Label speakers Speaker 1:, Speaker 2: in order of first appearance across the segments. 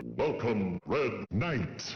Speaker 1: Welcome, Red Knight.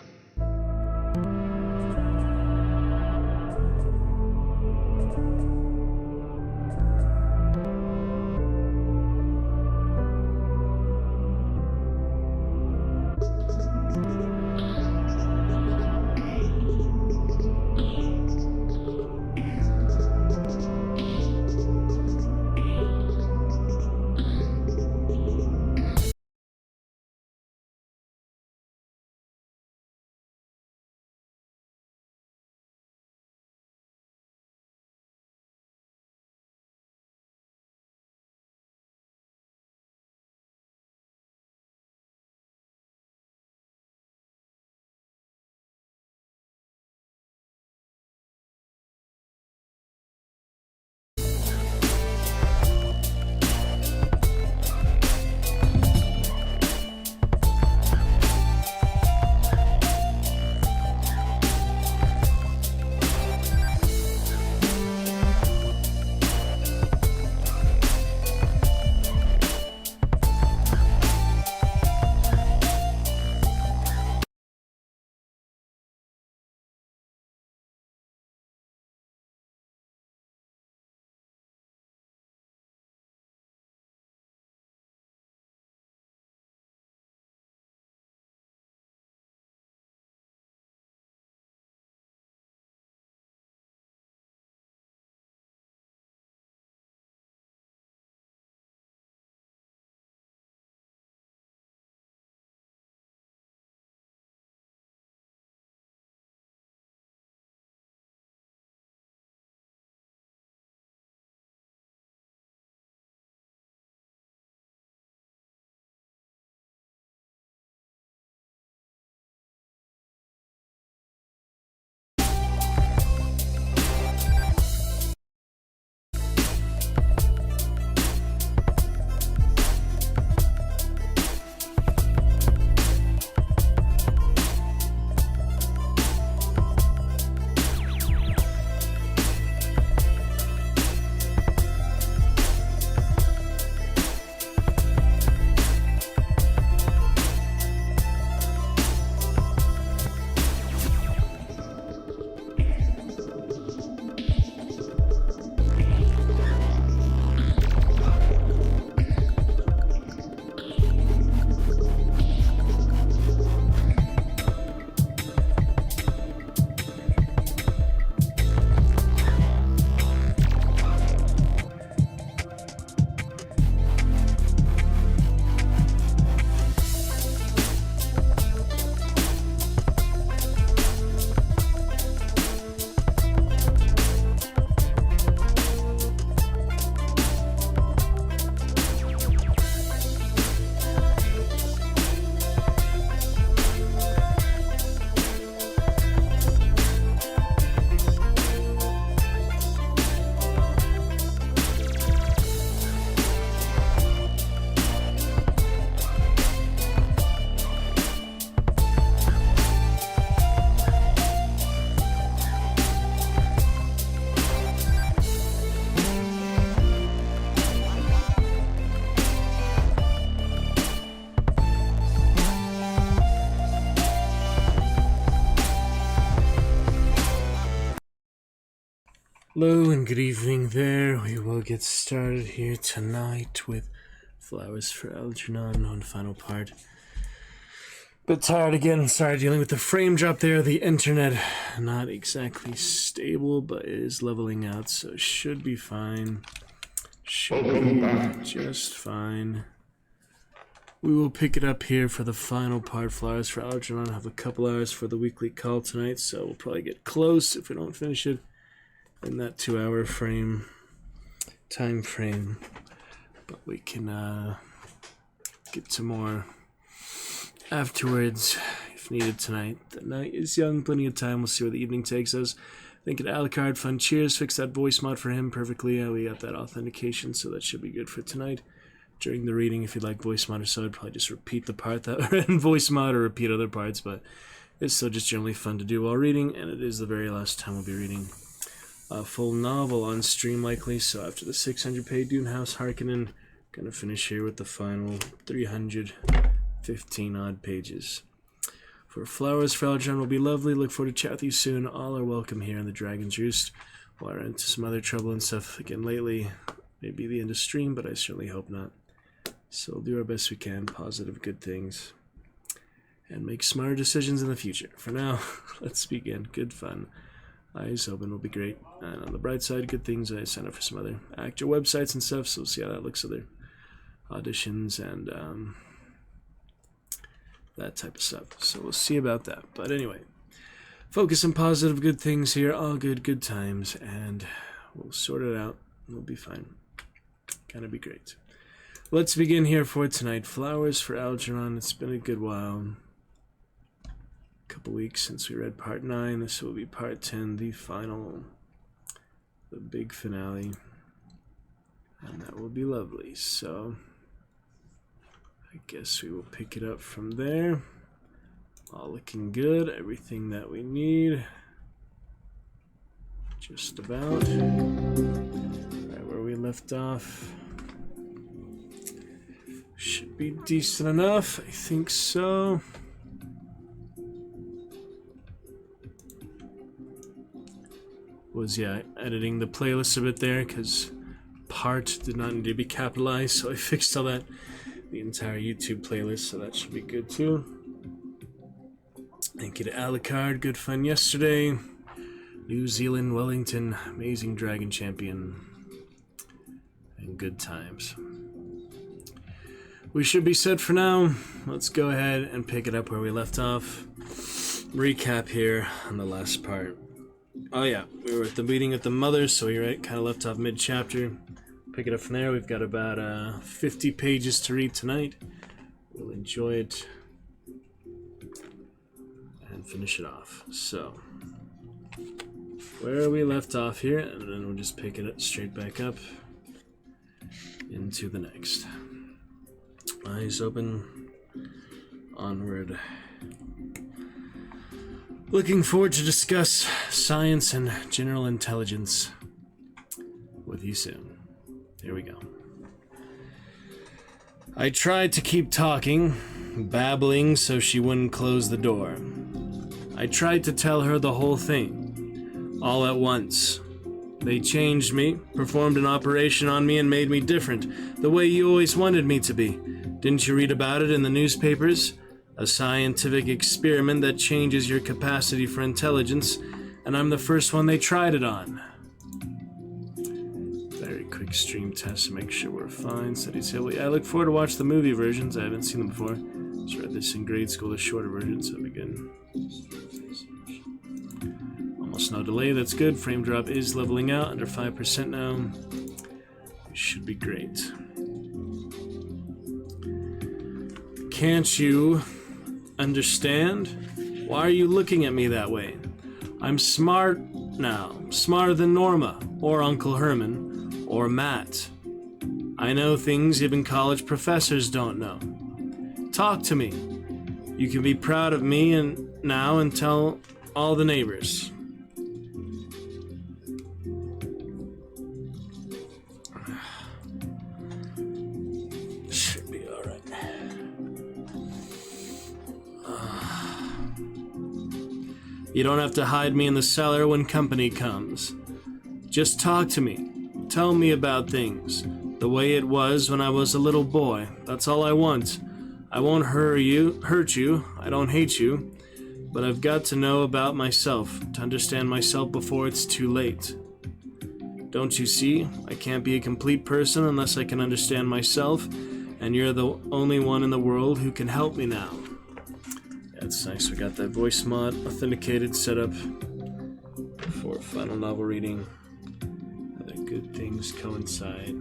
Speaker 2: Hello and good evening there. We will get started here tonight with Flowers for Algernon on the final part. Bit tired again, sorry, dealing with the frame drop there. The internet not exactly stable, but it is leveling out, so it should be fine. Should be just fine. We will pick it up here for the final part. Flowers for Algernon. Have a couple hours for the weekly call tonight, so we'll probably get close if we don't finish it in that 2-hour time frame, but we can get some more afterwards if needed tonight. The night is young, plenty of time. We'll see where the evening takes us. Thank you to Alucard. Fun cheers. Fix that voice mod for him perfectly. We got that authentication, so that should be good for tonight. During the reading, if you'd like voice mod or so, I'd probably just repeat the part that we're in voice mod or repeat other parts, but it's still just generally fun to do while reading, and it is the very last time we'll be reading a full novel on stream likely, so after the 600 page Dune House Harkonnen, gonna finish here with the final 350 15 odd pages. For Flowers for Algernon will be lovely. Look forward to chat with you soon. All are welcome here in the Dragon's Roost. Well, I ran into some other trouble and stuff again lately. Maybe the end of stream, but I certainly hope not. So we'll do our best we can. Positive, good things. And make smarter decisions in the future. For now, let's begin. Good fun. Eyes open will be great. And on the bright side, good things. I signed up for some other actor websites and stuff, so we'll see how that looks. Other auditions and that type of stuff. So we'll see about that. But anyway, focus on positive, good things here. All good times. And we'll sort it out. We'll be fine. Gonna be great. Let's begin here for tonight. Flowers for Algernon. It's been a good while. Couple weeks since we read part 9. This will be part 10, the final, the big finale, and that will be lovely. So I guess we will pick it up from there. All looking good, everything that we need, just about right where we left off. Should be decent enough, I think so. Was editing the playlist a bit there because part did not need to be capitalized, so I fixed all that, the entire YouTube playlist, so that should be good too. Thank you to Alucard, good fun yesterday. New Zealand, Wellington, amazing dragon champion, and good times. We should be set for now. Let's go ahead and pick it up where we left off. Recap here on the last part. Oh yeah, we were at the meeting with the mothers, so we kind of left off mid-chapter. Pick it up from there. We've got about 50 pages to read tonight. We'll enjoy it and finish it off. So, where we left off here, and then we'll just pick it straight back up into the next. Eyes open, onward. Looking forward to discuss science and general intelligence with you soon. Here we go. I tried to keep talking, babbling so she wouldn't close the door. I tried to tell her the whole thing, all at once. They changed me, performed an operation on me, and made me different, the way you always wanted me to be. Didn't you read about it in the newspapers? A scientific experiment that changes your capacity for intelligence, and I'm the first one they tried it on. Very quick stream test to make sure we're fine. Steady Tilly. I look forward to watch the movie versions. I haven't seen them before. Just read this in grade school, the shorter version, so it'll be good. Almost no delay, that's good. Frame drop is leveling out, under 5% now. It should be great. Can't you understand? Why are you looking at me that way? I'm smart now, smarter than Norma, or Uncle Herman, or Matt. I know things even college professors don't know. Talk to me. You can be proud of me now and tell all the neighbors. You don't have to hide me in the cellar when company comes. Just talk to me. Tell me about things. The way it was when I was a little boy. That's all I want. I won't hurt you. I don't hate you. But I've got to know about myself, to understand myself before it's too late. Don't you see? I can't be a complete person unless I can understand myself, and you're the only one in the world who can help me now. That's nice. We got that Voicemod authenticated set up for final novel reading. Other good things coincide.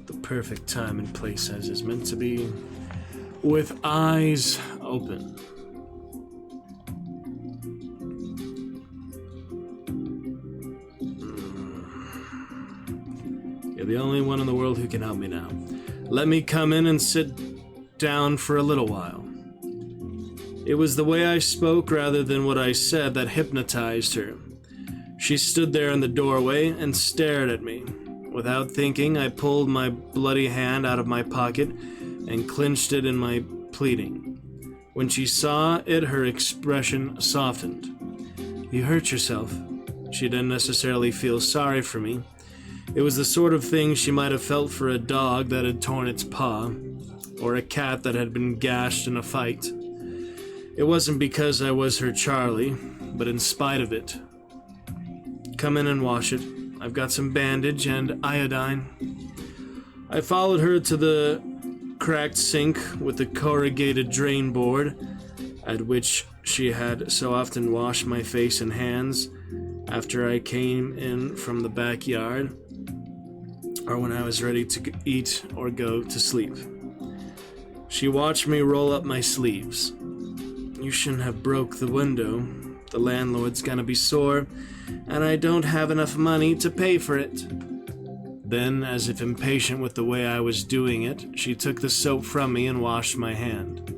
Speaker 2: The perfect time and place as is meant to be, with eyes open. You're the only one in the world who can help me now. Let me come in and sit down for a little while. It was the way I spoke rather than what I said that hypnotized her. She stood there in the doorway and stared at me. Without thinking, I pulled my bloody hand out of my pocket, and clinched it in my pleading. When she saw it, her expression softened. "You hurt yourself." She didn't necessarily feel sorry for me. It was the sort of thing she might have felt for a dog that had torn its paw, or a cat that had been gashed in a fight. It wasn't because I was her Charlie, but in spite of it. "Come in and wash it. I've got some bandage and iodine." I followed her to the cracked sink with the corrugated drain board, at which she had so often washed my face and hands after I came in from the backyard, or when I was ready to eat or go to sleep. She watched me roll up my sleeves. "You shouldn't have broke the window. The landlord's gonna be sore, and I don't have enough money to pay for it." Then, as if impatient with the way I was doing it, she took the soap from me and washed my hand.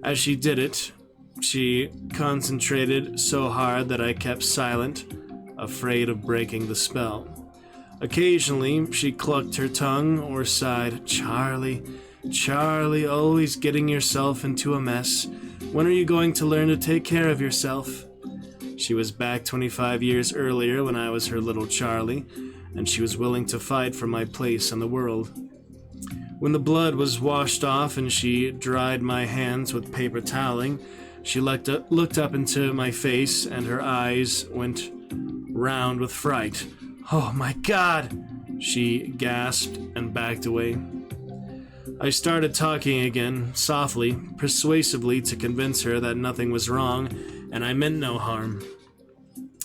Speaker 2: As she did it, she concentrated so hard that I kept silent, afraid of breaking the spell. Occasionally, she clucked her tongue or sighed, "Charlie, Charlie, always getting yourself into a mess. When are you going to learn to take care of yourself?" She was back 25 years earlier when I was her little Charlie, and she was willing to fight for my place in the world. When the blood was washed off and she dried my hands with paper toweling, she looked up into my face and her eyes went round with fright. "Oh my God!" she gasped and backed away. I started talking again, softly, persuasively, to convince her that nothing was wrong and I meant no harm.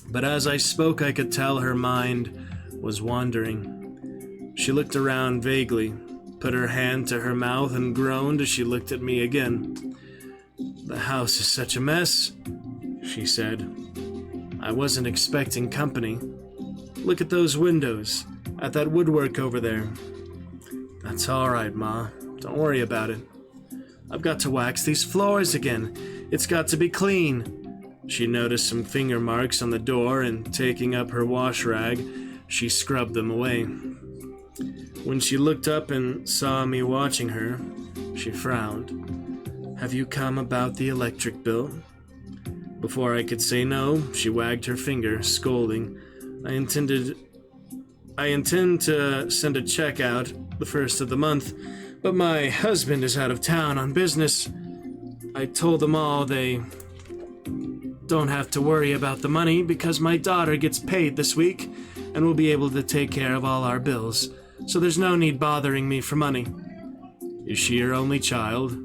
Speaker 2: But as I spoke, I could tell her mind was wandering. She looked around vaguely, put her hand to her mouth, and groaned as she looked at me again. "The house is such a mess," she said. "I wasn't expecting company. Look at those windows, at that woodwork over there." "That's all right, Ma. Don't worry about it. I've got to wax these floors again. It's got to be clean." She noticed some finger marks on the door, and taking up her wash rag, she scrubbed them away. When she looked up and saw me watching her, she frowned. "Have you come about the electric bill?" Before I could say no, she wagged her finger, scolding. I intend to send a check out the first of the month, but my husband is out of town on business. I told them all they don't have to worry about the money because my daughter gets paid this week and will be able to take care of all our bills, so there's no need bothering me for money. "Is she your only child?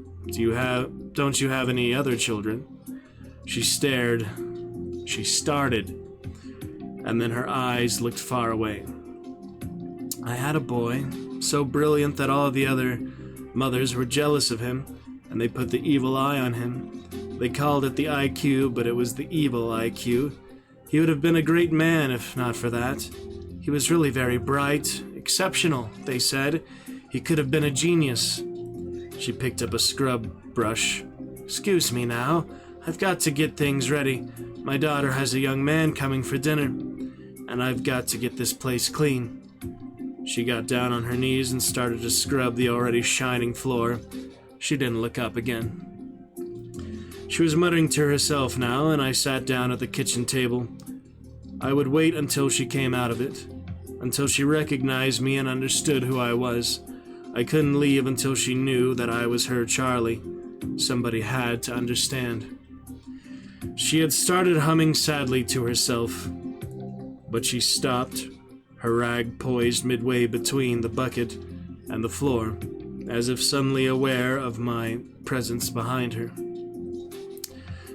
Speaker 2: Don't you have any other children?" She stared. She started, and then her eyes looked far away. "I had a boy, so brilliant that all the other mothers were jealous of him, and they put the evil eye on him. They called it the IQ, but it was the evil IQ. He would have been a great man if not for that. He was really very bright, exceptional, they said. He could have been a genius." She picked up a scrub brush. "Excuse me now. I've got to get things ready. My daughter has a young man coming for dinner, and I've got to get this place clean." She got down on her knees and started to scrub the already shining floor. She didn't look up again. She was muttering to herself now, and I sat down at the kitchen table. I would wait until she came out of it, until she recognized me and understood who I was. I couldn't leave until she knew that I was her Charlie. Somebody had to understand. She had started humming sadly to herself, but she stopped, her rag poised midway between the bucket and the floor, as if suddenly aware of my presence behind her.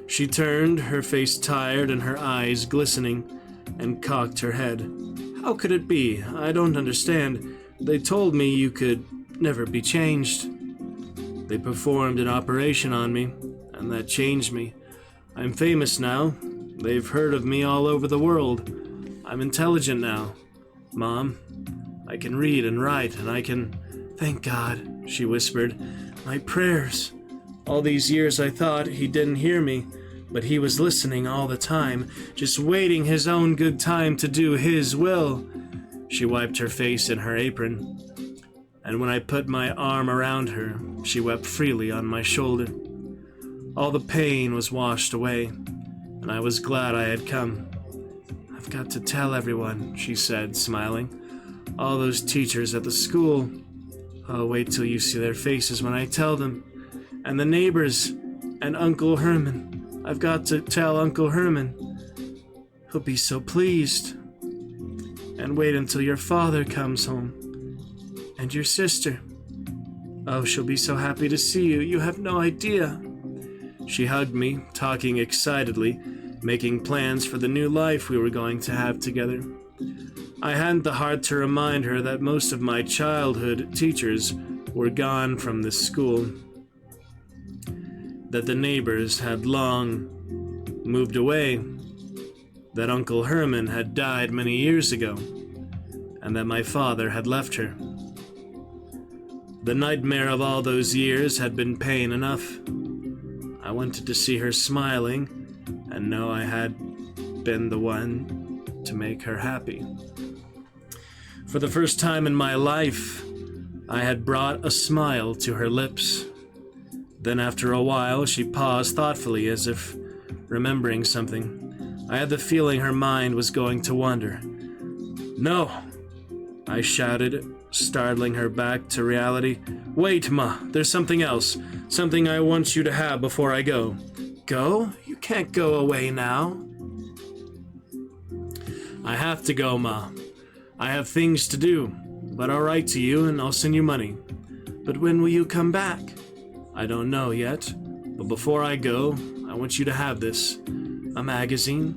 Speaker 2: She turned, her face tired and her eyes glistening, and cocked her head. "How could it be? I don't understand. They told me you could never be changed. They performed an operation on me, and that changed me. I'm famous now. They've heard of me all over the world. I'm intelligent now. Mom, I can read and write, and I can..." "Thank God," she whispered. "My prayers. All these years I thought he didn't hear me, but he was listening all the time, just waiting his own good time to do his will." She wiped her face in her apron. and when I put my arm around her, she wept freely on my shoulder. All the pain was washed away, and I was glad I had come. "I've got to tell everyone," she said, smiling. "All those teachers at the school. Oh, wait till you see their faces when I tell them. And the neighbors, and Uncle Herman. I've got to tell Uncle Herman. He'll be so pleased. And wait until your father comes home. And your sister. Oh, she'll be so happy to see you. You have no idea." She hugged me, talking excitedly, making plans for the new life we were going to have together. I hadn't the heart to remind her that most of my childhood teachers were gone from this school, that the neighbors had long moved away, that Uncle Herman had died many years ago, and that my father had left her. The nightmare of all those years had been pain enough. I wanted to see her smiling and know I had been the one to make her happy. For the first time in my life, I had brought a smile to her lips. Then after a while, she paused thoughtfully as if remembering something. I had the feeling her mind was going to wander. "No!" I shouted, startling her back to reality. "Wait, Ma, there's something else. Something I want you to have before I go." "Go? You can't go away now." "I have to go, Ma. I have things to do, but I'll write to you and I'll send you money." "But when will you come back?" "I don't know yet, but before I go, I want you to have this." "A magazine?"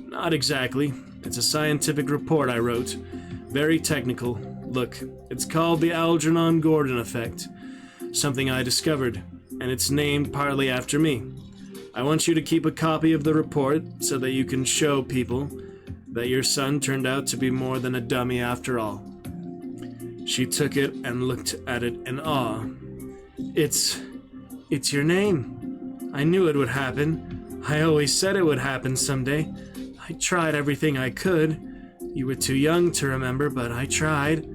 Speaker 2: "Not exactly. It's a scientific report I wrote. Very technical. Look, it's called the Algernon Gordon effect. Something I discovered, and it's named partly after me. I want you to keep a copy of the report so that you can show people that your son turned out to be more than a dummy after all." She took it and looked at it in awe. It's your name. I knew it would happen. I always said it would happen someday. I tried everything I could. You were too young to remember, but I tried.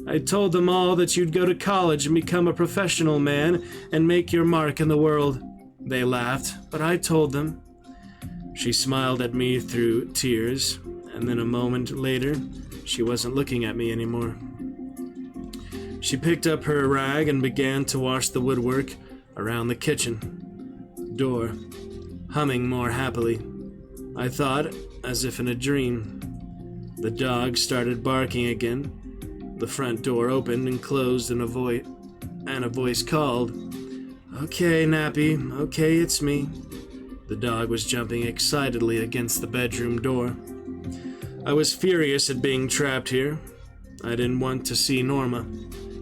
Speaker 2: I told them all that you'd go to college and become a professional man and make your mark in the world. They laughed, but I told them. She smiled at me through tears, and then a moment later, she wasn't looking at me anymore. She picked up her rag and began to wash the woodwork around the kitchen door, humming more happily. I thought, as if in a dream. The dog started barking again. The front door opened and closed, and a voice called, "Okay, Nappy, okay, it's me." The dog was jumping excitedly against the bedroom door. I was furious at being trapped here. I didn't want to see Norma.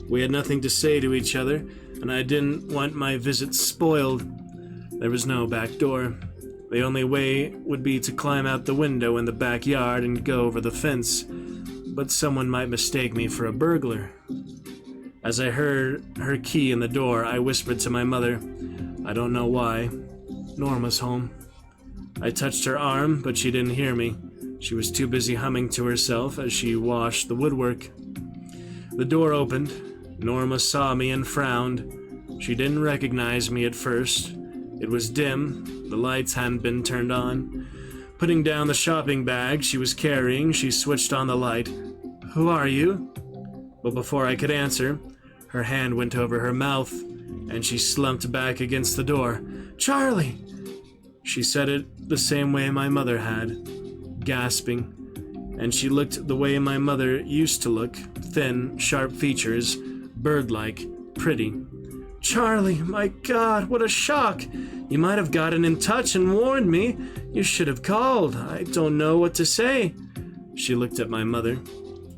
Speaker 2: We had nothing to say to each other, and I didn't want my visit spoiled. There was no back door. The only way would be to climb out the window in the backyard and go over the fence, but someone might mistake me for a burglar. As I heard her key in the door, I whispered to my mother. I don't know why. Norma's home. I touched her arm, but she didn't hear me. She was too busy humming to herself as she washed the woodwork. The door opened. Norma saw me and frowned. She didn't recognize me at first. It was dim. The lights hadn't been turned on. Putting down the shopping bag she was carrying, she switched on the light. "Who are you?" But before I could answer, her hand went over her mouth, and she slumped back against the door. "Charlie!" She said it the same way my mother had, gasping, and she looked the way my mother used to look, thin, sharp features, bird-like, pretty. "Charlie, my God, what a shock! You might have gotten in touch and warned me. You should have called. I don't know what to say." She looked at my mother,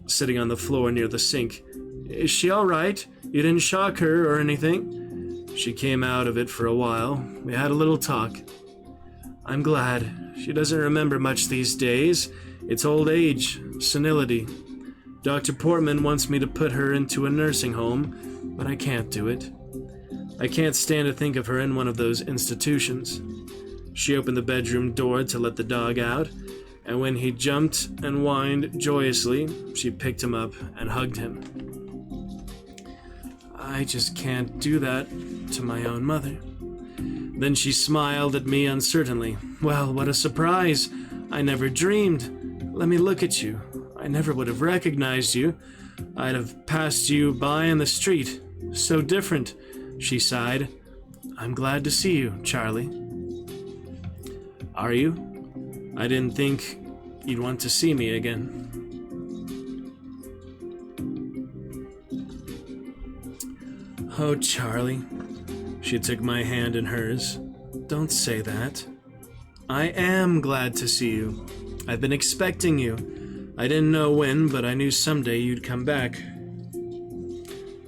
Speaker 2: sitting on the floor near the sink. "Is she all right? You didn't shock her or anything?" She came out of it for a while. We had a little talk. "I'm glad. She doesn't remember much these days. It's old age, senility. Dr. Portman wants me to put her into a nursing home, but I can't do it. I can't stand to think of her in one of those institutions." She opened the bedroom door to let the dog out, and when he jumped and whined joyously, she picked him up and hugged him. I just can't do that to my own mother." Then she smiled at me uncertainly. "Well, what a surprise. I never dreamed. Let me look at you. I never would have recognized you. I'd have passed you by in the street. So different," she sighed. "I'm glad to see you, Charlie." "Are you? I didn't think you'd want to see me again." "Oh, Charlie." She took my hand in hers. "Don't say that. I am glad to see you. I've been expecting you. I didn't know when, but I knew someday you'd come back.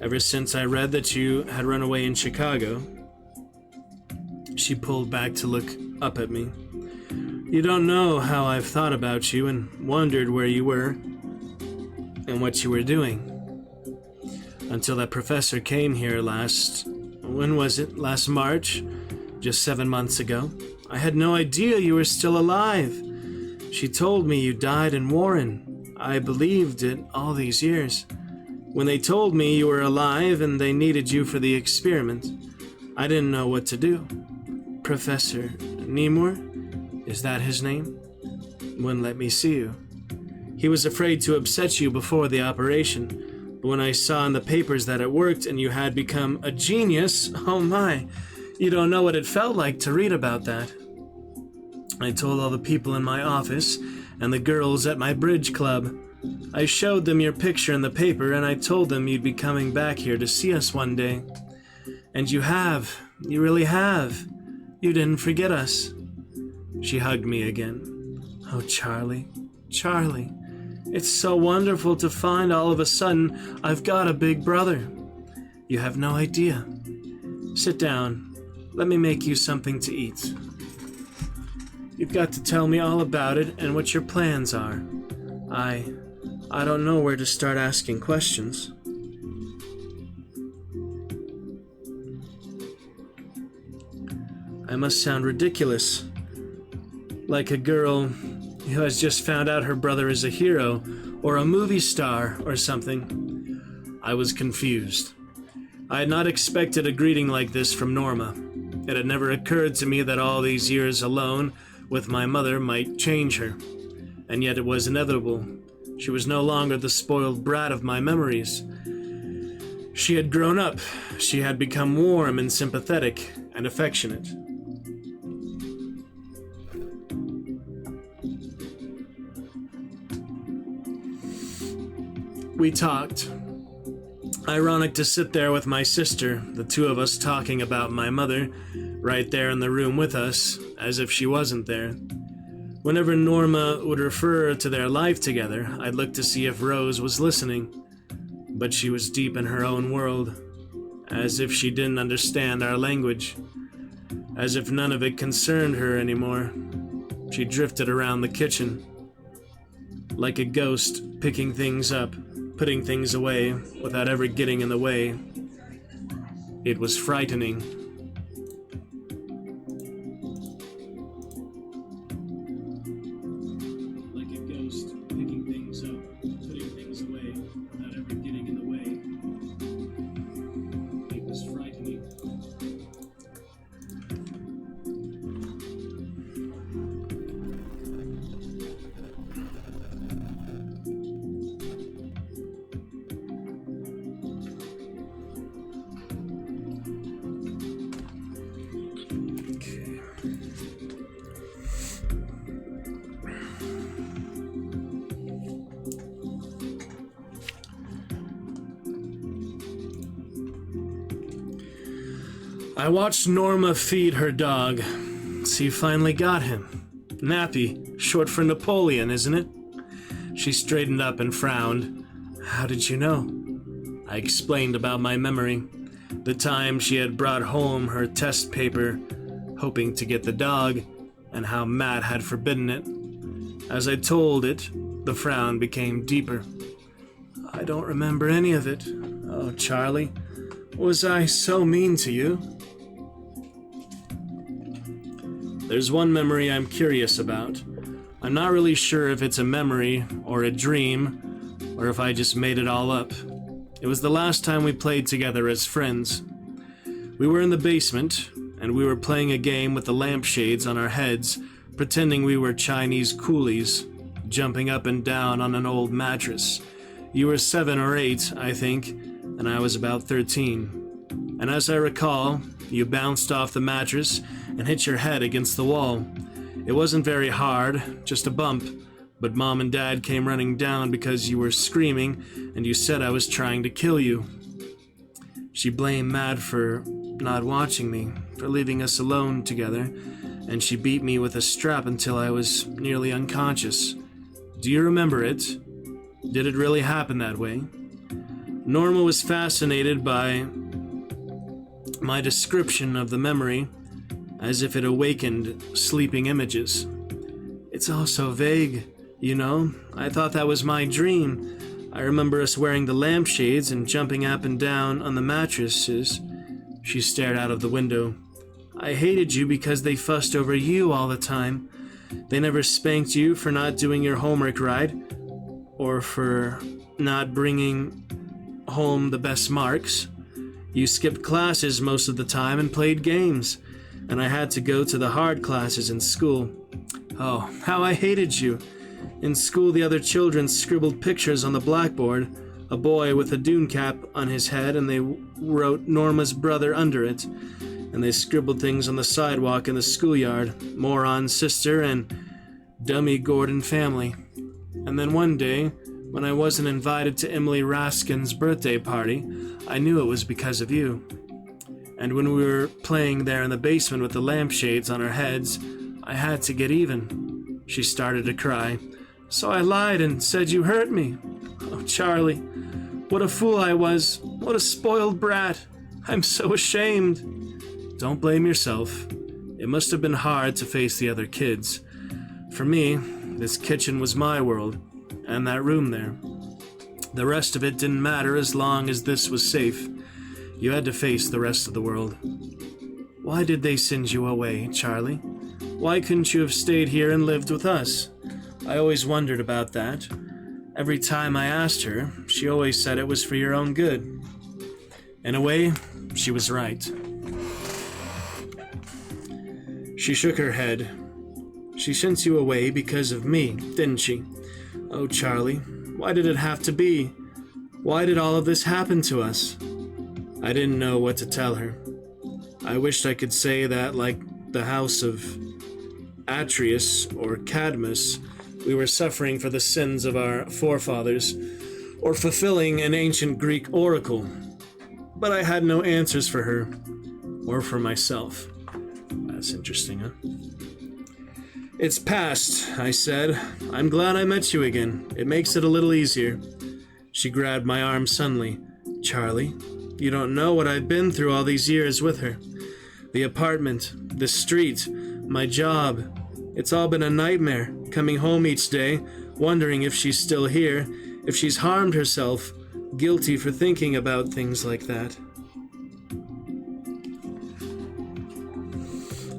Speaker 2: Ever since I read that you had run away in Chicago." She pulled back to look up at me. "You don't know how I've thought about you and wondered where you were and what you were doing. Until that professor came here when was it? Last March? Just 7 months ago. I had no idea you were still alive. She told me you died in Warren. I believed it all these years. When they told me you were alive and they needed you for the experiment, I didn't know what to do. Professor Nemur, is that his name? Wouldn't let me see you. He was afraid to upset you before the operation. But when I saw in the papers that it worked and you had become a genius, oh my, you don't know what it felt like to read about that. I told all the people in my office and the girls at my bridge club. I showed them your picture in the paper and I told them you'd be coming back here to see us one day. And you have. You really have. You didn't forget us." She hugged me again. "Oh, Charlie, Charlie. It's so wonderful to find all of a sudden I've got a big brother. You have no idea. Sit down. Let me make you something to eat. You've got to tell me all about it and what your plans are. I don't know where to start asking questions." I must sound ridiculous. Like a girl who has just found out her brother is a hero, or a movie star, or something. I was confused. I had not expected a greeting like this from Norma. It had never occurred to me that all these years alone with my mother might change her. And yet it was inevitable. She was no longer the spoiled brat of my memories. She had grown up. She had become warm and sympathetic and affectionate. We talked. Ironic to sit there with my sister, the two of us talking about my mother, right there in the room with us, as if she wasn't there. Whenever Norma would refer to their life together, I'd look to see if Rose was listening. But she was deep in her own world, as if she didn't understand our language, as if none of it concerned her anymore. She drifted around the kitchen, like a ghost, picking things up, putting things away without ever getting in the way. It was frightening. Like a ghost, picking things up, putting things away without ever getting in the way. It was frightening. I watched Norma feed her dog. She finally got him. Nappy, short for Napoleon, isn't it? She straightened up and frowned. How did you know? I explained about my memory. The time she had brought home her test paper, hoping to get the dog, and how Matt had forbidden it. As I told it, the frown became deeper. I don't remember any of it. Oh, Charlie, was I so mean to you? There's one memory I'm curious about. I'm not really sure if it's a memory or a dream, or if I just made it all up. It was the last time we played together as friends. We were in the basement, and we were playing a game with the lampshades on our heads, pretending we were Chinese coolies, jumping up and down on an old mattress. You were 7 or 8, I think, and I was about 13. And as I recall, you bounced off the mattress and hit your head against the wall. It wasn't very hard, just a bump, but Mom and Dad came running down because you were screaming and you said I was trying to kill you. She blamed Matt for not watching me, for leaving us alone together, and she beat me with a strap until I was nearly unconscious. Do you remember it? Did it really happen that way? Norma was fascinated by my description of the memory, as if it awakened sleeping images. It's all so vague, you know. I thought that was my dream. I remember us wearing the lampshades and jumping up and down on the mattresses. She stared out of the window. I hated you because they fussed over you all the time. They never spanked you for not doing your homework right, or for not bringing home the best marks. You skipped classes most of the time and played games, and I had to go to the hard classes in school. Oh, how I hated you. In school, the other children scribbled pictures on the blackboard, a boy with a dune cap on his head, and they wrote Norma's brother under it. And they scribbled things on the sidewalk in the schoolyard, moron sister and dummy Gordon family. And then one day, when I wasn't invited to Emily Raskin's birthday party, I knew it was because of you. And when we were playing there in the basement with the lampshades on our heads, I had to get even. She started to cry. So I lied and said you hurt me. Oh, Charlie, what a fool I was. What a spoiled brat. I'm so ashamed. Don't blame yourself. It must have been hard to face the other kids. For me, this kitchen was my world, and that room there. The rest of it didn't matter as long as this was safe. You had to face the rest of the world. Why did they send you away, Charlie? Why couldn't you have stayed here and lived with us? I always wondered about that. Every time I asked her, she always said it was for your own good. In a way, she was right. She shook her head. She sent you away because of me, didn't she? Oh, Charlie, why did it have to be? Why did all of this happen to us? I didn't know what to tell her. I wished I could say that, like the house of Atreus or Cadmus, we were suffering for the sins of our forefathers, or fulfilling an ancient Greek oracle. But I had no answers for her, or for myself. That's interesting, huh? It's past, I said. I'm glad I met you again. It makes it a little easier. She grabbed my arm suddenly. Charlie, you don't know what I've been through all these years with her. The apartment, the street, my job. It's all been a nightmare, coming home each day, wondering if she's still here, if she's harmed herself, guilty for thinking about things like that.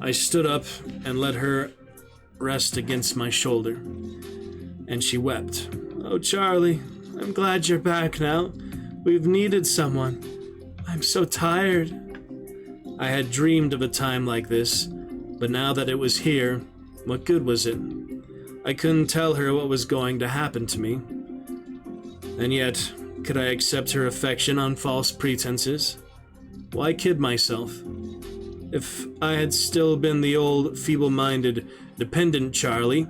Speaker 2: I stood up and let her rest against my shoulder, and she wept. Oh, Charlie, I'm glad you're back now. We've needed someone. I'm so tired. I had dreamed of a time like this, but now that it was here, what good was it? I couldn't tell her what was going to happen to me. And yet, could I accept her affection on false pretenses? Why kid myself? If I had still been the old, feeble-minded, dependent Charlie,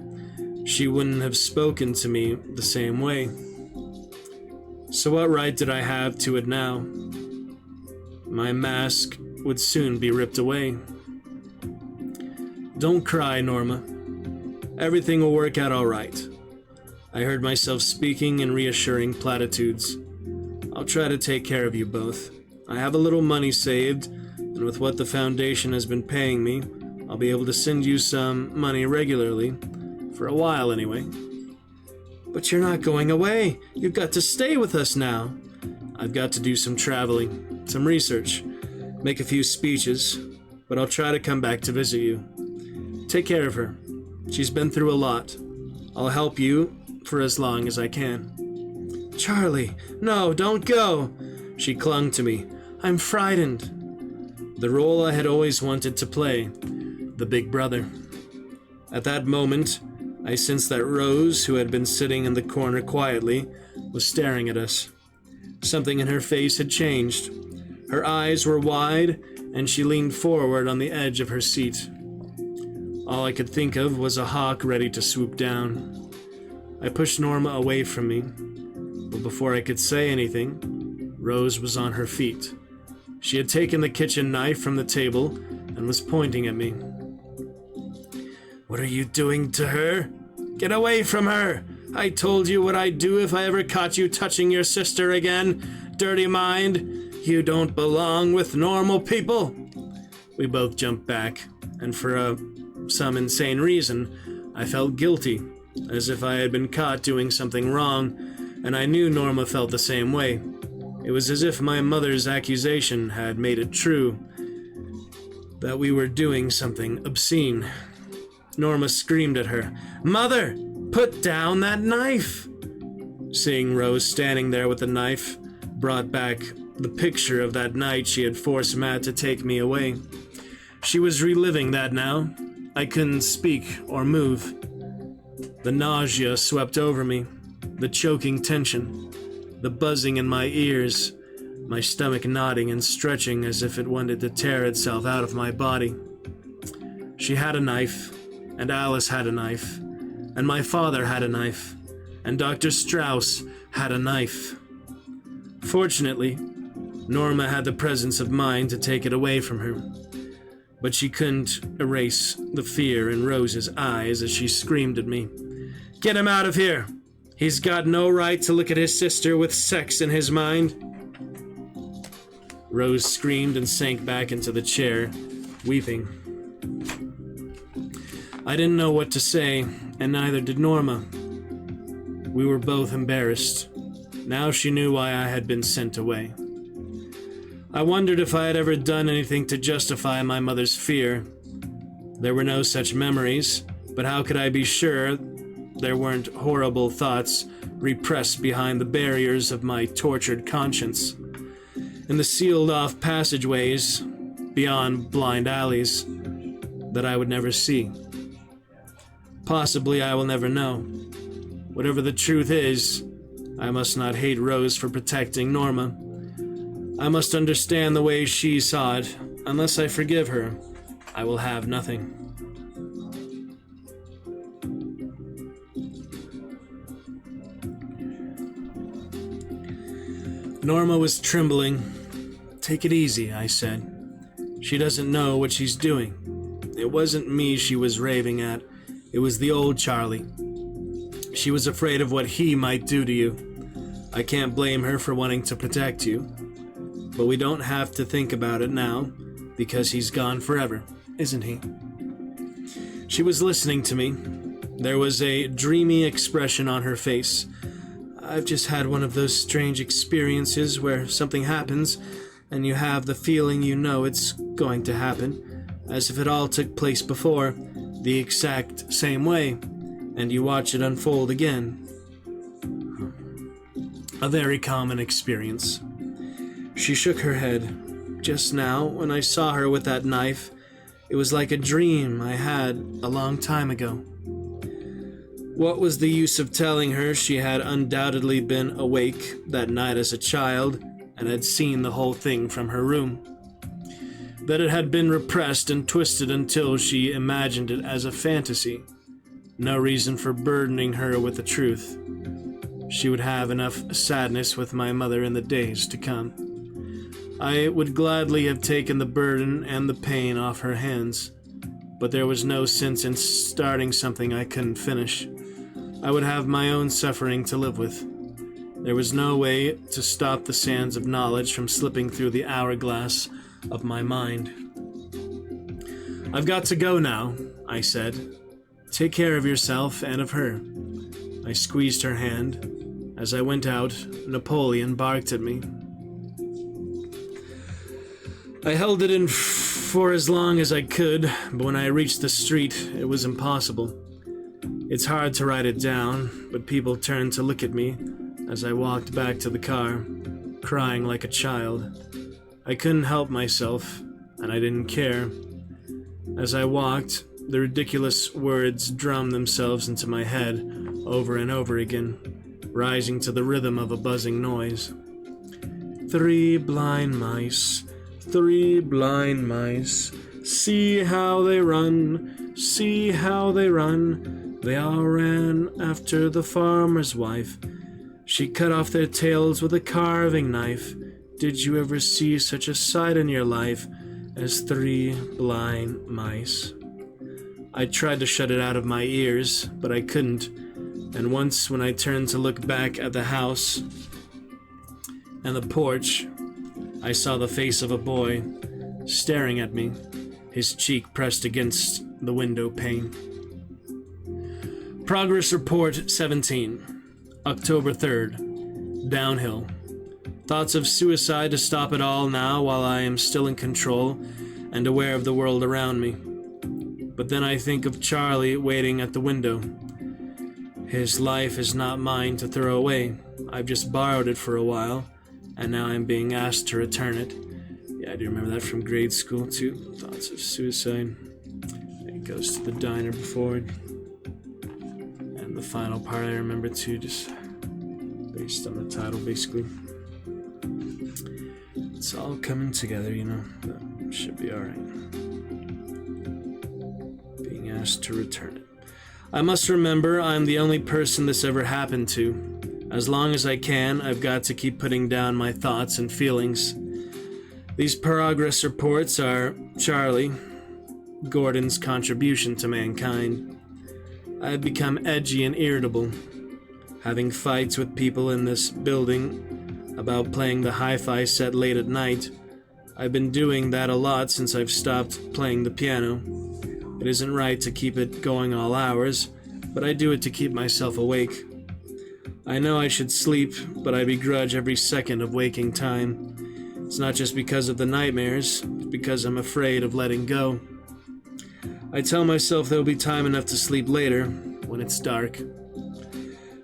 Speaker 2: she wouldn't have spoken to me the same way. So what right did I have to it now? My mask would soon be ripped away. Don't cry, Norma. Everything will work out all right. I heard myself speaking in reassuring platitudes. I'll try to take care of you both. I have a little money saved, and with what the Foundation has been paying me, I'll be able to send you some money regularly, for a while anyway. But you're not going away. You've got to stay with us now. I've got to do some traveling, some research, make a few speeches, but I'll try to come back to visit you. Take care of her. She's been through a lot. I'll help you for as long as I can. Charlie, no, don't go. She clung to me. I'm frightened. The role I had always wanted to play, the big brother. At that moment, I sensed that Rose, who had been sitting in the corner quietly, was staring at us. Something in her face had changed. Her eyes were wide, and she leaned forward on the edge of her seat. All I could think of was a hawk ready to swoop down. I pushed Norma away from me, but before I could say anything, Rose was on her feet. She had taken the kitchen knife from the table and was pointing at me. What are you doing to her? Get away from her! I told you what I'd do if I ever caught you touching your sister again, dirty mind! You don't belong with normal people! We both jumped back, and for some insane reason, I felt guilty, as if I had been caught doing something wrong, and I knew Norma felt the same way. It was as if my mother's accusation had made it true, that we were doing something obscene. Norma screamed at her, "Mother, put down that knife!" Seeing Rose standing there with the knife brought back the picture of that night she had forced Matt to take me away. She was reliving that now. I couldn't speak or move. The nausea swept over me, the choking tension, the buzzing in my ears, my stomach knotting and stretching as if it wanted to tear itself out of my body. She had a knife, and Alice had a knife, and my father had a knife, and Dr. Strauss had a knife. Fortunately, Norma had the presence of mind to take it away from her, but she couldn't erase the fear in Rose's eyes as she screamed at me. "Get him out of here! He's got no right to look at his sister with sex in his mind." Rose screamed and sank back into the chair, weeping. I didn't know what to say, and neither did Norma. We were both embarrassed. Now she knew why I had been sent away. I wondered if I had ever done anything to justify my mother's fear. There were no such memories, but how could I be sure there weren't horrible thoughts repressed behind the barriers of my tortured conscience? In the sealed-off passageways, beyond blind alleys, that I would never see. Possibly I will never know. Whatever the truth is, I must not hate Rose for protecting Norma. I must understand the way she saw it. Unless I forgive her, I will have nothing. Norma was trembling. "Take it easy," I said. "She doesn't know what she's doing. It wasn't me she was raving at. It was the old Charlie. She was afraid of what he might do to you. I can't blame her for wanting to protect you. But we don't have to think about it now, because he's gone forever, isn't he?" She was listening to me. There was a dreamy expression on her face. "I've just had one of those strange experiences where something happens, and you have the feeling you know it's going to happen, as if it all took place before, the exact same way, and you watch it unfold again. A very common experience." She shook her head. "Just now, when I saw her with that knife, it was like a dream I had a long time ago." What was the use of telling her she had undoubtedly been awake that night as a child and had seen the whole thing from her room? That it had been repressed and twisted until she imagined it as a fantasy. No reason for burdening her with the truth. She would have enough sadness with my mother in the days to come. I would gladly have taken the burden and the pain off her hands, but there was no sense in starting something I couldn't finish. I would have my own suffering to live with. There was no way to stop the sands of knowledge from slipping through the hourglass of my mind. "I've got to go now," I said. "Take care of yourself and of her." I squeezed her hand. As I went out, Napoleon barked at me. I held it in for as long as I could, but when I reached the street, it was impossible. It's hard to write it down, but people turned to look at me, as I walked back to the car, crying like a child. I couldn't help myself, and I didn't care. As I walked, the ridiculous words drummed themselves into my head over and over again, rising to the rhythm of a buzzing noise. 3 blind mice, 3 blind mice, see how they run, see how they run. They all ran after the farmer's wife. She cut off their tails with a carving knife. Did you ever see such a sight in your life as 3 blind mice? I tried to shut it out of my ears, but I couldn't. And once when I turned to look back at the house and the porch, I saw the face of a boy staring at me, his cheek pressed against the window pane. Progress Report 17, October 3rd. Downhill. Thoughts of suicide to stop it all now while I am still in control and aware of the world around me. But then I think of Charlie waiting at the window. His life is not mine to throw away. I've just borrowed it for a while, and now I'm being asked to return it. Yeah, I do remember that from grade school too. Thoughts of suicide. He goes to the diner before it. And the final part I remember too, just based on the title basically. It's all coming together, you know. That should be alright. Being asked to return it. I must remember I'm the only person this ever happened to. As long as I can, I've got to keep putting down my thoughts and feelings. These progress reports are Charlie, Gordon's contribution to mankind. I've become edgy and irritable, having fights with people in this building about playing the hi-fi set late at night. I've been doing that a lot since I've stopped playing the piano. It isn't right to keep it going all hours, but I do it to keep myself awake. I know I should sleep, but I begrudge every second of waking time. It's not just because of the nightmares, it's because I'm afraid of letting go. I tell myself there'll be time enough to sleep later, when it's dark.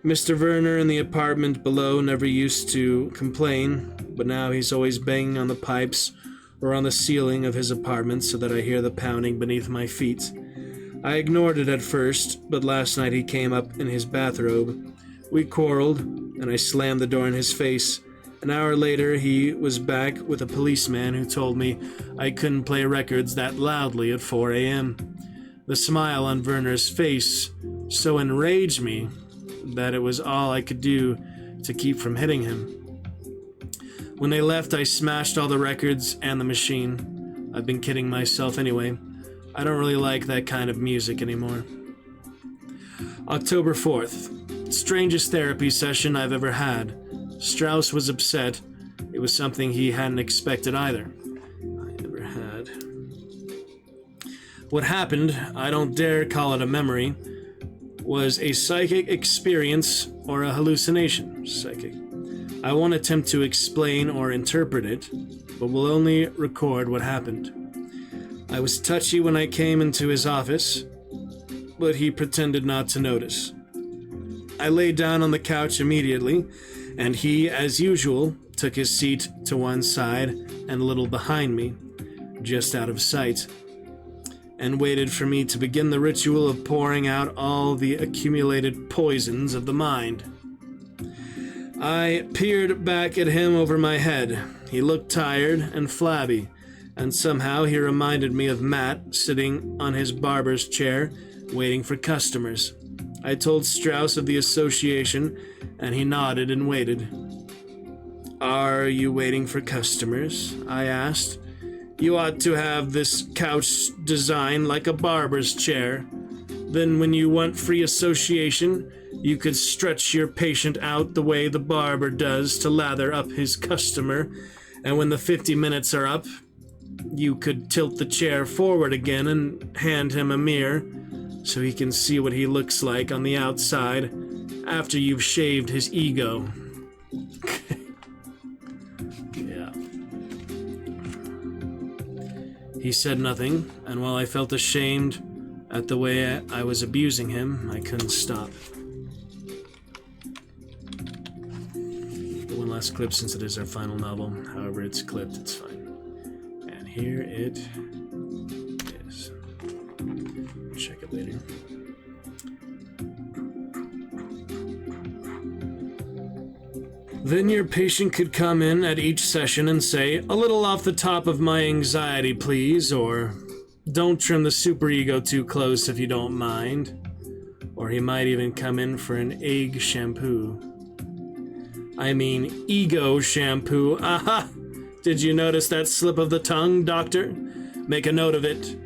Speaker 2: Mr. Werner in the apartment below never used to complain, but now he's always banging on the pipes or on the ceiling of his apartment so that I hear the pounding beneath my feet. I ignored it at first, but last night he came up in his bathrobe. We quarreled, and I slammed the door in his face. An hour later, he was back with a policeman who told me I couldn't play records that loudly at 4 a.m. The smile on Werner's face so enraged me that it was all I could do to keep from hitting him. When they left, I smashed all the records and the machine. I've been kidding myself anyway. I don't really like that kind of music anymore. October 4th. Strangest therapy session I've ever had. Strauss was upset. It was something he hadn't expected either. I never had. What happened, I don't dare call it a memory, was a psychic experience or a hallucination. Psychic. I won't attempt to explain or interpret it, but will only record what happened. I was touchy when I came into his office, but he pretended not to notice. I lay down on the couch immediately, and he, as usual, took his seat to one side and a little behind me, just out of sight, and waited for me to begin the ritual of pouring out all the accumulated poisons of the mind. I peered back at him over my head. He looked tired and flabby, and somehow he reminded me of Matt sitting on his barber's chair, waiting for customers. I told Strauss of the association, and he nodded and waited. "Are you waiting for customers?" I asked. "You ought to have this couch designed like a barber's chair. Then when you want free association, you could stretch your patient out the way the barber does to lather up his customer, and when the 50 minutes are up, you could tilt the chair forward again and hand him a mirror so he can see what he looks like on the outside after you've shaved his ego." Yeah. He said nothing, and while I felt ashamed at the way I was abusing him, I couldn't stop. last clip since it is our final novel. However it's clipped, it's fine. And here it is. Check it later. Then your patient could come in at each session and say, "A little off the top of my anxiety, please," or "Don't trim the superego too close if you don't mind." Or he might even come in for an egg shampoo. I mean, ego shampoo. Aha! Did you notice that slip of the tongue, doctor? Make a note of it.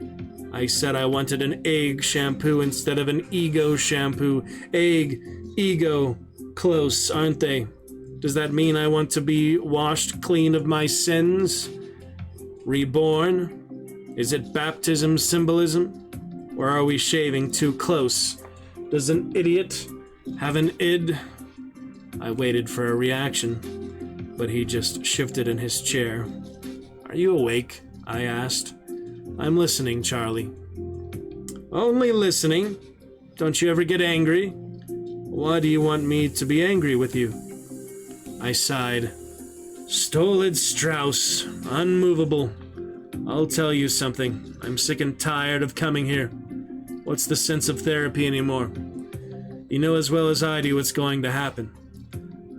Speaker 2: I said I wanted an egg shampoo instead of an ego shampoo. Egg, ego, close, aren't they? Does that mean I want to be washed clean of my sins? Reborn? Is it baptism symbolism? Or are we shaving too close? Does an idiot have an id? I waited for a reaction, but he just shifted in his chair. Are you awake? I asked. I'm listening, Charlie. Only listening? Don't you ever get angry? Why do you want me to be angry with you? I sighed. Stolid Strauss, unmovable. I'll tell you something. I'm sick and tired of coming here. What's the sense of therapy anymore? You know as well as I do what's going to happen.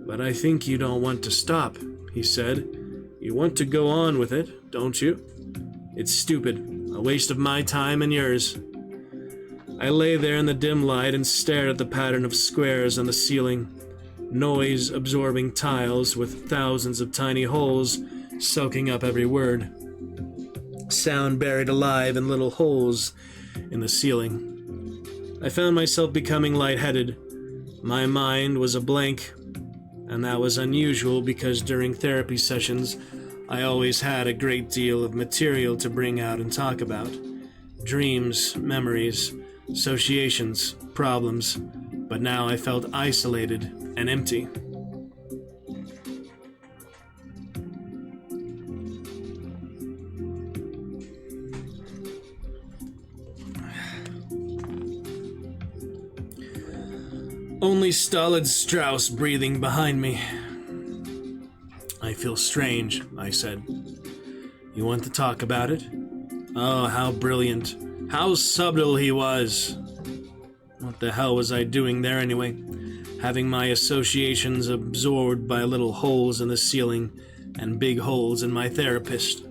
Speaker 2: But I think you don't want to stop, he said. You want to go on with it, don't you? It's stupid, a waste of my time and yours. I lay there in the dim light and stared at the pattern of squares on the ceiling. Noise-absorbing tiles with thousands of tiny holes soaking up every word. Sound buried alive in little holes in the ceiling. I found myself becoming lightheaded. My mind was a blank, and that was unusual because during therapy sessions, I always had a great deal of material to bring out and talk about. Dreams, memories, associations, problems, but now I felt isolated and empty. Only stolid Strauss breathing behind me. I feel strange, I said. You want to talk about it? Oh, how brilliant. How subtle he was. What the hell was I doing there anyway? Having my associations absorbed by little holes in the ceiling and big holes in my therapist.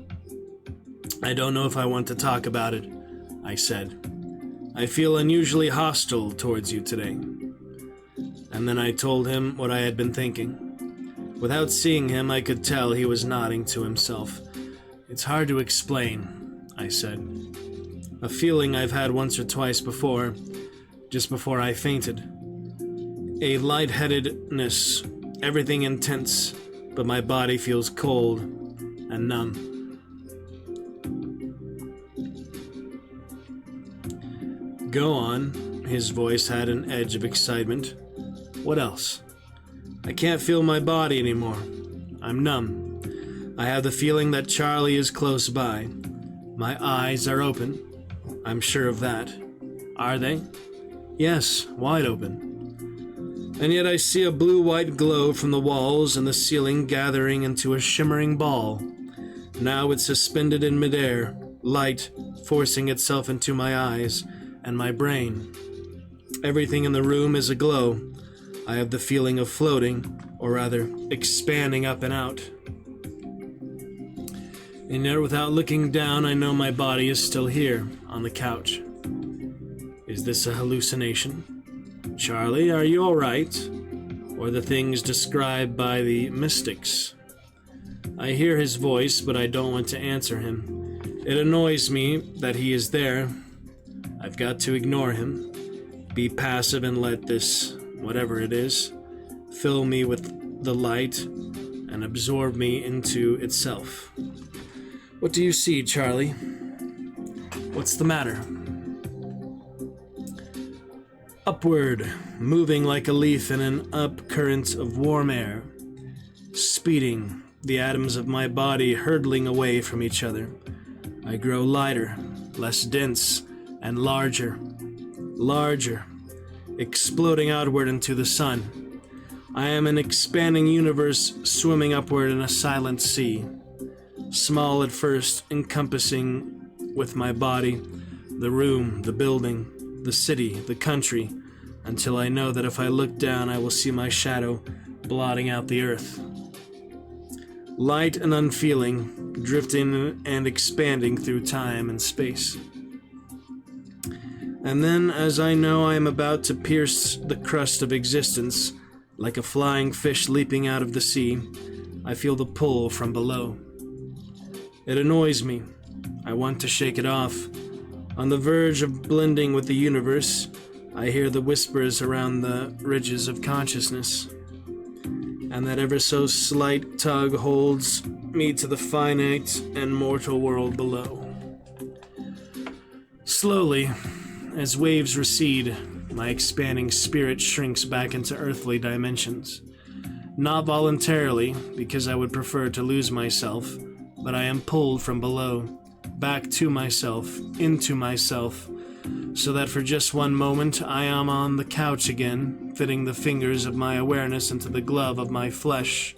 Speaker 2: I don't know if I want to talk about it, I said. I feel unusually hostile towards you today. And then I told him what I had been thinking. Without seeing him, I could tell he was nodding to himself. It's hard to explain, I said. A feeling I've had once or twice before, just before I fainted. A lightheadedness, everything intense, but my body feels cold and numb. Go on, his voice had an edge of excitement. What else? I can't feel my body anymore. I'm numb. I have the feeling that Charlie is close by. My eyes are open. I'm sure of that. Are they? Yes, wide open. And yet I see a blue-white glow from the walls and the ceiling gathering into a shimmering ball. Now it's suspended in midair, light forcing itself into my eyes and my brain. Everything in the room is aglow. I have the feeling of floating, or rather, expanding up and out. And yet, without looking down, I know my body is still here, on the couch. Is this a hallucination? Charlie, are you all right? Or the things described by the mystics? I hear his voice, but I don't want to answer him. It annoys me that he is there. I've got to ignore him, be passive and let this, whatever it is, fill me with the light and absorb me into itself. What do you see, Charlie? What's the matter? Upward, moving like a leaf in an upcurrent of warm air. Speeding, the atoms of my body hurtling away from each other. I grow lighter, less dense, and larger. Larger, exploding outward into the sun. I am an expanding universe swimming upward in a silent sea. Small at first, encompassing with my body the room, the building, the city, the country, until I know that if I look down I will see my shadow blotting out the earth. Light and unfeeling, drifting and expanding through time and space. And then, as I know I am about to pierce the crust of existence, like a flying fish leaping out of the sea, I feel the pull from below. It annoys me. I want to shake it off. On the verge of blending with the universe, I hear the whispers around the ridges of consciousness, and that ever so slight tug holds me to the finite and mortal world below. Slowly, as waves recede, my expanding spirit shrinks back into earthly dimensions. Not voluntarily, because I would prefer to lose myself, but I am pulled from below, back to myself, into myself, so that for just one moment I am on the couch again, fitting the fingers of my awareness into the glove of my flesh.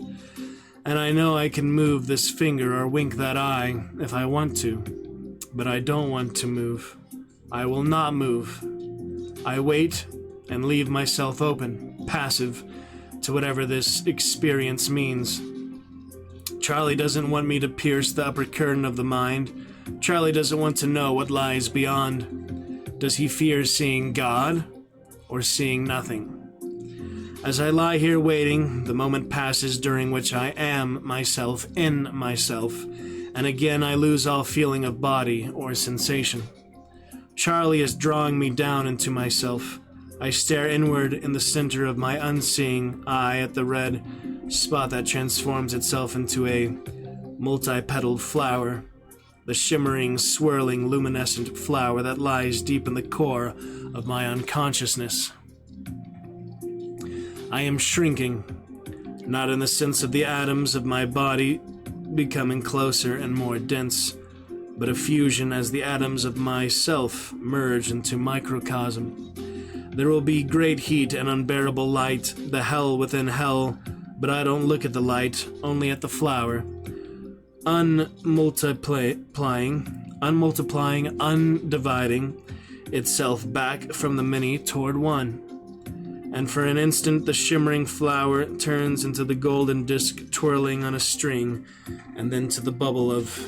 Speaker 2: And I know I can move this finger or wink that eye if I want to, but I don't want to move. I will not move. I wait and leave myself open, passive, to whatever this experience means. Charlie doesn't want me to pierce the upper curtain of the mind. Charlie doesn't want to know what lies beyond. Does he fear seeing God or seeing nothing? As I lie here waiting, the moment passes during which I am myself in myself, and again I lose all feeling of body or sensation. Charlie is drawing me down into myself. I stare inward in the center of my unseeing eye at the red spot that transforms itself into a multi-petaled flower, the shimmering, swirling, luminescent flower that lies deep in the core of my unconsciousness. I am shrinking, not in the sense of the atoms of my body becoming closer and more dense, but a fusion as the atoms of myself merge into microcosm. There will be great heat and unbearable light, the hell within hell, but I don't look at the light, only at the flower, unmultiplying, undividing itself back from the many toward one. And for an instant the shimmering flower turns into the golden disc twirling on a string, and then to the bubble of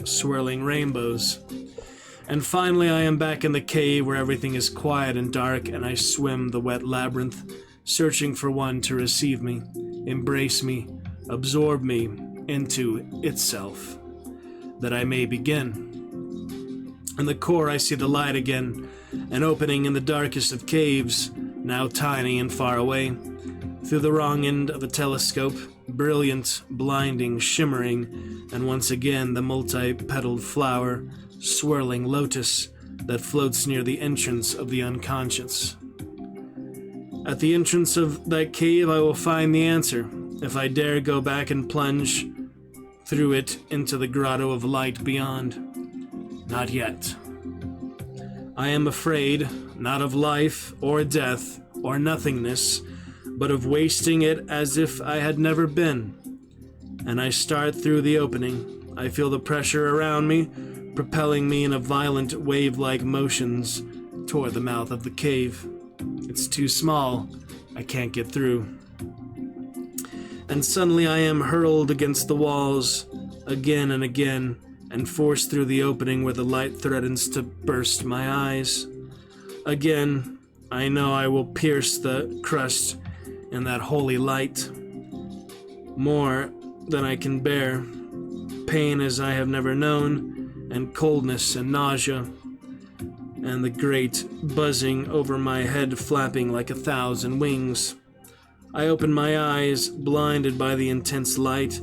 Speaker 2: swirling rainbows. And finally I am back in the cave where everything is quiet and dark, and I swim the wet labyrinth, searching for one to receive me, embrace me, absorb me into itself, that I may begin. In the core I see the light again, an opening in the darkest of caves, now tiny and far away. Through the wrong end of the telescope, brilliant, blinding, shimmering, and once again the multi-petaled flower, swirling lotus that floats near the entrance of the unconscious. At the entrance of that cave I will find the answer, if I dare go back and plunge through it into the grotto of light beyond. Not yet. I am afraid, not of life or death or nothingness, but of wasting it as if I had never been. And I start through the opening. I feel the pressure around me, propelling me in a violent wave-like motions toward the mouth of the cave. It's too small. I can't get through. And suddenly I am hurled against the walls again and again, and forced through the opening where the light threatens to burst my eyes. Again, I know I will pierce the crust in that holy light. More than I can bear, pain as I have never known, and coldness and nausea, and the great buzzing over my head flapping like 1,000 wings. I open my eyes, blinded by the intense light,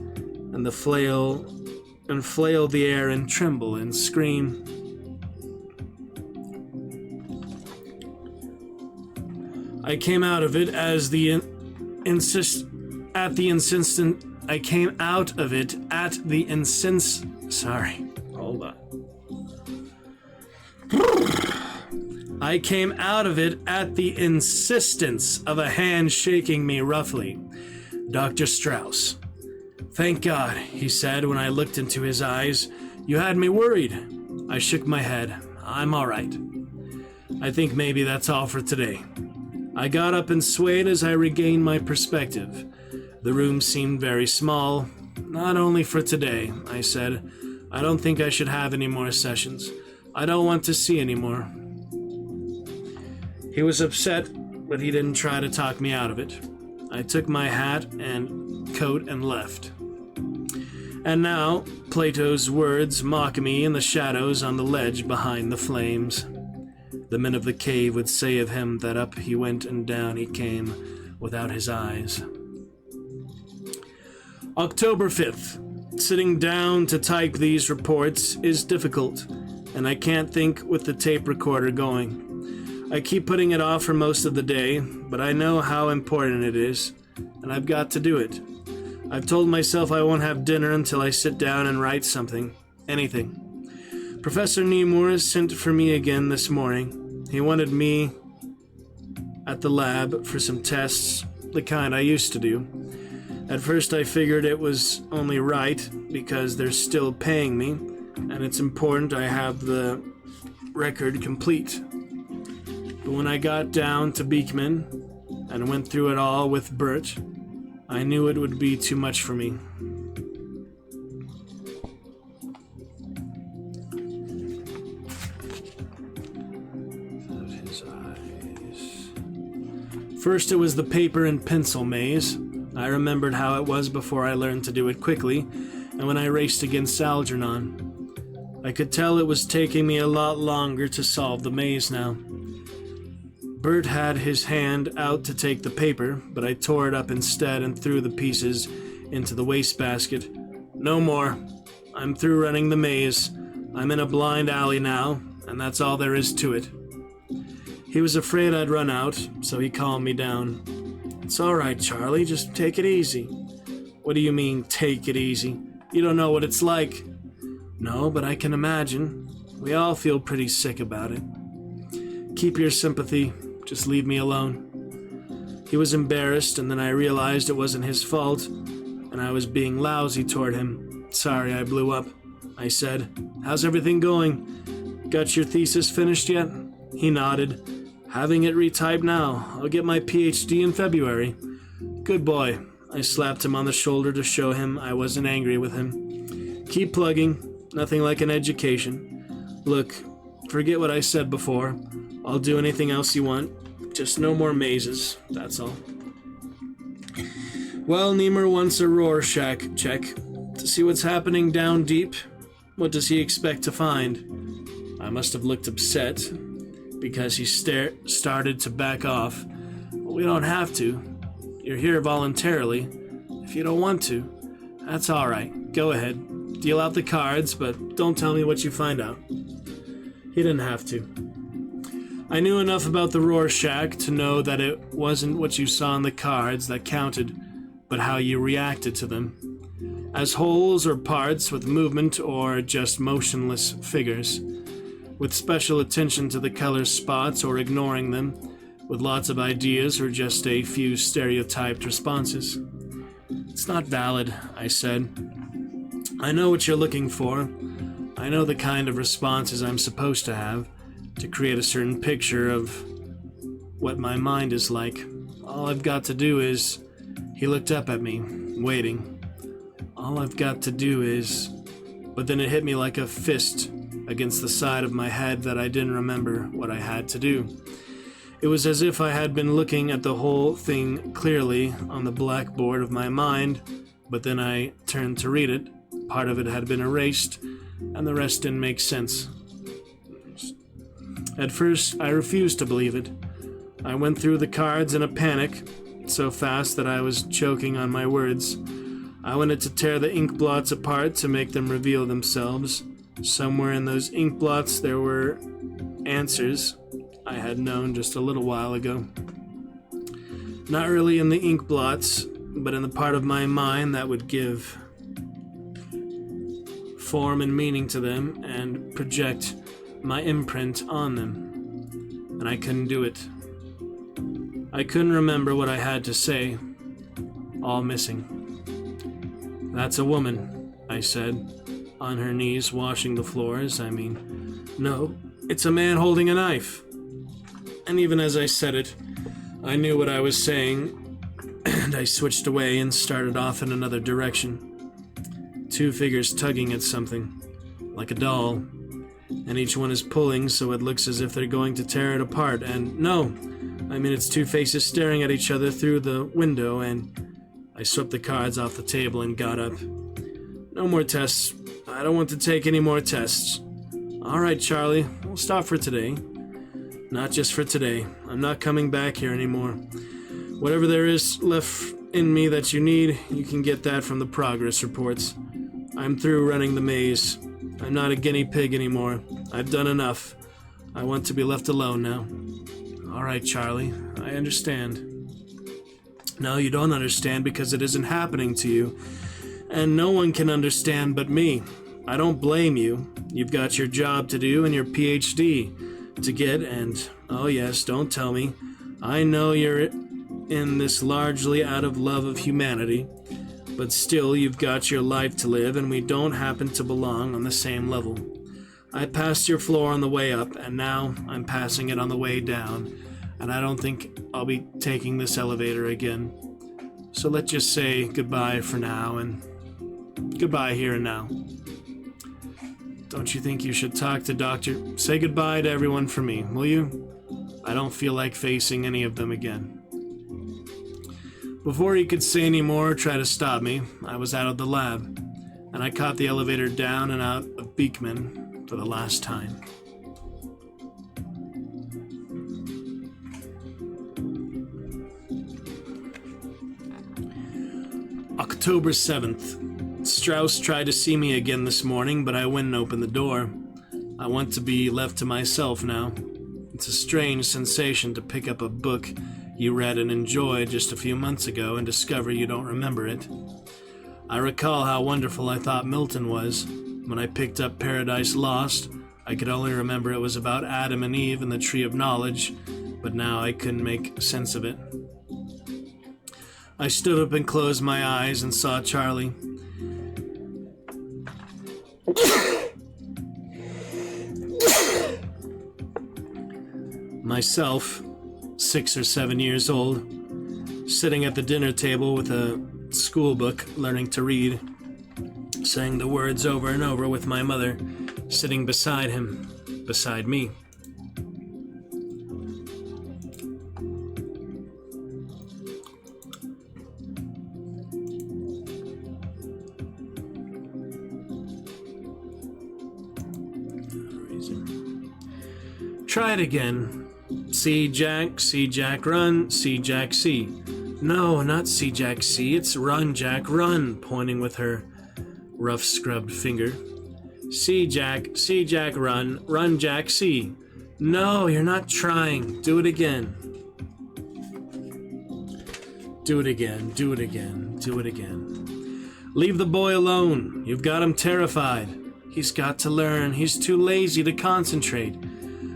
Speaker 2: and flail the air and tremble and scream. I came out of it at the I came out of it at the insistence of a hand shaking me roughly. Dr. Strauss. Thank God, he said when I looked into his eyes. You had me worried. I shook my head. I'm all right. I think maybe that's all for today. I got up and swayed as I regained my perspective. The room seemed very small. Not only for today, I said. I don't think I should have any more sessions. I don't want to see any more. He was upset, but he didn't try to talk me out of it. I took my hat and coat and left. And now, Plato's words mock me in the shadows on the ledge behind the flames. The men of the cave would say of him that up he went and down he came without his eyes. October 5th. Sitting down to type these reports is difficult, and I can't think with the tape recorder going. I keep putting it off for most of the day, but I know how important it is, and I've got to do it. I've told myself I won't have dinner until I sit down and write something. Anything. Professor Nemur sent for me again this morning. He wanted me at the lab for some tests, the kind I used to do. At first I figured it was only right, because they're still paying me, and it's important I have the record complete. But when I got down to Beekman and went through it all with Bert, I knew it would be too much for me. His eyes. First it was the paper and pencil maze. I remembered how it was before I learned to do it quickly, and when I raced against Algernon. I could tell it was taking me a lot longer to solve the maze now. Bert had his hand out to take the paper, but I tore it up instead and threw the pieces into the wastebasket. No more. I'm through running the maze. I'm in a blind alley now, and that's all there is to it. He was afraid I'd run out, so he calmed me down. It's all right, Charlie. Just take it easy. What do you mean, take it easy? You don't know what it's like. No, but I can imagine. We all feel pretty sick about it. Keep your sympathy. Just leave me alone. He was embarrassed, and then I realized it wasn't his fault, and I was being lousy toward him. Sorry I blew up, I said. How's everything going? Got your thesis finished yet? He nodded. Having it retyped now. I'll get my PhD in February. Good boy. I slapped him on the shoulder to show him I wasn't angry with him. Keep plugging. Nothing like an education. Look, forget what I said before. I'll do anything else you want. Just no more mazes, that's all. Well, Nemur wants a Rorschach check to see what's happening down deep. What does he expect to find? I must have looked upset, because he started to back off. We don't have to. You're here voluntarily. If you don't want to, that's all right. Go ahead. Deal out the cards, but don't tell me what you find out. He didn't have to. I knew enough about the Rorschach to know that it wasn't what you saw on the cards that counted, but how you reacted to them. As wholes or parts with movement or just motionless figures. With special attention to the color spots or ignoring them, with lots of ideas or just a few stereotyped responses. It's not valid, I said. I know what you're looking for. I know the kind of responses I'm supposed to have to create a certain picture of what my mind is like. All I've got to do is... He looked up at me, waiting. All I've got to do is... But then it hit me like a fist against the side of my head that I didn't remember what I had to do. It was as if I had been looking at the whole thing clearly on the blackboard of my mind, but then I turned to read it. Part of it had been erased, and the rest didn't make sense. At first, I refused to believe it. I went through the cards in a panic, so fast that I was choking on my words. I wanted to tear the ink blots apart to make them reveal themselves. Somewhere in those ink blots there were answers I had known just a little while ago. Not really in the ink blots, but in the part of my mind that would give form and meaning to them and project my imprint on them. and I couldn't do it. I couldn't remember what I had to say. All missing. "That's a woman," I said, on her knees washing the floors. No, it's a man holding a knife. And even as I said it, I knew what I was saying, and I switched away and started off in another direction. Two figures tugging at something, like a doll, and each one is pulling so it looks as if they're going to tear it apart. And no, it's two faces staring at each other through the window, and I swept the cards off the table and got up. "No more tests. I don't want to take any more tests." "All right, Charlie, we'll stop for today." "Not just for today. I'm not coming back here anymore. Whatever there is left in me that you need, you can get that from the progress reports. I'm through running the maze. I'm not a guinea pig anymore. I've done enough. I want to be left alone now." "All right, Charlie, I understand." "No, you don't understand because it isn't happening to you. And no one can understand but me. I don't blame you. You've got your job to do and your PhD to get, and, oh yes, don't tell me. I know you're in this largely out of love of humanity, but still you've got your life to live, and we don't happen to belong on the same level. I passed your floor on the way up, and now I'm passing it on the way down, and I don't think I'll be taking this elevator again. So let's just say goodbye for now, and goodbye here and now. Don't you think you should talk to Doctor? Say goodbye to everyone for me, will you? I don't feel like facing any of them again." Before he could say any more or try to stop me, I was out of the lab, and I caught the elevator down and out of Beekman for the last time. October 7th. Strauss tried to see me again this morning, but I wouldn't open the door. I want to be left to myself now. It's a strange sensation to pick up a book you read and enjoyed just a few months ago and discover you don't remember it. I recall how wonderful I thought Milton was. When I picked up Paradise Lost, I could only remember it was about Adam and Eve and the Tree of Knowledge, but now I couldn't make sense of it. I stood up and closed my eyes and saw Charlie. Myself, 6 or 7 years old, sitting at the dinner table with a school book, learning to read, saying the words over and over with my mother, sitting beside him, beside me. Try it again. See Jack, run, see Jack, see. No, not see Jack, see, it's run, Jack, run, pointing with her rough scrubbed finger. See Jack, run, Jack, see. No, you're not trying. Do it again. Do it again, do it again, do it again. Leave the boy alone. You've got him terrified. He's got to learn. He's too lazy to concentrate.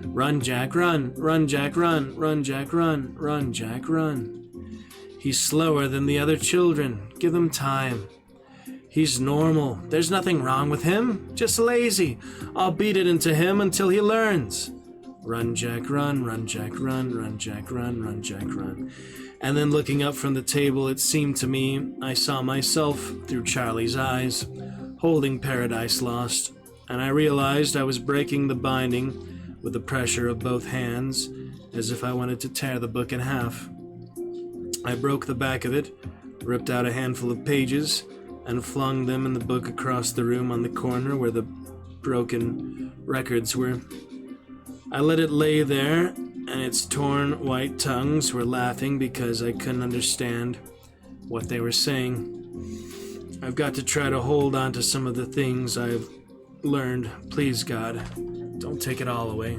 Speaker 2: Run, Jack, run. Run, Jack, run. Run, Jack, run. Run, Jack, run. He's slower than the other children. Give him time. He's normal. There's nothing wrong with him. Just lazy. I'll beat it into him until he learns. Run, Jack, run. Run, Jack, run. Run, Jack, run. Run, Jack, run. And then looking up from the table, it seemed to me I saw myself through Charlie's eyes, holding Paradise Lost, and I realized I was breaking the binding with the pressure of both hands, as if I wanted to tear the book in half. I broke the back of it, ripped out a handful of pages, and flung them in the book across the room on the corner where the broken records were. I let it lay there, and its torn white tongues were laughing because I couldn't understand what they were saying. I've got to try to hold on to some of the things I've learned. Please, God, don't take it all away.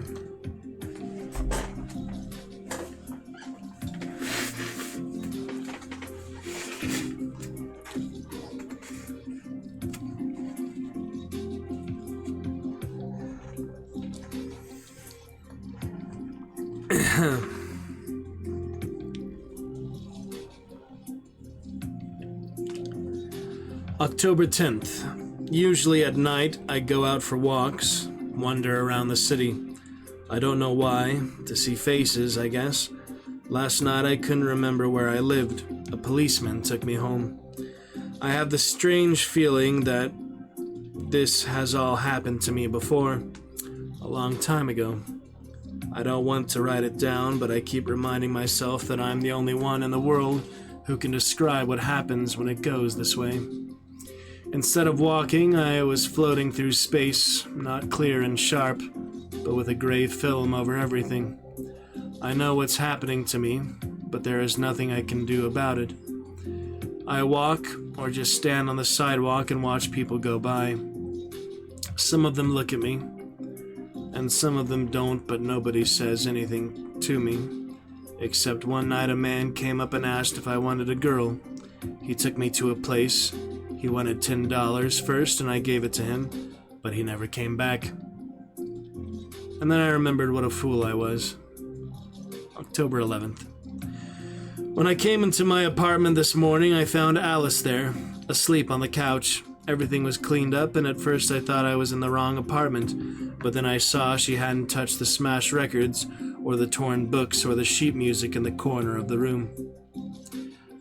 Speaker 2: October 10th. Usually at night, I go out for walks, wander around the city. I don't know why, to see faces, I guess. Last night I couldn't remember where I lived. A policeman took me home. I have the strange feeling that this has all happened to me before, a long time ago. I don't want to write it down, but I keep reminding myself that I'm the only one in the world who can describe what happens when it goes this way. Instead of walking, I was floating through space, not clear and sharp, but with a gray film over everything. I know what's happening to me, but there is nothing I can do about it. I walk, or just stand on the sidewalk and watch people go by. Some of them look at me, and some of them don't, but nobody says anything to me. Except one night a man came up and asked if I wanted a girl. He took me to a place. He wanted $10 first, and I gave it to him, but he never came back. And then I remembered what a fool I was. October 11th. When I came into my apartment this morning, I found Alice there, asleep on the couch. Everything was cleaned up, and at first I thought I was in the wrong apartment, but then I saw she hadn't touched the smashed records, or the torn books, or the sheet music in the corner of the room.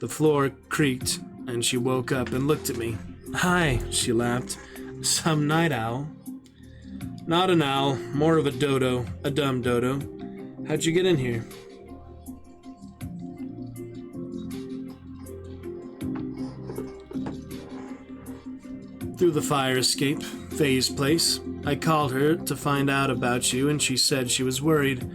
Speaker 2: The floor creaked, and she woke up and looked at me. "Hi," she laughed. "Some night owl." "Not an owl, more of a dodo, a dumb dodo. How'd you get in here?" "Through the fire escape, Faye's place. I called her to find out about you, and she said she was worried.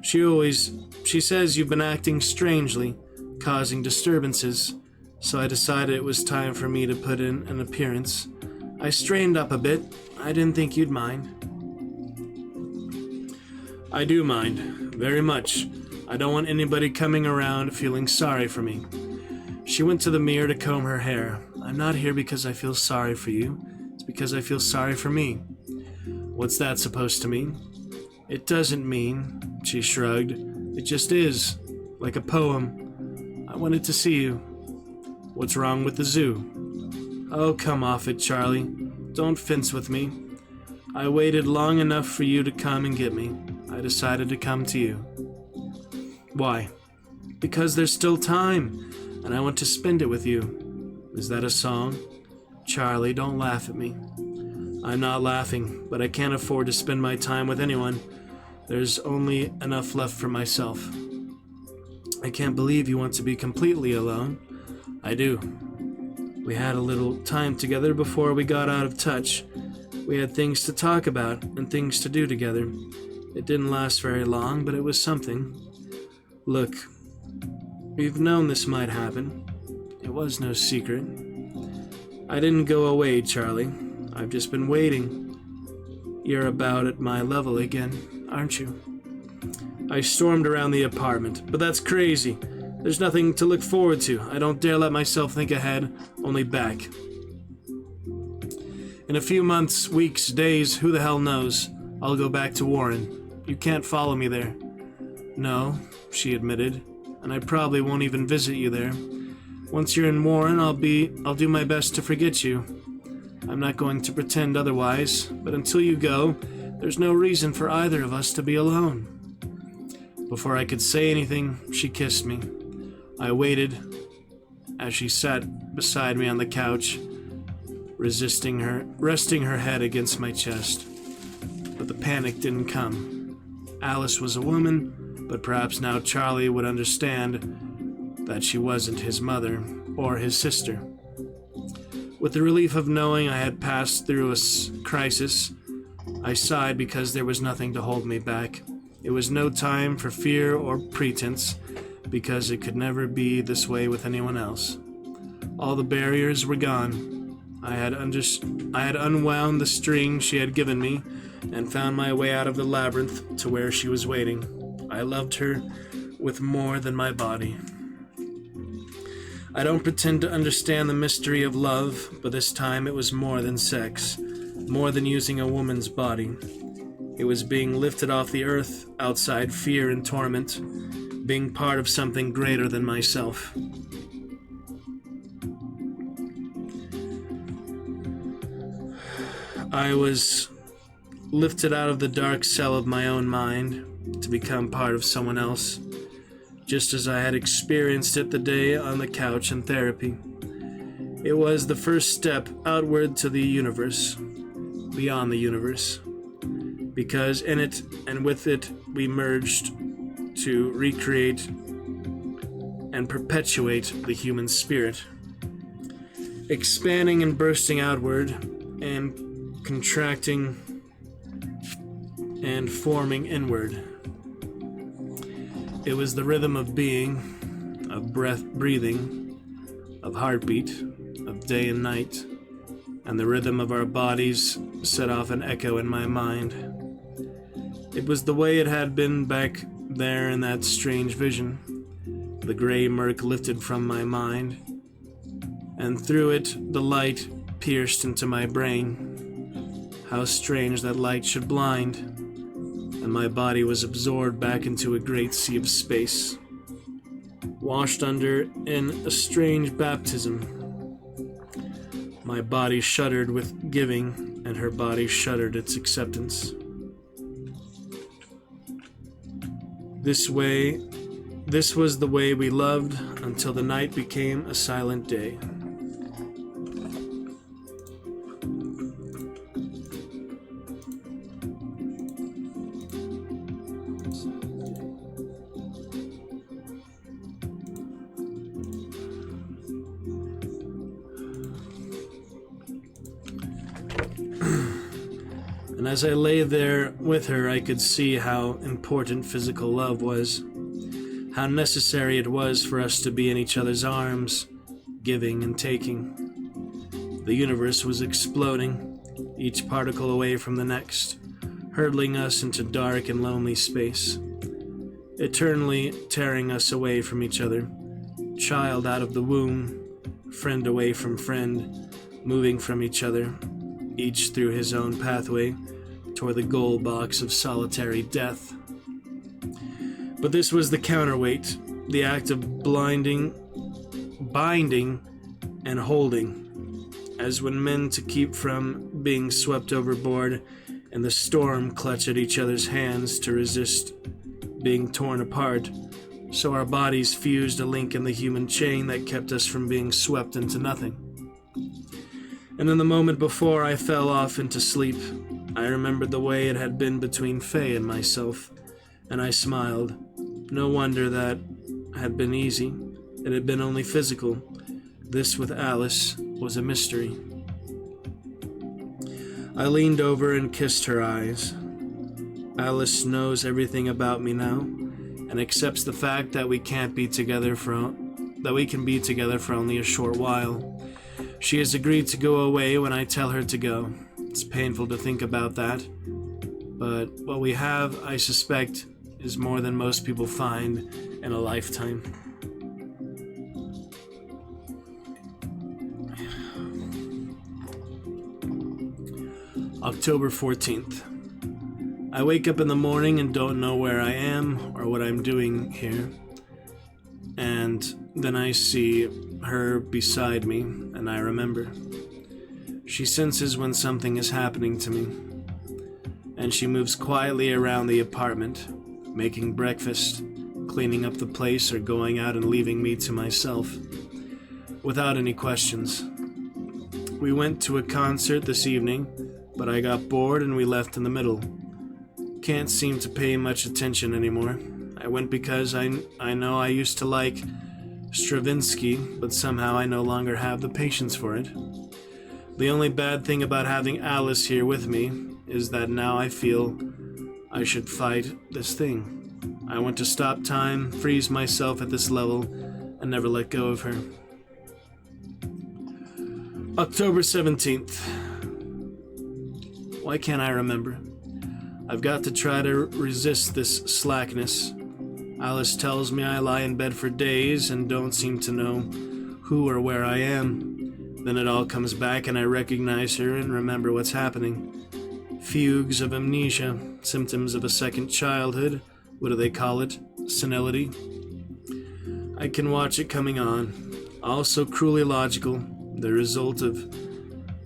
Speaker 2: She says you've been acting strangely, causing disturbances. So I decided it was time for me to put in an appearance. I strained up a bit. I didn't think you'd mind." "I do mind, very much. I don't want anybody coming around feeling sorry for me." She went to the mirror to comb her hair. "I'm not here because I feel sorry for you. It's because I feel sorry for me." "What's that supposed to mean?" "It doesn't mean," she shrugged. "It just is, like a poem. I wanted to see you." "What's wrong with the zoo?" "Oh, come off it, Charlie. Don't fence with me. I waited long enough for you to come and get me. I decided to come to you." "Why?" "Because there's still time, and I want to spend it with you." "Is that a song?" "Charlie, don't laugh at me." "I'm not laughing, but I can't afford to spend my time with anyone. There's only enough left for myself." "I can't believe you want to be completely alone." "I do. We had a little time together before we got out of touch. We had things to talk about and things to do together. It didn't last very long, but it was something. Look, we've known this might happen. It was no secret. I didn't go away, Charlie. I've just been waiting. You're about at my level again, aren't you?" I stormed around the apartment. "But that's crazy. There's nothing to look forward to. I don't dare let myself think ahead, only back. In a few months, weeks, days, who the hell knows, I'll go back to Warren. You can't follow me there." "No," she admitted, "and I probably won't even visit you there. Once you're in Warren, I'll do my best to forget you. I'm not going to pretend otherwise, but until you go, there's no reason for either of us to be alone." Before I could say anything, she kissed me. I waited as she sat beside me on the couch, resting her head against my chest. But the panic didn't come. Alice was a woman, but perhaps now Charlie would understand that she wasn't his mother or his sister. With the relief of knowing I had passed through a crisis, I sighed because there was nothing to hold me back. It was no time for fear or pretense, because it could never be this way with anyone else. All the barriers were gone. I had unwound the string she had given me and found my way out of the labyrinth to where she was waiting. I loved her with more than my body. I don't pretend to understand the mystery of love, but this time it was more than sex, more than using a woman's body. It was being lifted off the earth, outside fear and torment, being part of something greater than myself. I was lifted out of the dark cell of my own mind to become part of someone else, just as I had experienced it the day on the couch in therapy. It was the first step outward to the universe, beyond the universe, because in it and with it we merged to recreate and perpetuate the human spirit, expanding and bursting outward and contracting and forming inward. It was the rhythm of being, of breathing, of heartbeat, of day and night, and the rhythm of our bodies set off an echo in my mind. It was the way it had been back there in that strange vision. The gray murk lifted from my mind, and through it the light pierced into my brain. How strange that light should blind, and my body was absorbed back into a great sea of space, washed under in a strange baptism. My body shuddered with giving, and her body shuddered its acceptance. This was the way we loved until the night became a silent day. And as I lay there with her, I could see how important physical love was, how necessary it was for us to be in each other's arms, giving and taking. The universe was exploding, each particle away from the next, hurtling us into dark and lonely space, eternally tearing us away from each other, child out of the womb, friend away from friend, moving from each other, each through his own pathway toward the goal box of solitary death. But this was the counterweight, the act of binding, and holding, as when men to keep from being swept overboard in the storm clutch at each other's hands to resist being torn apart, so our bodies fused a link in the human chain that kept us from being swept into nothing. And in the moment before I fell off into sleep, I remembered the way it had been between Faye and myself, and I smiled. No wonder that had been easy. It had been only physical. This with Alice was a mystery. I leaned over and kissed her eyes. Alice knows everything about me now, and accepts the fact that we can be together for only a short while. She has agreed to go away when I tell her to go. It's painful to think about that, but what we have, I suspect, is more than most people find in a lifetime. October 14th. I wake up in the morning and don't know where I am or what I'm doing here. And then I see her beside me, and I remember. She senses when something is happening to me, and she moves quietly around the apartment, making breakfast, cleaning up the place, or going out and leaving me to myself, without any questions. We went to a concert this evening, but I got bored and we left in the middle. Can't seem to pay much attention anymore. I went because I know I used to like Stravinsky, but somehow I no longer have the patience for it. The only bad thing about having Alice here with me is that now I feel I should fight this thing. I want to stop time, freeze myself at this level, and never let go of her. October 17th. Why can't I remember? I've got to try to resist this slackness. Alice tells me I lie in bed for days and don't seem to know who or where I am. Then it all comes back and I recognize her and remember what's happening. fugues of amnesia, symptoms of a second childhood. What do they call it? Senility. I can watch it coming on. Also cruelly logical, the result of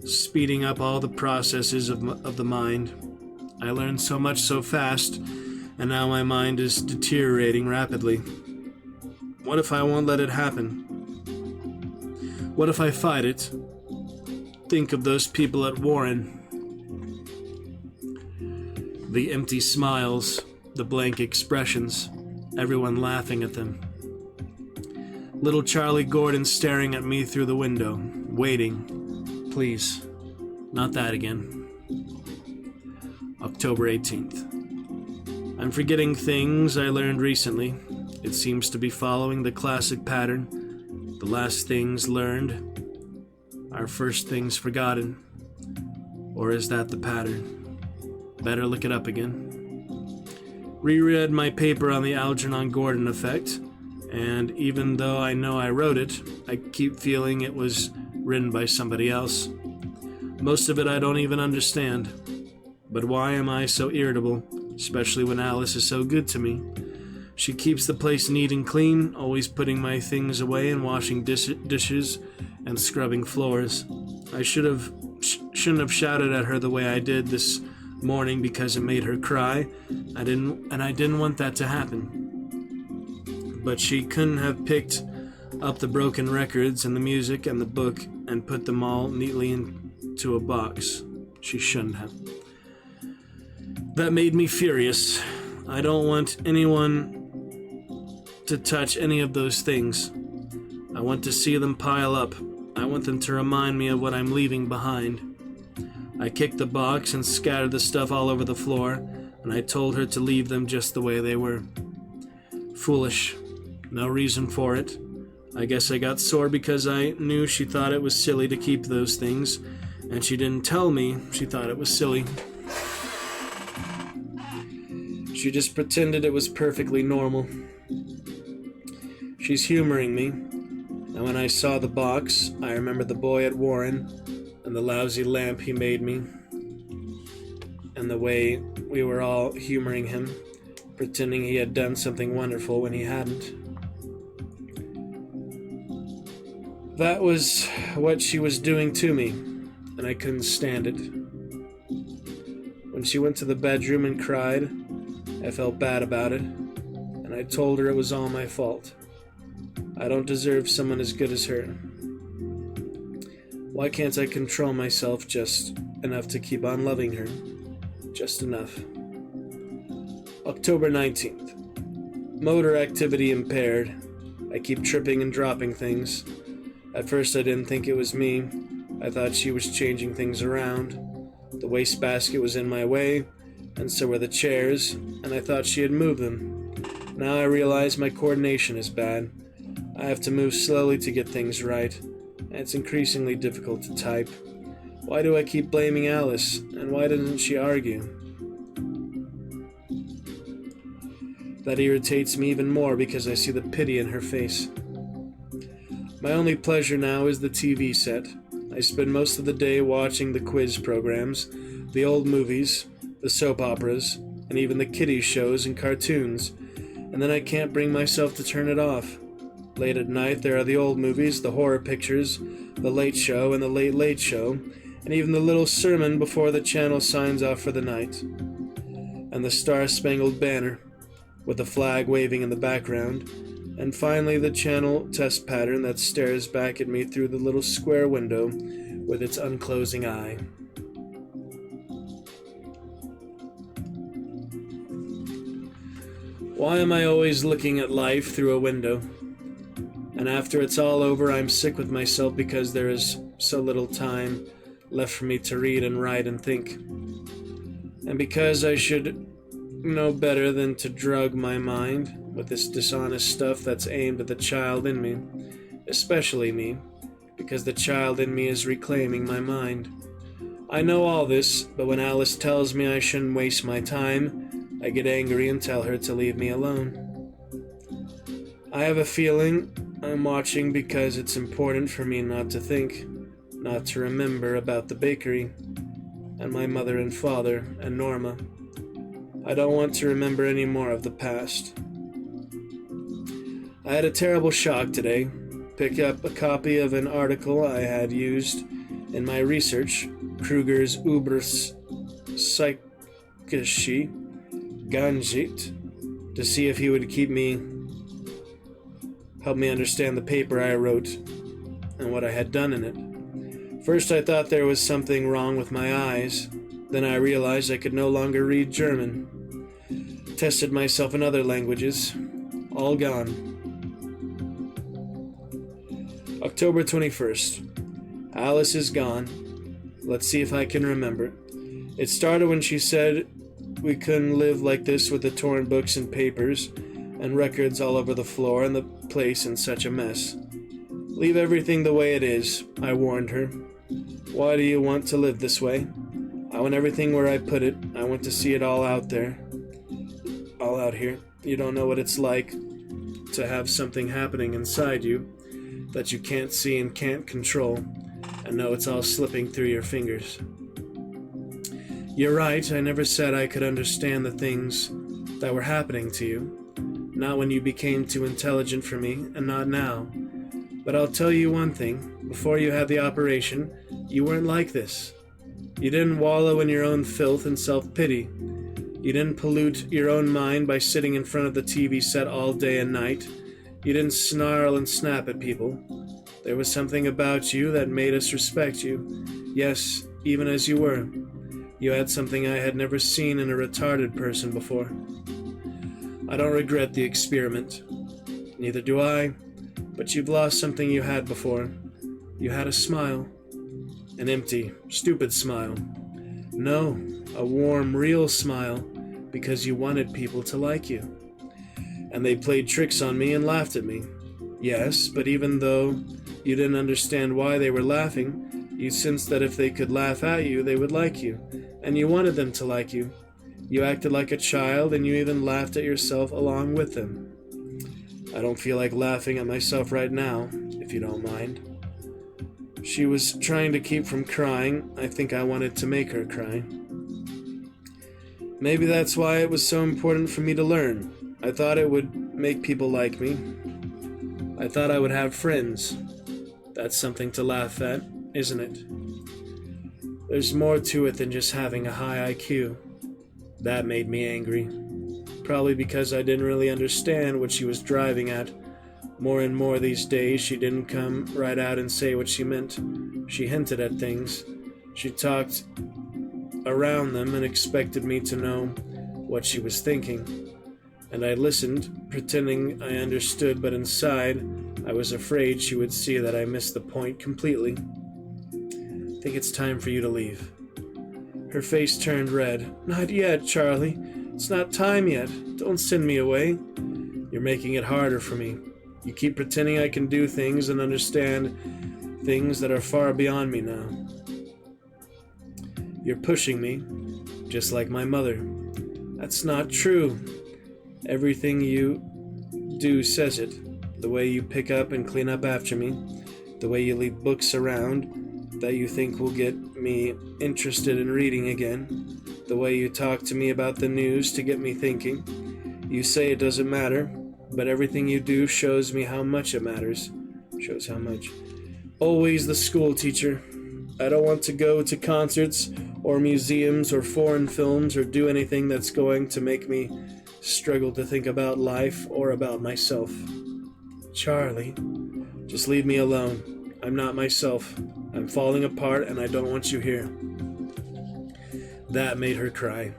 Speaker 2: speeding up all the processes of the mind. I learned so much so fast, and now my mind is deteriorating rapidly. What if I won't let it happen? What if I fight it? Think of those people at Warren. The empty smiles, the blank expressions, everyone laughing at them. Little Charlie Gordon staring at me through the window, waiting. Please, not that again. October 18th. I'm forgetting things I learned recently. It seems to be following the classic pattern. The last things learned are first things forgotten. Or is that the pattern? Better look it up again. Reread my paper on the Algernon Gordon effect, and even though I know I wrote it, I keep feeling it was written by somebody else. Most of it I don't even understand. But why am I so irritable, especially when Alice is so good to me? She keeps the place neat and clean, always putting my things away and washing dishes and scrubbing floors. I shouldn't have shouted at her the way I did this morning because it made her cry. I didn't want that to happen. But she couldn't have picked up the broken records and the music and the book and put them all neatly into a box. She shouldn't have. That made me furious. I don't want anyone to touch any of those things. I want to see them pile up. I want them to remind me of what I'm leaving behind. I kicked the box and scattered the stuff all over the floor, and I told her to leave them just the way they were. Foolish. No reason for it. I guess I got sore because I knew she thought it was silly to keep those things, and she didn't tell me she thought it was silly. She just pretended it was perfectly normal. She's humoring me. And when I saw the box, I remembered the boy at Warren and the lousy lamp he made me, and the way we were all humoring him, pretending he had done something wonderful when he hadn't. That was what she was doing to me, and I couldn't stand it. When she went to the bedroom and cried, I felt bad about it, and I told her it was all my fault. I don't deserve someone as good as her. Why can't I control myself just enough to keep on loving her? Just enough. October 19th. Motor activity impaired. I keep tripping and dropping things. At first I didn't think it was me. I thought she was changing things around. The wastebasket was in my way, and so were the chairs, and I thought she had moved them. Now I realize my coordination is bad. I have to move slowly to get things right, and it's increasingly difficult to type. Why do I keep blaming Alice, and why doesn't she argue? That irritates me even more because I see the pity in her face. My only pleasure now is the TV set. I spend most of the day watching the quiz programs, the old movies, the soap operas, and even the kiddies shows and cartoons, and then I can't bring myself to turn it off. Late at night there are the old movies, the horror pictures, the Late Show and the Late Late Show, and even the little sermon before the channel signs off for the night. And the Star-Spangled Banner, with the flag waving in the background, and finally the channel test pattern that stares back at me through the little square window with its unclosing eye. Why am I always looking at life through a window? And after it's all over, I'm sick with myself because there is so little time left for me to read and write and think. And because I should know better than to drug my mind with this dishonest stuff that's aimed at the child in me, especially me, because the child in me is reclaiming my mind. I know all this, but when Alice tells me I shouldn't waste my time, I get angry and tell her to leave me alone. I have a feeling I'm watching because it's important for me not to think, not to remember about the bakery. and my mother and father and Norma. I don't want to remember any more of the past. I had a terrible shock today. Picked up a copy of an article I had used in my research, Kruger's Übers Psychische Ganzit, to see if he would help me understand the paper I wrote and what I had done in it. First I thought there was something wrong with my eyes. Then I realized I could no longer read German. Tested myself in other languages. All gone. October 21st. Alice is gone. Let's see if I can remember. It started when she said we couldn't live like this with the torn books and papers and records all over the floor and the place in such a mess. Leave everything the way it is, I warned her. Why do you want to live this way? I want everything where I put it. I want to see it all out there. All out here. You don't know what it's like to have something happening inside you that you can't see and can't control, and know it's all slipping through your fingers. You're right, I never said I could understand the things that were happening to you. Not when you became too intelligent for me, and not now. But I'll tell you one thing, before you had the operation, you weren't like this. You didn't wallow in your own filth and self-pity. You didn't pollute your own mind by sitting in front of the TV set all day and night. You didn't snarl and snap at people. There was something about you that made us respect you. Yes, even as you were. You had something I had never seen in a retarded person before. I don't regret the experiment. Neither do I. But you've lost something you had before. You had a smile. An empty, stupid smile. No, a warm, real smile, because you wanted people to like you. And they played tricks on me and laughed at me. Yes, but even though you didn't understand why they were laughing, you sensed that if they could laugh at you, they would like you, and you wanted them to like you. You acted like a child, and you even laughed at yourself along with them. I don't feel like laughing at myself right now, if you don't mind. She was trying to keep from crying. I think I wanted to make her cry. Maybe that's why it was so important for me to learn. I thought it would make people like me. I thought I would have friends. That's something to laugh at, isn't it? There's more to it than just having a high IQ. That made me angry. Probably because I didn't really understand what she was driving at. More and more these days, she didn't come right out and say what she meant. She hinted at things. She talked around them and expected me to know what she was thinking. And I listened, pretending I understood, but inside, I was afraid she would see that I missed the point completely. I think it's time for you to leave. Her face turned red. Not yet, Charlie. It's not time yet. Don't send me away. You're making it harder for me. You keep pretending I can do things and understand things that are far beyond me now. You're pushing me, just like my mother. That's not true. Everything you do says it. The way you pick up and clean up after me. The way you leave books around that you think will get me interested in reading again. The way you talk to me about the news to get me thinking. You say it doesn't matter, but everything you do shows me how much it matters. Shows how much. Always the school teacher. I don't want to go to concerts or museums or foreign films or do anything that's going to make me struggle to think about life or about myself. Charlie, just leave me alone. I'm not myself. I'm falling apart and I don't want you here. That made her cry.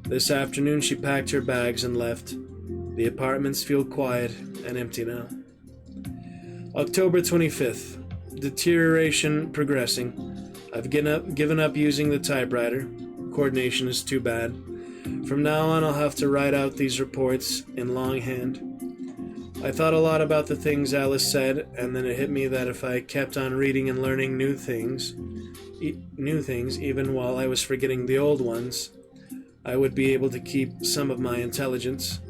Speaker 2: This afternoon she packed her bags and left. The apartments feel quiet and empty now. October 25th. Deterioration progressing. I've given up using the typewriter. Coordination is too bad. From now on, I'll have to write out these reports in longhand. I thought a lot about the things Alice said, and then it hit me that if I kept on reading and learning new things, even while I was forgetting the old ones, I would be able to keep some of my intelligence.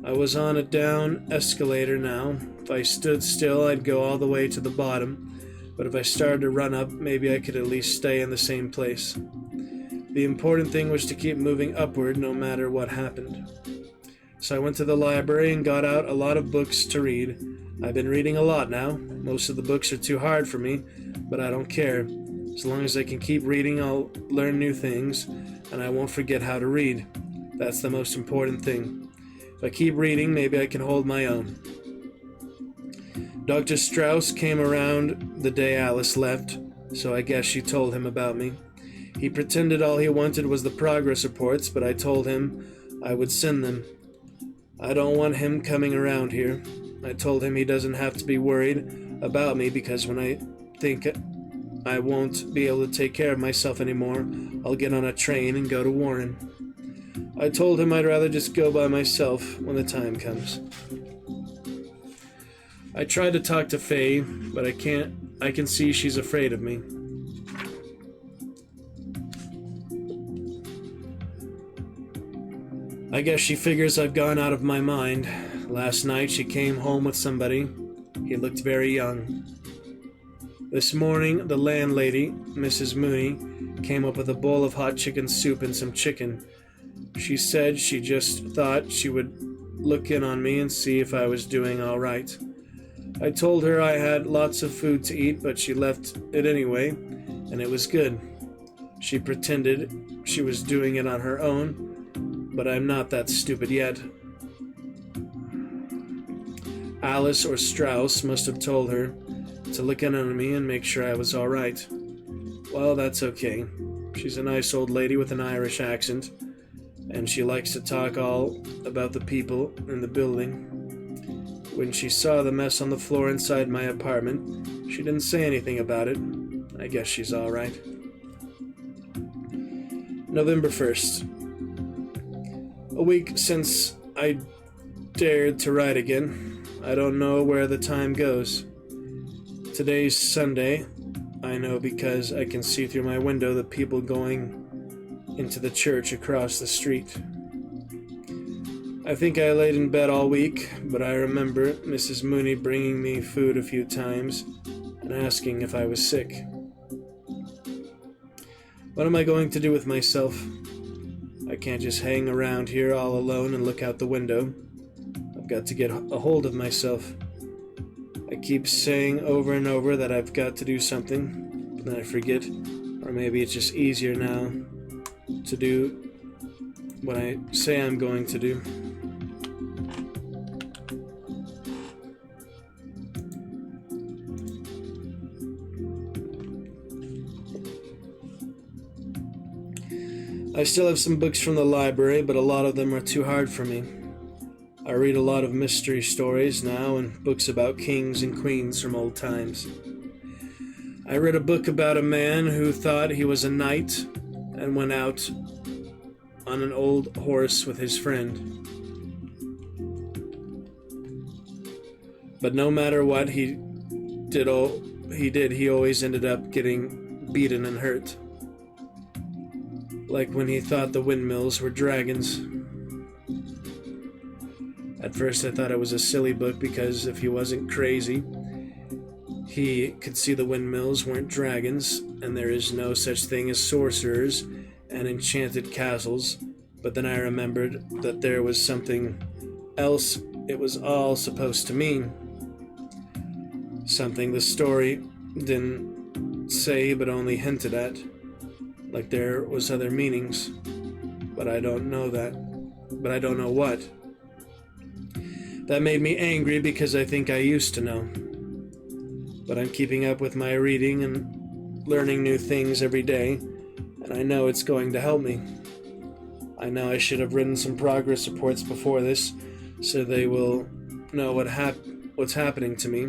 Speaker 2: I was on a down escalator now. If I stood still, I'd go all the way to the bottom, but if I started to run up, maybe I could at least stay in the same place. The important thing was to keep moving upward no matter what happened. So I went to the library and got out a lot of books to read. I've been reading a lot now. Most of the books are too hard for me, but I don't care. As long as I can keep reading, I'll learn new things, and I won't forget how to read. That's the most important thing. If I keep reading, maybe I can hold my own. Dr. Strauss came around the day Alice left, so I guess she told him about me. He pretended all he wanted was the progress reports, but I told him I would send them. I don't want him coming around here. I told him he doesn't have to be worried about me because when I think I won't be able to take care of myself anymore, I'll get on a train and go to Warren. I told him I'd rather just go by myself when the time comes. I tried to talk to Faye, but I can't. I can see she's afraid of me. I guess she figures I've gone out of my mind. Last night she came home with somebody. He looked very young. This morning, the landlady, Mrs. Mooney, came up with a bowl of hot chicken soup and some chicken. She said she just thought she would look in on me and see if I was doing all right. I told her I had lots of food to eat, but she left it anyway, and it was good. She pretended she was doing it on her own, but I'm not that stupid yet. Alice or Strauss must have told her to look in on me and make sure I was all right. Well, that's okay. She's a nice old lady with an Irish accent, and she likes to talk all about the people in the building. When she saw the mess on the floor inside my apartment, she didn't say anything about it. I guess she's all right. November 1st. A week since I dared to write again. I don't know where the time goes. Today's Sunday. I know because I can see through my window the people going into the church across the street. I think I laid in bed all week, but I remember Mrs. Mooney bringing me food a few times and asking if I was sick. What am I going to do with myself? I can't just hang around here all alone and look out the window. I've got to get a hold of myself. I keep saying over and over that I've got to do something, but then I forget, or maybe it's just easier now to do what I say I'm going to do. I still have some books from the library, but a lot of them are too hard for me. I read a lot of mystery stories now and books about kings and queens from old times. I read a book about a man who thought he was a knight and went out on an old horse with his friend. But no matter what he did, he always ended up getting beaten and hurt. Like when he thought the windmills were dragons. At first I thought it was a silly book because if he wasn't crazy, he could see the windmills weren't dragons and there is no such thing as sorcerers and enchanted castles. But then I remembered that there was something else it was all supposed to mean. Something the story didn't say but only hinted at. Like there was other meanings. But I don't know that. But I don't know what. That made me angry because I think I used to know. But I'm keeping up with my reading and learning new things every day, and I know it's going to help me. I know I should have written some progress reports before this, so they will know what's happening to me,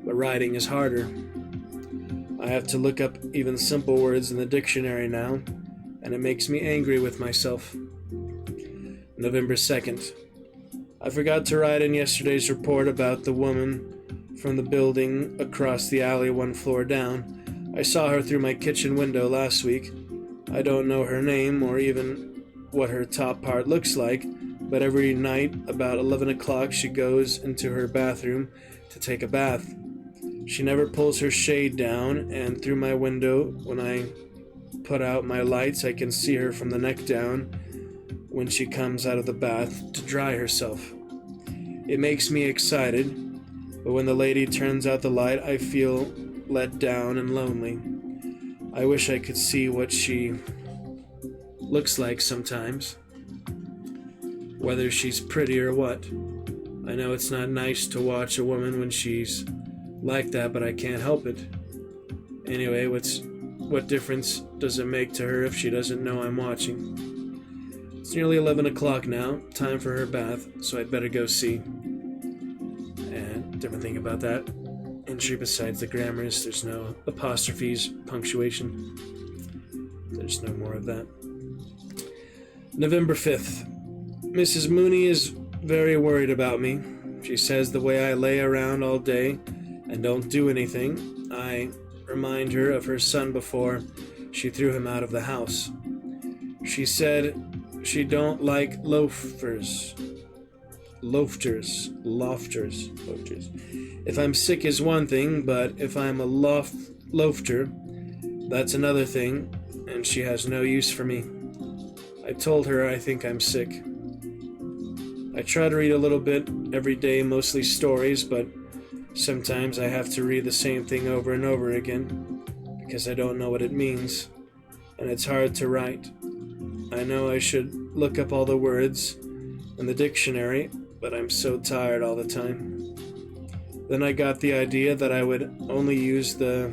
Speaker 2: but writing is harder. I have to look up even simple words in the dictionary now, and it makes me angry with myself. November 2nd. I forgot to write in yesterday's report about the woman from the building across the alley one floor down. I saw her through my kitchen window last week. I don't know her name or even what her top part looks like, but every night about 11 o'clock she goes into her bathroom to take a bath. She never pulls her shade down, and through my window when I put out my lights, I can see her from the neck down when she comes out of the bath to dry herself. It makes me excited, but when the lady turns out the light, I feel let down and lonely. I wish I could see what she looks like sometimes, whether she's pretty or what. I know it's not nice to watch a woman when she's like that, but I can't help it. Anyway, what difference does it make to her if she doesn't know I'm watching? It's nearly 11 o'clock now, time for her bath, so I'd better go see. And different thing about that entry besides the grammars, there's no apostrophes, punctuation. There's no more of that. November 5th. Mrs. Mooney is very worried about me. She says the way I lay around all day and don't do anything, I remind her of her son before she threw him out of the house. She said she don't like loafers. If I'm sick is one thing, but if I'm a loafter, that's another thing, and she has no use for me. I told her I think I'm sick. I try to read a little bit every day, mostly stories, but sometimes I have to read the same thing over and over again because I don't know what it means, and it's hard to write. I know I should look up all the words in the dictionary, but I'm so tired all the time. Then I got the idea that I would only use the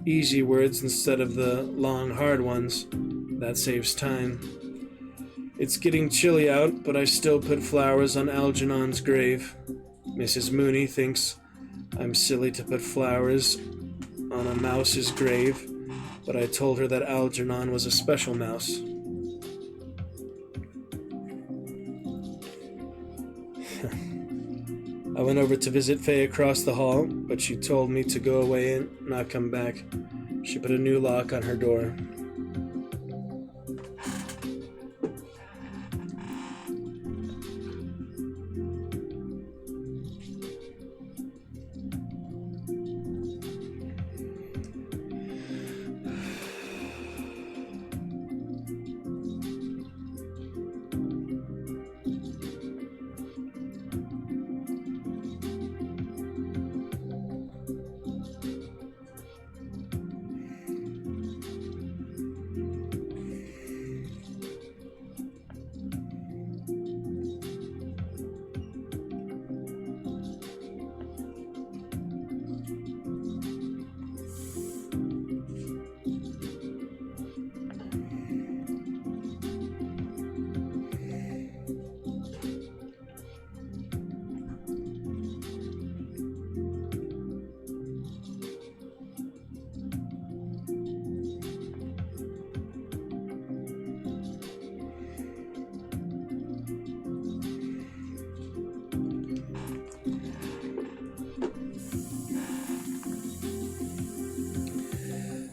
Speaker 2: easy words instead of the long, hard ones. That saves time. It's getting chilly out, but I still put flowers on Algernon's grave. Mrs. Mooney thinks I'm silly to put flowers on a mouse's grave, but I told her that Algernon was a special mouse. I went over to visit Faye across the hall, but she told me to go away and not come back. She put a new lock on her door.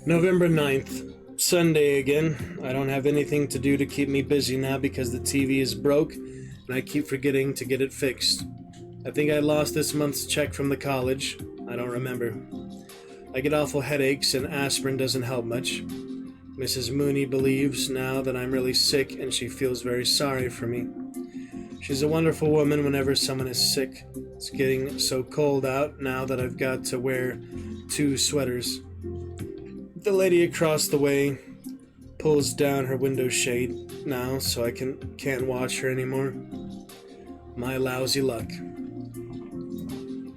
Speaker 2: November 9th, Sunday again. I don't have anything to do to keep me busy now because the TV is broke and I keep forgetting to get it fixed. I think I lost this month's check from the college. I don't remember. I get awful headaches and aspirin doesn't help much. Mrs. Mooney believes now that I'm really sick and she feels very sorry for me. She's a wonderful woman whenever someone is sick. It's getting so cold out now that I've got to wear 2 sweaters. The lady across the way pulls down her window shade now so I can't watch her anymore. My lousy luck.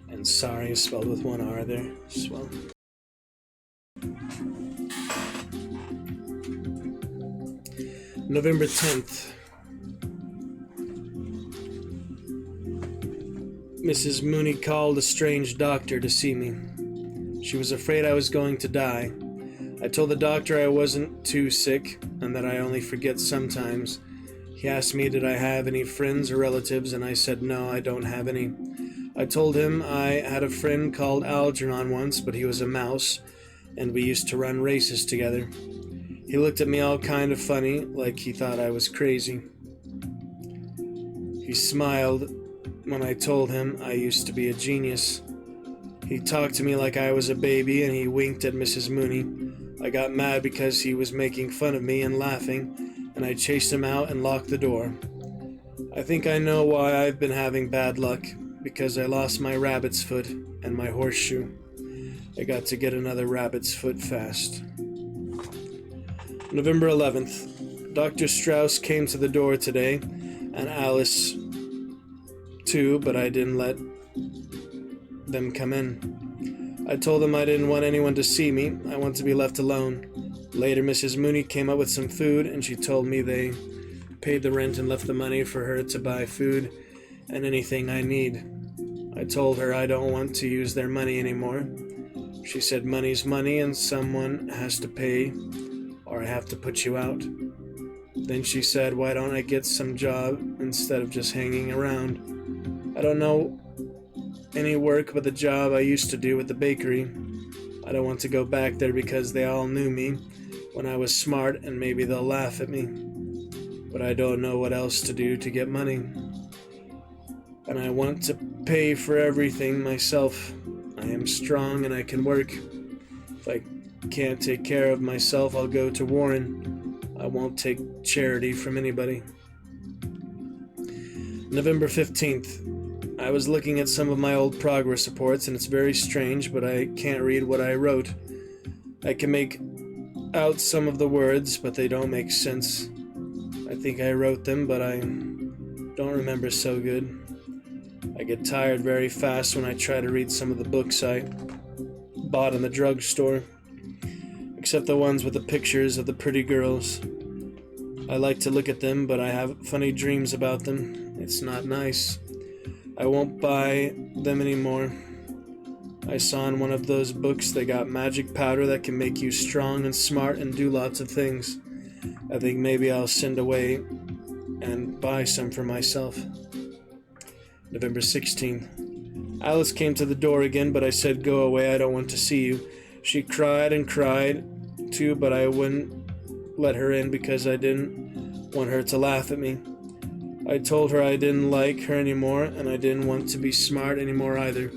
Speaker 2: And sorry is spelled with 1 R there as well. November 10th. Mrs. Mooney called a strange doctor to see me. She was afraid I was going to die. I told the doctor I wasn't too sick and that I only forget sometimes. He asked me did I have any friends or relatives, and I said no, I don't have any. I told him I had a friend called Algernon once, but he was a mouse, and we used to run races together. He looked at me all kind of funny, like he thought I was crazy. He smiled when I told him I used to be a genius. He talked to me like I was a baby, and he winked at Mrs. Mooney, I got mad because he was making fun of me and laughing, and I chased him out and locked the door. I think I know why I've been having bad luck, because I lost my rabbit's foot and my horseshoe. I got to get another rabbit's foot fast. November 11th. Dr. Strauss came to the door today, and Alice too, but I didn't let them come in. I told them I didn't want anyone to see me. I want to be left alone. Later, Mrs. Mooney came up with some food, and she told me they paid the rent and left the money for her to buy food and anything I need. I told her I don't want to use their money anymore. She said money's money and someone has to pay, or I have to put you out. Then she said, why don't I get some job instead of just hanging around? I don't know any work but the job I used to do at the bakery. I don't want to go back there because they all knew me when I was smart and maybe they'll laugh at me. But I don't know what else to do to get money. And I want to pay for everything myself. I am strong and I can work. If I can't take care of myself, I'll go to Warren. I won't take charity from anybody. November 15th. I was looking at some of my old progress reports, and it's very strange, but I can't read what I wrote. I can make out some of the words, but they don't make sense. I think I wrote them, but I don't remember so good. I get tired very fast when I try to read some of the books I bought in the drugstore, except the ones with the pictures of the pretty girls. I like to look at them, but I have funny dreams about them. It's not nice. I won't buy them anymore. I saw in one of those books they got magic powder that can make you strong and smart and do lots of things. I think maybe I'll send away and buy some for myself. November 16th. Alice came to the door again, but I said, go away, I don't want to see you. She cried and cried too, but I wouldn't let her in because I didn't want her to laugh at me. I told her I didn't like her anymore, and I didn't want to be smart anymore either.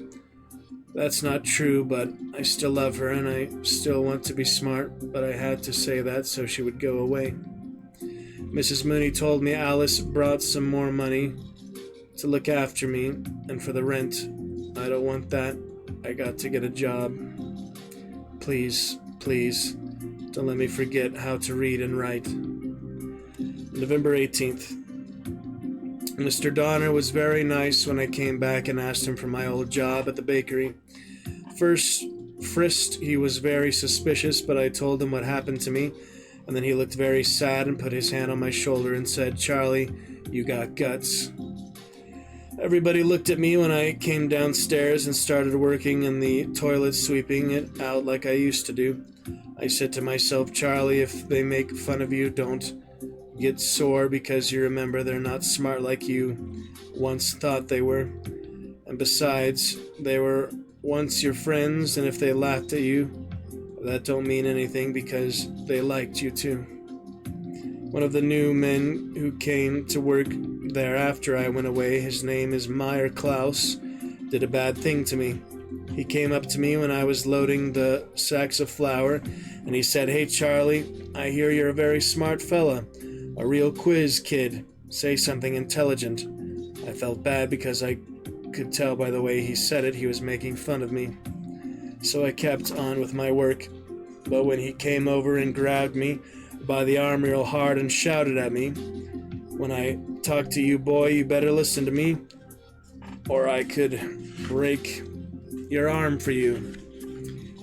Speaker 2: That's not true, but I still love her, and I still want to be smart, but I had to say that so she would go away. Mrs. Mooney told me Alice brought some more money to look after me, and for the rent. I don't want that. I got to get a job. Please, please, don't let me forget how to read and write. November 18th. Mr. Donner was very nice when I came back and asked him for my old job at the bakery. First, he was very suspicious, but I told him what happened to me, and then he looked very sad and put his hand on my shoulder and said, Charlie, you got guts. Everybody looked at me when I came downstairs and started working in the toilet, sweeping it out like I used to do. I said to myself, Charlie, if they make fun of you, don't get sore because you remember they're not smart like you once thought they were. And besides, they were once your friends, and if they laughed at you, that don't mean anything because they liked you too. One of the new men who came to work there after I went away, his name is Meyer Klaus, did a bad thing to me. He came up to me when I was loading the sacks of flour, and he said, Hey Charlie, I hear you're a very smart fella. A real quiz kid. Say something intelligent. I felt bad because I could tell by the way he said it he was making fun of me. So I kept on with my work. But when he came over and grabbed me by the arm real hard and shouted at me, When I talk to you, boy, you better listen to me, or I could break your arm for you.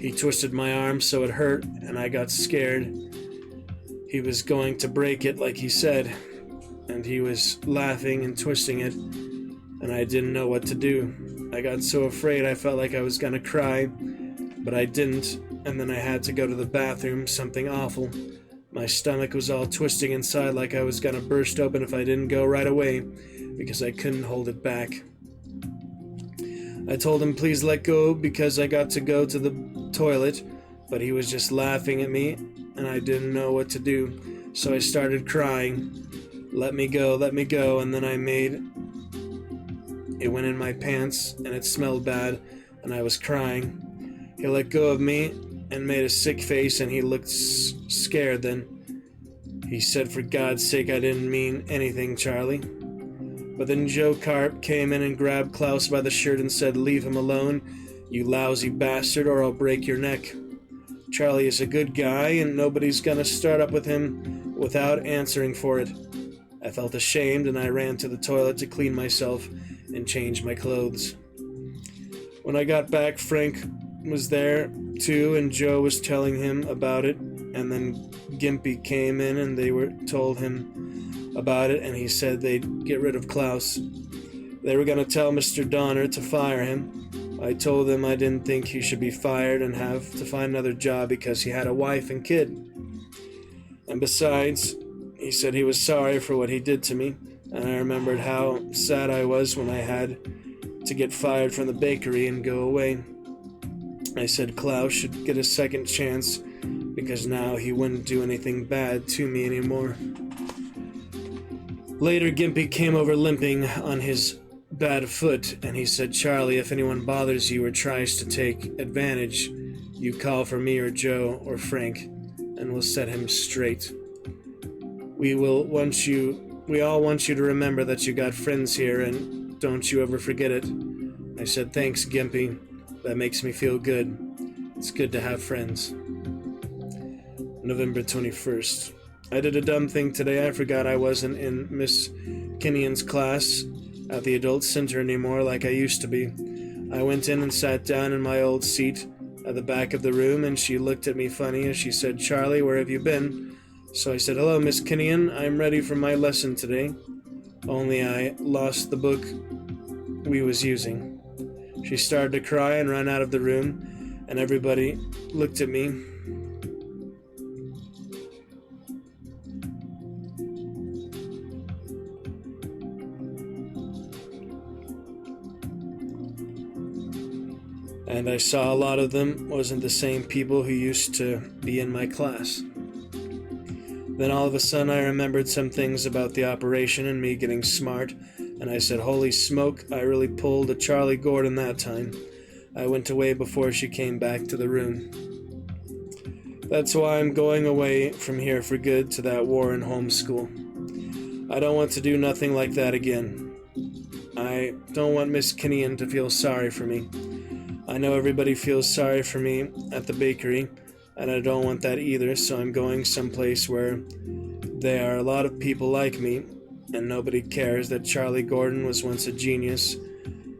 Speaker 2: He twisted my arm so it hurt, and I got scared. He was going to break it like he said, and he was laughing and twisting it, and I didn't know what to do. I got so afraid I felt like I was gonna cry, but I didn't, and then I had to go to the bathroom, something awful. My stomach was all twisting inside like I was gonna burst open if I didn't go right away, because I couldn't hold it back. I told him please let go because I got to go to the toilet, but he was just laughing at me, and I didn't know what to do, so I started crying. Let me go, and then I made it went in my pants, and it smelled bad, and I was crying. He let go of me, and made a sick face, and he looked scared then. He said, "For God's sake, I didn't mean anything, Charlie." But then Joe Carp came in and grabbed Klaus by the shirt and said, "Leave him alone, you lousy bastard, or I'll break your neck. Charlie is a good guy, and nobody's gonna start up with him without answering for it." I felt ashamed, and I ran to the toilet to clean myself and change my clothes. When I got back, Frank was there too, and Joe was telling him about it, and then Gimpy came in and they told him about it, and he said they'd get rid of Klaus. They were going to tell Mr. Donner to fire him. I told them I didn't think he should be fired and have to find another job because he had a wife and kid. And besides, he said he was sorry for what he did to me, and I remembered how sad I was when I had to get fired from the bakery and go away. I said Klaus should get a second chance because now he wouldn't do anything bad to me anymore. Later, Gimpy came over limping on his bad foot, and he said, "Charlie, if anyone bothers you or tries to take advantage, you call for me or Joe or Frank, and we'll set him straight. We all want you to remember that you got friends here, and don't you ever forget it." I said, "Thanks, Gimpy. That makes me feel good. It's good to have friends." November 21st. I did a dumb thing today. I forgot I wasn't in Miss Kinnian's class at the adult center anymore like I used to be. I went in and sat down in my old seat at the back of the room, and she looked at me funny as she said, "Charlie, where have you been?" So I said, "Hello, Miss Kinnian. I'm ready for my lesson today. Only I lost the book we was using." She started to cry and ran out of the room, and everybody looked at me. And I saw a lot of them wasn't the same people who used to be in my class. Then all of a sudden I remembered some things about the operation and me getting smart, and I said, "Holy smoke, I really pulled a Charlie Gordon that time." I went away before she came back to the room. That's why I'm going away from here for good to that Warren homeschool. I don't want to do nothing like that again. I don't want Miss Kinnian to feel sorry for me. I know everybody feels sorry for me at the bakery, and I don't want that either, so I'm going someplace where there are a lot of people like me, and nobody cares that Charlie Gordon was once a genius,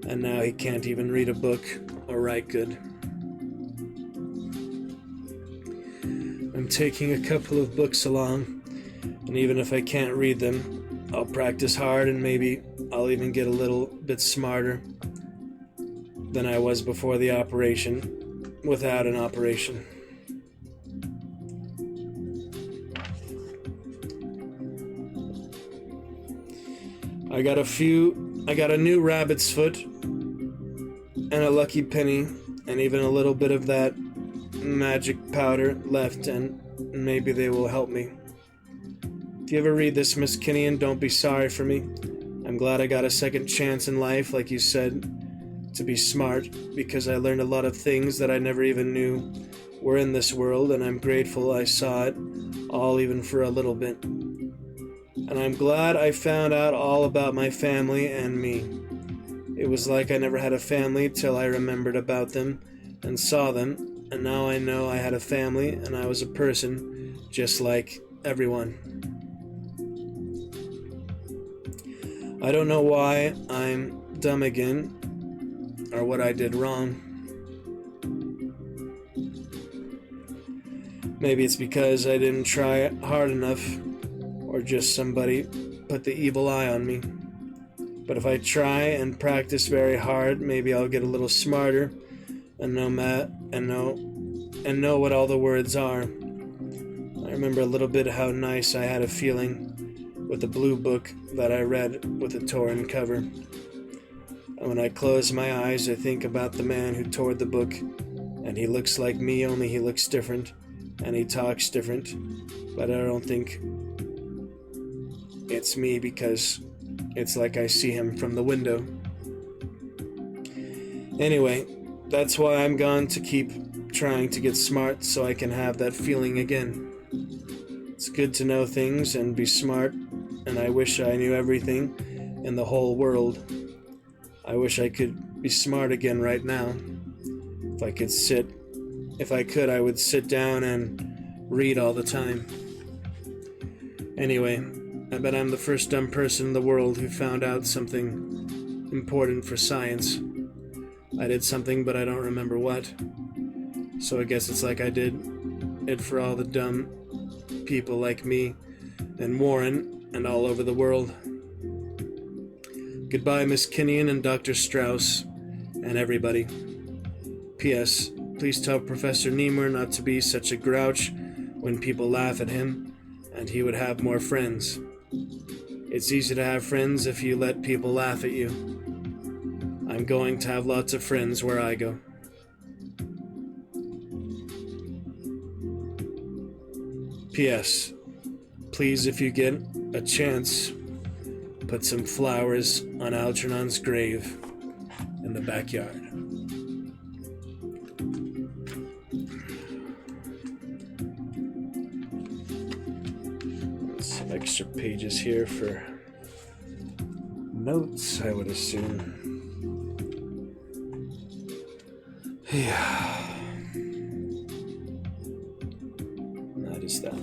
Speaker 2: and now he can't even read a book or write good. I'm taking a couple of books along, and even if I can't read them, I'll practice hard, and maybe I'll even get a little bit smarter than I was before the operation, without an operation. I got a new rabbit's foot, and a lucky penny, and even a little bit of that magic powder left, and maybe they will help me. If you ever read this, Miss Kinnian, don't be sorry for me. I'm glad I got a second chance in life, like you said, to be smart, because I learned a lot of things that I never even knew were in this world, and I'm grateful I saw it all even for a little bit. And I'm glad I found out all about my family and me. It was like I never had a family till I remembered about them and saw them, and now I know I had a family and I was a person just like everyone. I don't know why I'm dumb again, or what I did wrong. Maybe it's because I didn't try hard enough, or just somebody put the evil eye on me. But if I try and practice very hard, maybe I'll get a little smarter and know what all the words are. I remember a little bit how nice I had a feeling with the blue book that I read with a torn cover. And when I close my eyes, I think about the man who tore the book, and he looks like me, only he looks different, and he talks different, but I don't think it's me because it's like I see him from the window. Anyway, that's why I'm going to keep trying to get smart so I can have that feeling again. It's good to know things and be smart, and I wish I knew everything in the whole world. I wish I could be smart again right now. If I could, I would sit down and read all the time. Anyway, I bet I'm the first dumb person in the world who found out something important for science. I did something, but I don't remember what. So I guess it's like I did it for all the dumb people like me and Warren and all over the world. Goodbye, Miss Kinnian and Dr. Strauss and everybody. P.S. Please tell Professor Nemur not to be such a grouch when people laugh at him, and he would have more friends. It's easy to have friends if you let people laugh at you. I'm going to have lots of friends where I go. P.S. Please, if you get a chance, put some flowers on Algernon's grave in the backyard. Some extra pages here for notes, I would assume. Yeah. That is that.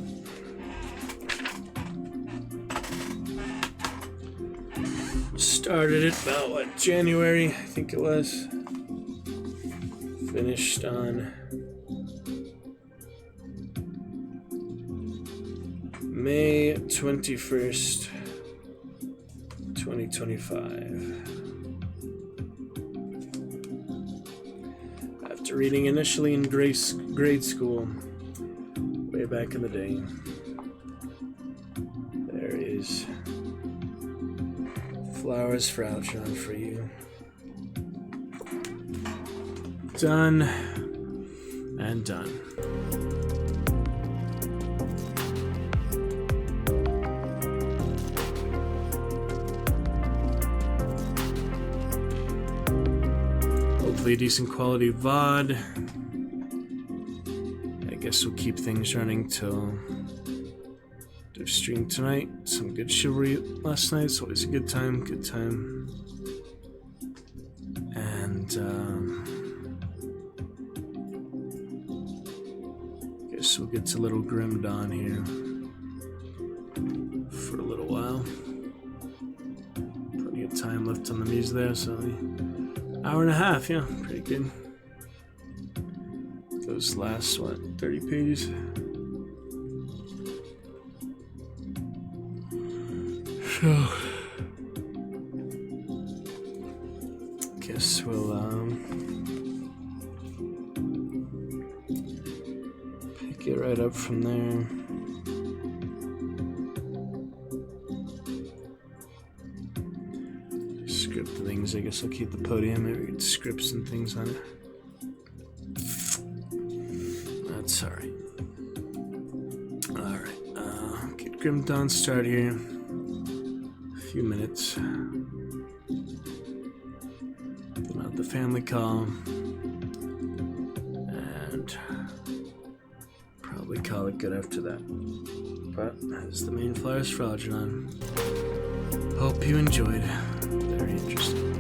Speaker 2: Started it about, January, I think it was. Finished on May 21st, 2025. After reading initially in grade school, way back in the day, there is flowers for Algernon for you. Done and done. Hopefully a decent quality VOD. I guess we'll keep things running till the stream tonight. Some good chivalry last night. It's always a good time. And guess we'll get to Little Grim Dawn here for a little while. Plenty of time left on the muse there, so hour and a half, yeah, pretty good. Those last, 30 pages? So, guess we'll, pick it right up from there. Script things, I guess I'll keep the podium, maybe read scripts and things on it. That's alright. Alright, get Grim Dawn started here. A few minutes. Then out the family call. And probably call it good after that. But that's the main flyers for Algernon. Hope you enjoyed. Very interesting.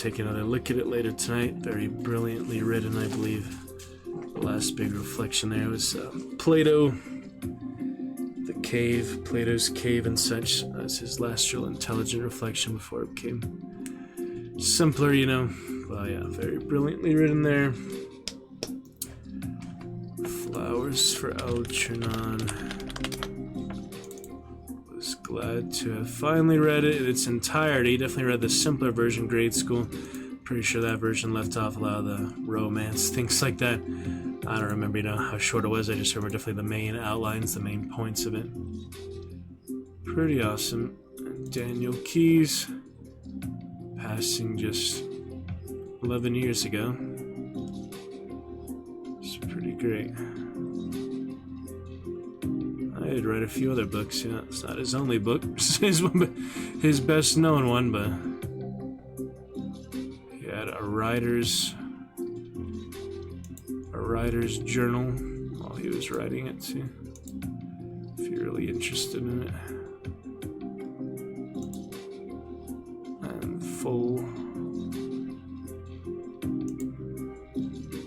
Speaker 2: take another look at it later tonight. Very brilliantly written, I believe. The last big reflection there was Plato, the cave, Plato's cave and such. That's his last real intelligent reflection before it became simpler, you know. But yeah, very brilliantly written there. Flowers for Algernon. Was glad to have finally read it in its entirety. Definitely read the simpler version grade school. Pretty sure that version left off a lot of the romance, things like that. I don't remember, you know, how short it was. I just remember definitely the main outlines, the main points of it. Pretty awesome. Daniel Keyes, passing just 11 years ago. It's pretty great. I had read a few other books, you know, it's not his only book, it's his best known one, but he had a writer's journal while he was writing it too, if you're really interested in it. And full.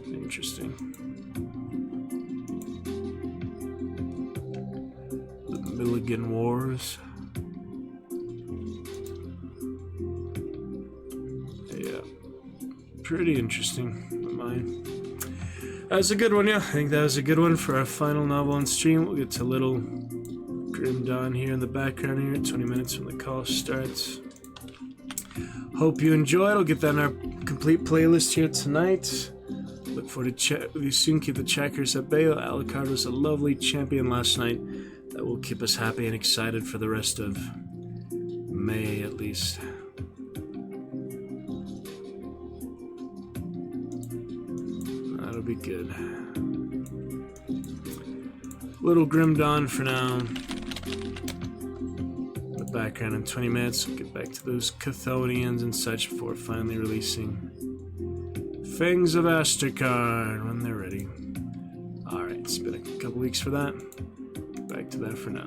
Speaker 2: Interesting. The Milligan Wars. Yeah. Pretty interesting. Mine. That was a good one, yeah. I think that was a good one for our final novel on stream. We'll get to Little Grim Dawn here in the background here, 20 minutes when the call starts. Hope you enjoyed. I'll get that in our complete playlist here tonight. Look forward to chat with you soon. Keep the checkers at bay. Alucard was a lovely champion last night. That will keep us happy and excited for the rest of May, at least. That'll be good. Little Grim Dawn for now. The background in 20 minutes. We'll get back to those Chthonians and such before finally releasing Fangs of Asterkard when they're ready. Alright, it's been a couple weeks for that. Back to that for now.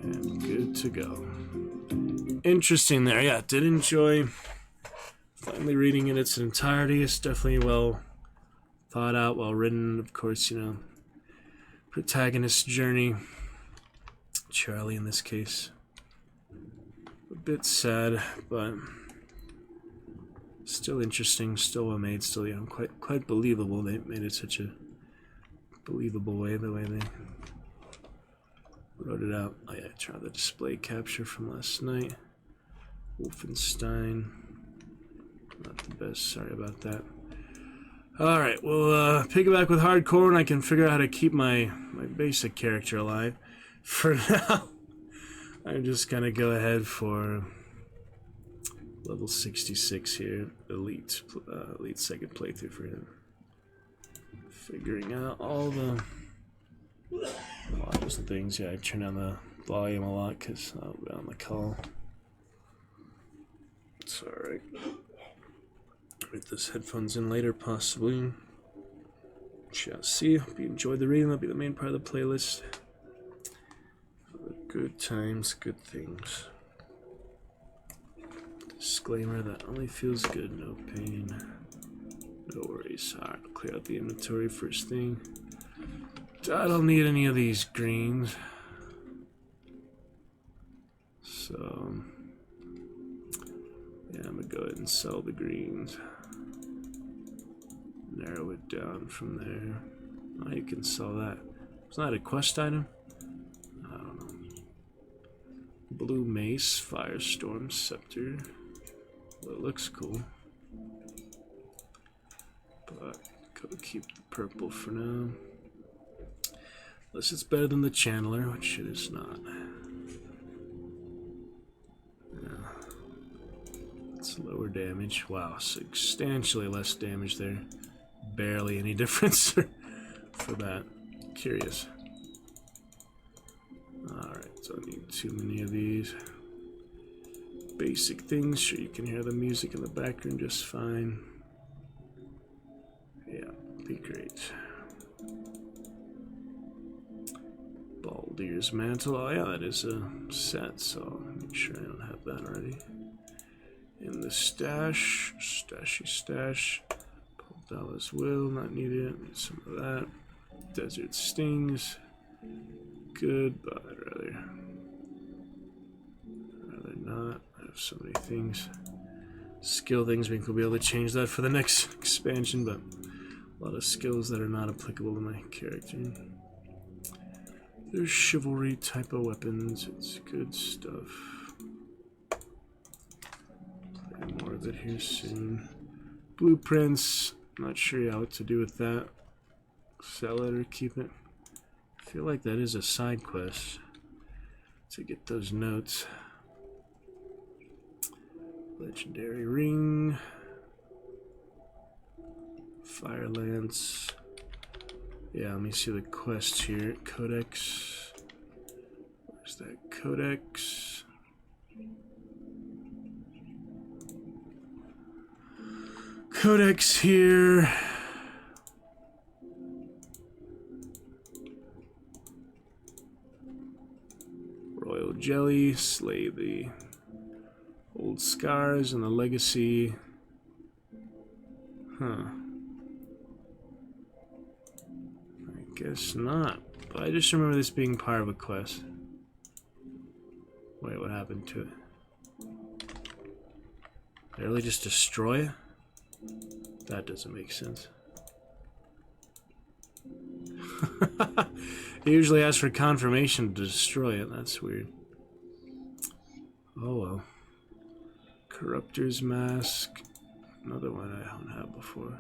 Speaker 2: And good to go. Interesting there. Yeah, did enjoy finally reading in its entirety. It's definitely well thought out, well written. Of course, you know, protagonist's journey. Charlie in this case. A bit sad, but still interesting, still well made, still, you know, quite believable. They made it such a believable way, the way they wrote it out. Oh yeah, I tried the display capture from last night. Wolfenstein. Not the best, sorry about that. Alright, we'll piggyback with hardcore and I can figure out how to keep my basic character alive. For now, I'm just gonna go ahead for level 66 here, elite second playthrough for him. Figuring out all the models and things. Yeah, I turn down the volume a lot because I'll be on the call. It's alright. Put those headphones in later, possibly. Shall see. Hope you enjoyed the reading. That'll be the main part of the playlist. Good times, good things. Disclaimer that only feels good, no pain. No worries. Alright, I'll clear out the inventory first thing. I don't need any of these greens. So, yeah, I'm gonna go ahead and sell the greens. Narrow it down from there. Oh, you can sell that. Is that a quest item? I don't know. Blue Mace, Firestorm Scepter. Well, it looks cool. But go keep the purple for now. Unless it's better than the Channeler, which it is not. Yeah. It's lower damage. Wow, substantially less damage there. Barely any difference for that. Curious. Alright, don't need too many of these. Basic things, sure you can hear the music in the background just fine. Yeah, be great. Baldyr's Mantle, oh yeah, that is a set, so make sure I don't have that already. In the stash. Stashy stash. Bella's will, not needed. Need some of that. Desert stings. Good, but I'd rather not. I have so many things. Skill things, we could be able to change that for the next expansion, but a lot of skills that are not applicable to my character. There's chivalry type of weapons. It's good stuff. Play more of it here soon. Blueprints. Not sure what to do with that. Sell it or keep it. I feel like that is a side quest to get those notes. Legendary ring. Fire lance. Yeah, let me see the quest here. Codex. Where's that codex? Codex here. Royal jelly, slay the old scars and the legacy. Huh. I guess not. But I just remember this being part of a quest. Wait, what happened to it? Did I really just destroy it? That doesn't make sense. He usually asks for confirmation to destroy it. That's weird. Oh well. Corruptor's Mask. Another one I don't have before.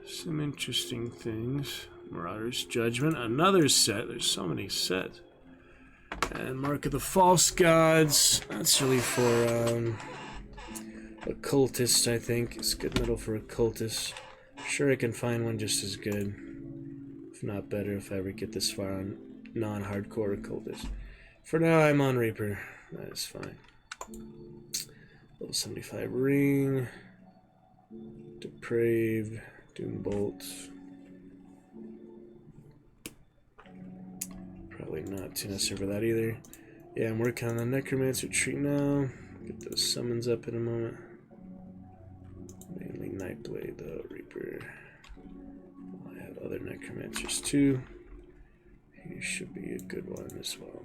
Speaker 2: Some interesting things. Marauder's Judgment. Another set. There's so many sets. And Mark of the False Gods. That's really for occultists, I think. It's good metal for occultists. Sure I can find one just as good. If not better if I ever get this far on non-hardcore occultists. For now I'm on Reaper. That is fine. Level 75 ring. Depraved. Doom bolts. Probably not too necessary for that either. Yeah, I'm working on the Necromancer tree now. Get those summons up in a moment. Mainly Nightblade though, Reaper. I have other Necromancers too. He should be a good one as well.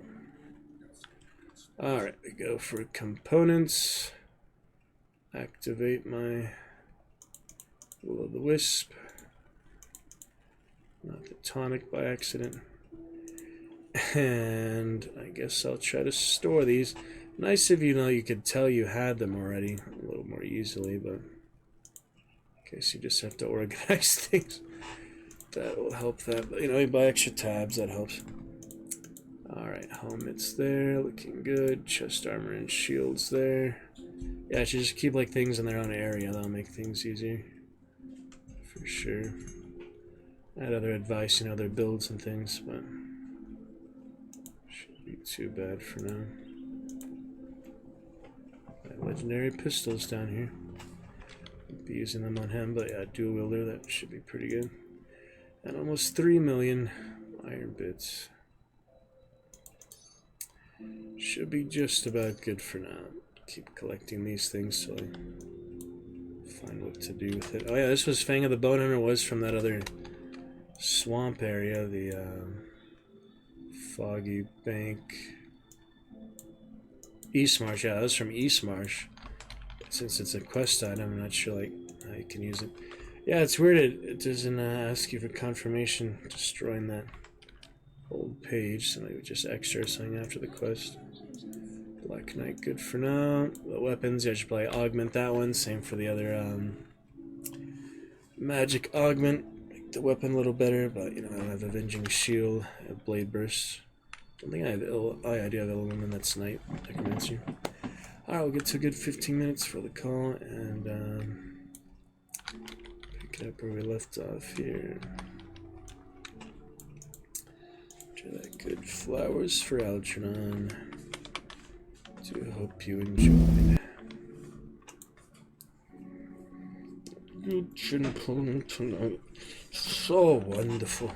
Speaker 2: Alright, we go for components. Activate my Will of the Wisp. Not the tonic by accident. And I guess I'll try to store these. Nice if you could tell you had them already a little more easily, but in case you just have to organize things, that will help that. But you buy extra tabs, that helps. Alright, helmet's there, looking good. Chest armor and shields there. Yeah, I should just keep things in their own area, that'll make things easier. For sure. I had other advice, other builds and things, but shouldn't be too bad for now. Legendary pistols down here. Won't be using them on him, but yeah, dual wielder, that should be pretty good. And almost 3 million iron bits. Should be just about good for now. Keep collecting these things so I find what to do with it. Oh yeah, this was Fang of the Bone Hunter, was from that other swamp area, the Foggy Bank. East Marsh, yeah, that was from East Marsh. Since it's a quest item, I'm not sure how you can use it. Yeah, it's weird it doesn't ask you for confirmation destroying that old page, so maybe just extra something after the quest. Black Knight, good for now. The weapons, yeah, I should probably augment that one. Same for the other magic augment. Make the weapon a little better, but I don't have Avenging Shield, I have Blade Burst. I don't think I have I do have Illumin, that's Knight, Necromancer. Alright, we'll get to a good 15 minutes for the call and pick it up where we left off here. Try that good flowers for Algernon. Do hope you enjoyed. Good chin pulling tonight. So wonderful.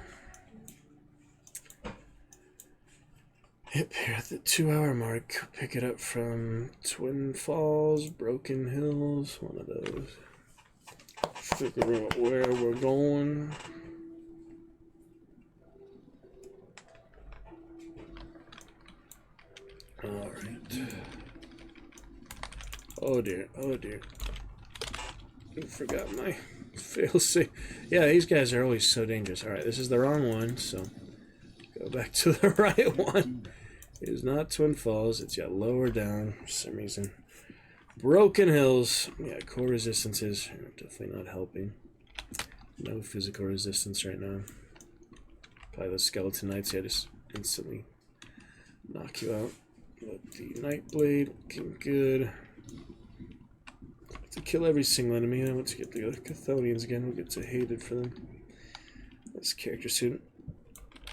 Speaker 2: Yep, here at the 2-hour mark. Pick it up from Twin Falls, Broken Hills, one of those. Figure out where we're going. Alright. Oh dear, oh dear. I forgot my failsafe. Yeah, these guys are always so dangerous. Alright, this is the wrong one, so go back to the right one. It is not Twin Falls, it's lower down for some reason. Broken Hills. Yeah, core resistances are definitely not helping. No physical resistance right now. Probably the Skeleton Knights, just instantly knock you out. But the Nightblade, looking good. To kill every single enemy. I want to get the other Chthonians again. We'll get to hated for them. This character suit.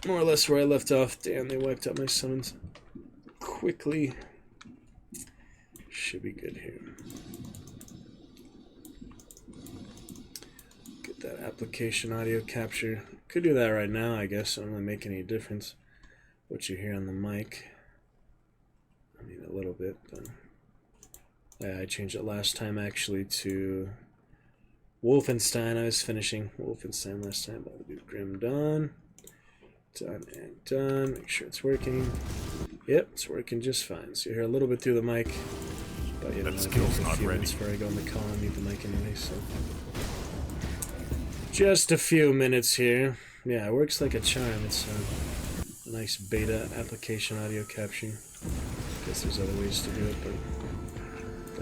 Speaker 2: More or less where I left off. Damn, they wiped out my summons quickly. Should be good here. Get that application audio capture. Could do that right now, I guess. It doesn't really make any difference what you hear on the mic. I mean, a little bit, but yeah, I changed it last time actually to Wolfenstein. I was finishing Wolfenstein last time. I'll do Grim Dawn. Done and done. Make sure it's working. Yep, it's working just fine. So you hear a little bit through the mic, but you know,
Speaker 1: That skill's not ready.
Speaker 2: before I go in the call, I need the mic anyway. So just a few minutes here. Yeah, it works like a charm. It's a nice beta application audio capture. Guess there's other ways to do it, but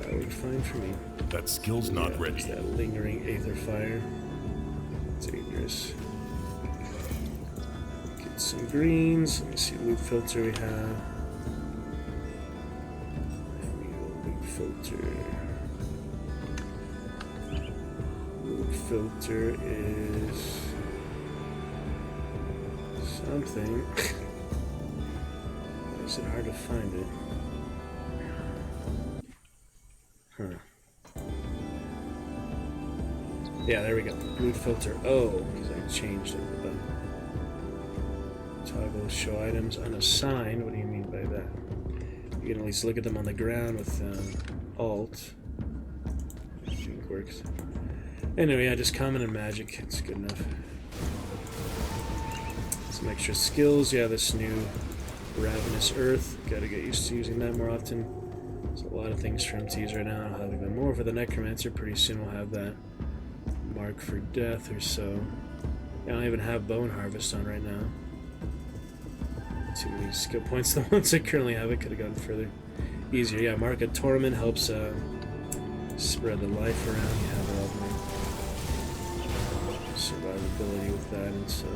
Speaker 2: that would be fine for me.
Speaker 1: That skill's not ready.
Speaker 2: There's that lingering aether fire. Dangerous. Get some greens. Let me see what loot filter we have. Loot filter. Loot filter is something. Why is it hard to find it? Huh. Yeah, there we go. Loot filter. Oh, because I changed it. Toggle show items unassigned. What do you mean by that? You can at least look at them on the ground with Alt. I think works. Anyway, yeah, just common and magic. It's good enough. Some extra skills. Yeah, this new Ravenous Earth. Gotta get used to using that more often. There's a lot of things for MTs right now. I'll have even more for the Necromancer. Pretty soon we'll have that Mark for Death or so. I don't even have Bone Harvest on right now. Too many skill points. The ones I currently have, it could have gone further easier. Yeah, Mark of Torment helps spread the life around. You have a lot more survivability with that, and so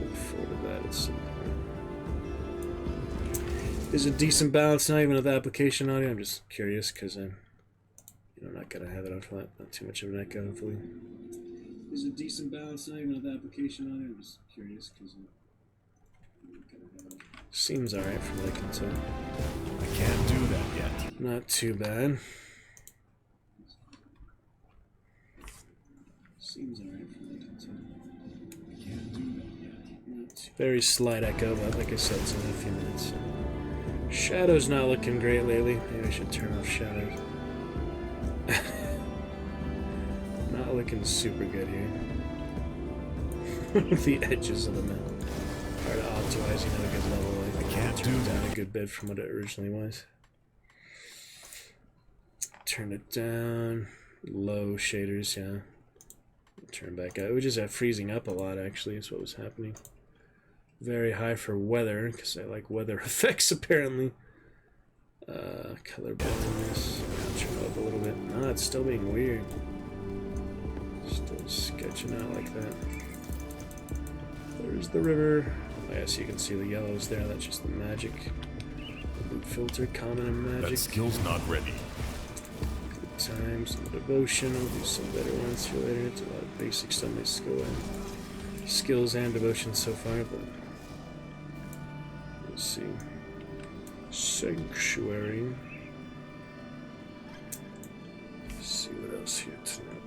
Speaker 2: look forward to that at some point. Is a decent balance, not even with the application audio. I'm just curious because I'm not gonna have it on flat. Not too much of an echo, hopefully. Is a decent balance, not even with the application audio. I'm just curious because seems alright from what I can tell.
Speaker 1: I can't do that yet.
Speaker 2: Not too bad. Seems alright from what I can tell.
Speaker 1: I can't do that yet.
Speaker 2: Very slight echo, but like I said, it's only a few minutes. Shadow's not looking great lately. Maybe I should turn off shadows. Not looking super good here. The edges of the map. Hard to optimize, a good level.
Speaker 1: I can't do
Speaker 2: down a good bit from what it originally was. Turn it down. Low shaders, yeah. Turn back out. We just have freezing up a lot, actually, is what was happening. Very high for weather, because I like weather effects, apparently. Color blindness. Turn it up a little bit. No, it's still being weird. Still sketching out like that. There's the river. Oh, yeah, so you can see the yellows there. That's just the magic. The loot filter, common and magic.
Speaker 1: That skill's not ready.
Speaker 2: Good times, some devotion. I'll do some better ones for later. It's a lot of basic stuff. My skills and devotion so far, but let's see. Sanctuary. Let's see what else here tonight.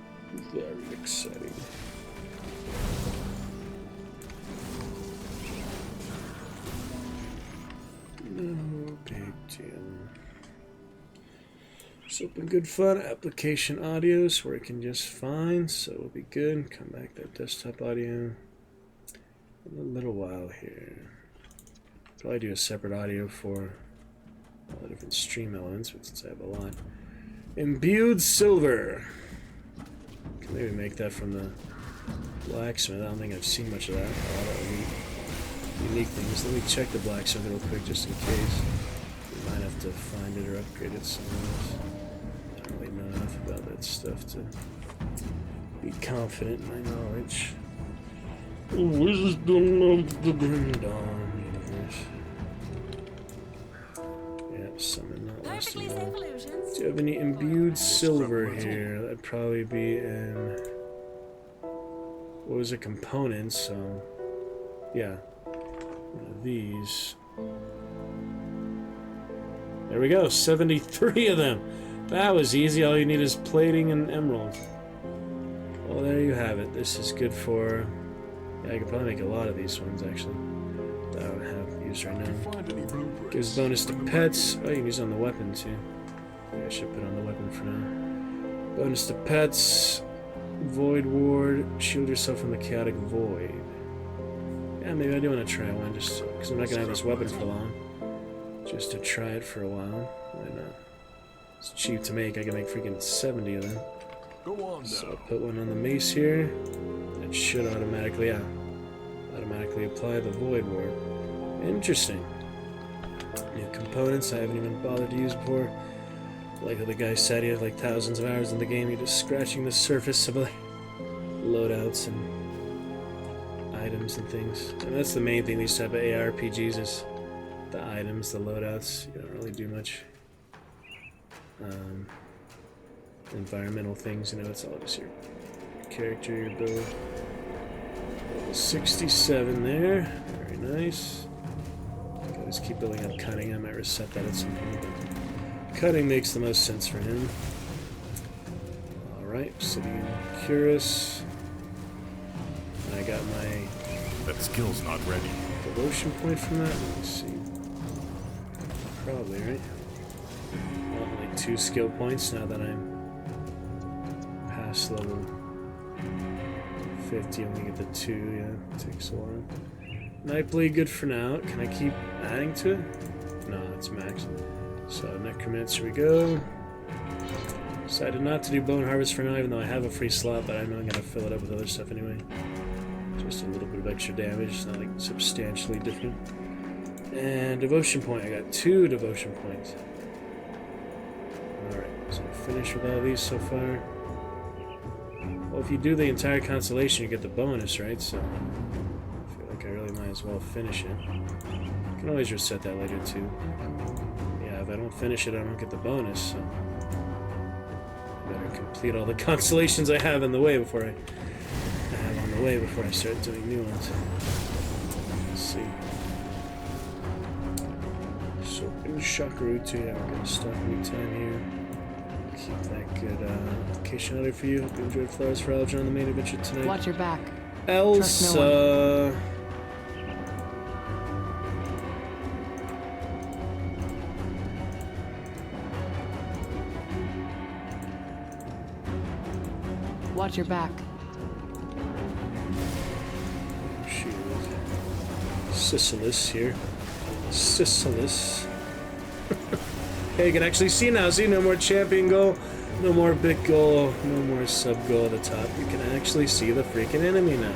Speaker 2: Very exciting. Open good fun application audios working just fine, so we'll be good. Come back to that desktop audio in a little while here. Probably do a separate audio for all the different stream elements, but since I have a lot. Imbued silver. Can maybe make that from the blacksmith. I don't think I've seen much of that. A lot of unique things. Let me check the blacksmith real quick just in case. We might have to find it or upgrade it somewhere else. I don't really know enough about that stuff to be confident in my knowledge. Wisdom of the Grim Dawn universe. Yeah, summon not lost in all. Do you have any imbued silver here? That'd probably be in... What was a component, so... Yeah. One of these. There we go, 73 of them! That was easy, all you need is plating and emerald. Well, there you have it. This is good for... Yeah, I could probably make a lot of these ones, actually. That I don't have used right now. Gives bonus to pets. Oh, you can use it on the weapon, too. Maybe I should put on the weapon for now. Bonus to pets. Void ward. Shield yourself from the chaotic void. Yeah, maybe I do want to try one, just because I'm not going to have this weapon for long. Just to try it for a while. Why not? It's cheap to make. I can make freaking 70 of them.
Speaker 1: Go on now.
Speaker 2: So I'll put one on the mace here. That should automatically, automatically apply the void ward. Interesting. New components I haven't even bothered to use before. Like how the guy said, he had like thousands of hours in the game. You're just scratching the surface of like loadouts and items and things. And that's the main thing these type of ARPGs is the items, the loadouts. You don't really do much environmental things. You know, it's all just your character, your build. Level 67 there. Very nice. I'll just keep building up cutting. I might reset that at some point. Cutting makes the most sense for him. Alright, Obsidian Cuirass. I got my...
Speaker 1: That skill's not ready.
Speaker 2: Devotion point from that? Let me see. Probably, right? Well, like 2 skill points now that I'm past level 50. Only get the 2, yeah. It takes a while. Nightblade good for now. Can I keep adding to it? No, it's max. So, Necromancer we go. Decided not to do Bone Harvest for now, even though I have a free slot, but I know I'm going to fill it up with other stuff anyway. Just a little bit of extra damage, it's not like substantially different. And Devotion Point, I got 2 Devotion Points. Alright, so finish with all these so far. Well, if you do the entire constellation, you get the bonus, right? So, I feel like I really might as well finish it. You can always reset that later, too. If I don't finish it, I don't get the bonus, so I better complete all the constellations I have on the way before I start doing new ones. Let's see. So in Shakaru too, yeah, we're gonna stop any time here. Keep that good application out there for you. Hope you enjoyed Flowers for Algernon on the main adventure tonight.
Speaker 3: Watch your back.
Speaker 2: Elsa.
Speaker 3: Watch your back.
Speaker 2: Shoot. Sisyphus here. Sisyphus. Hey, you can actually see now. See, no more champion goal, no more big goal, no more sub goal at the top. You can actually see the freaking enemy now.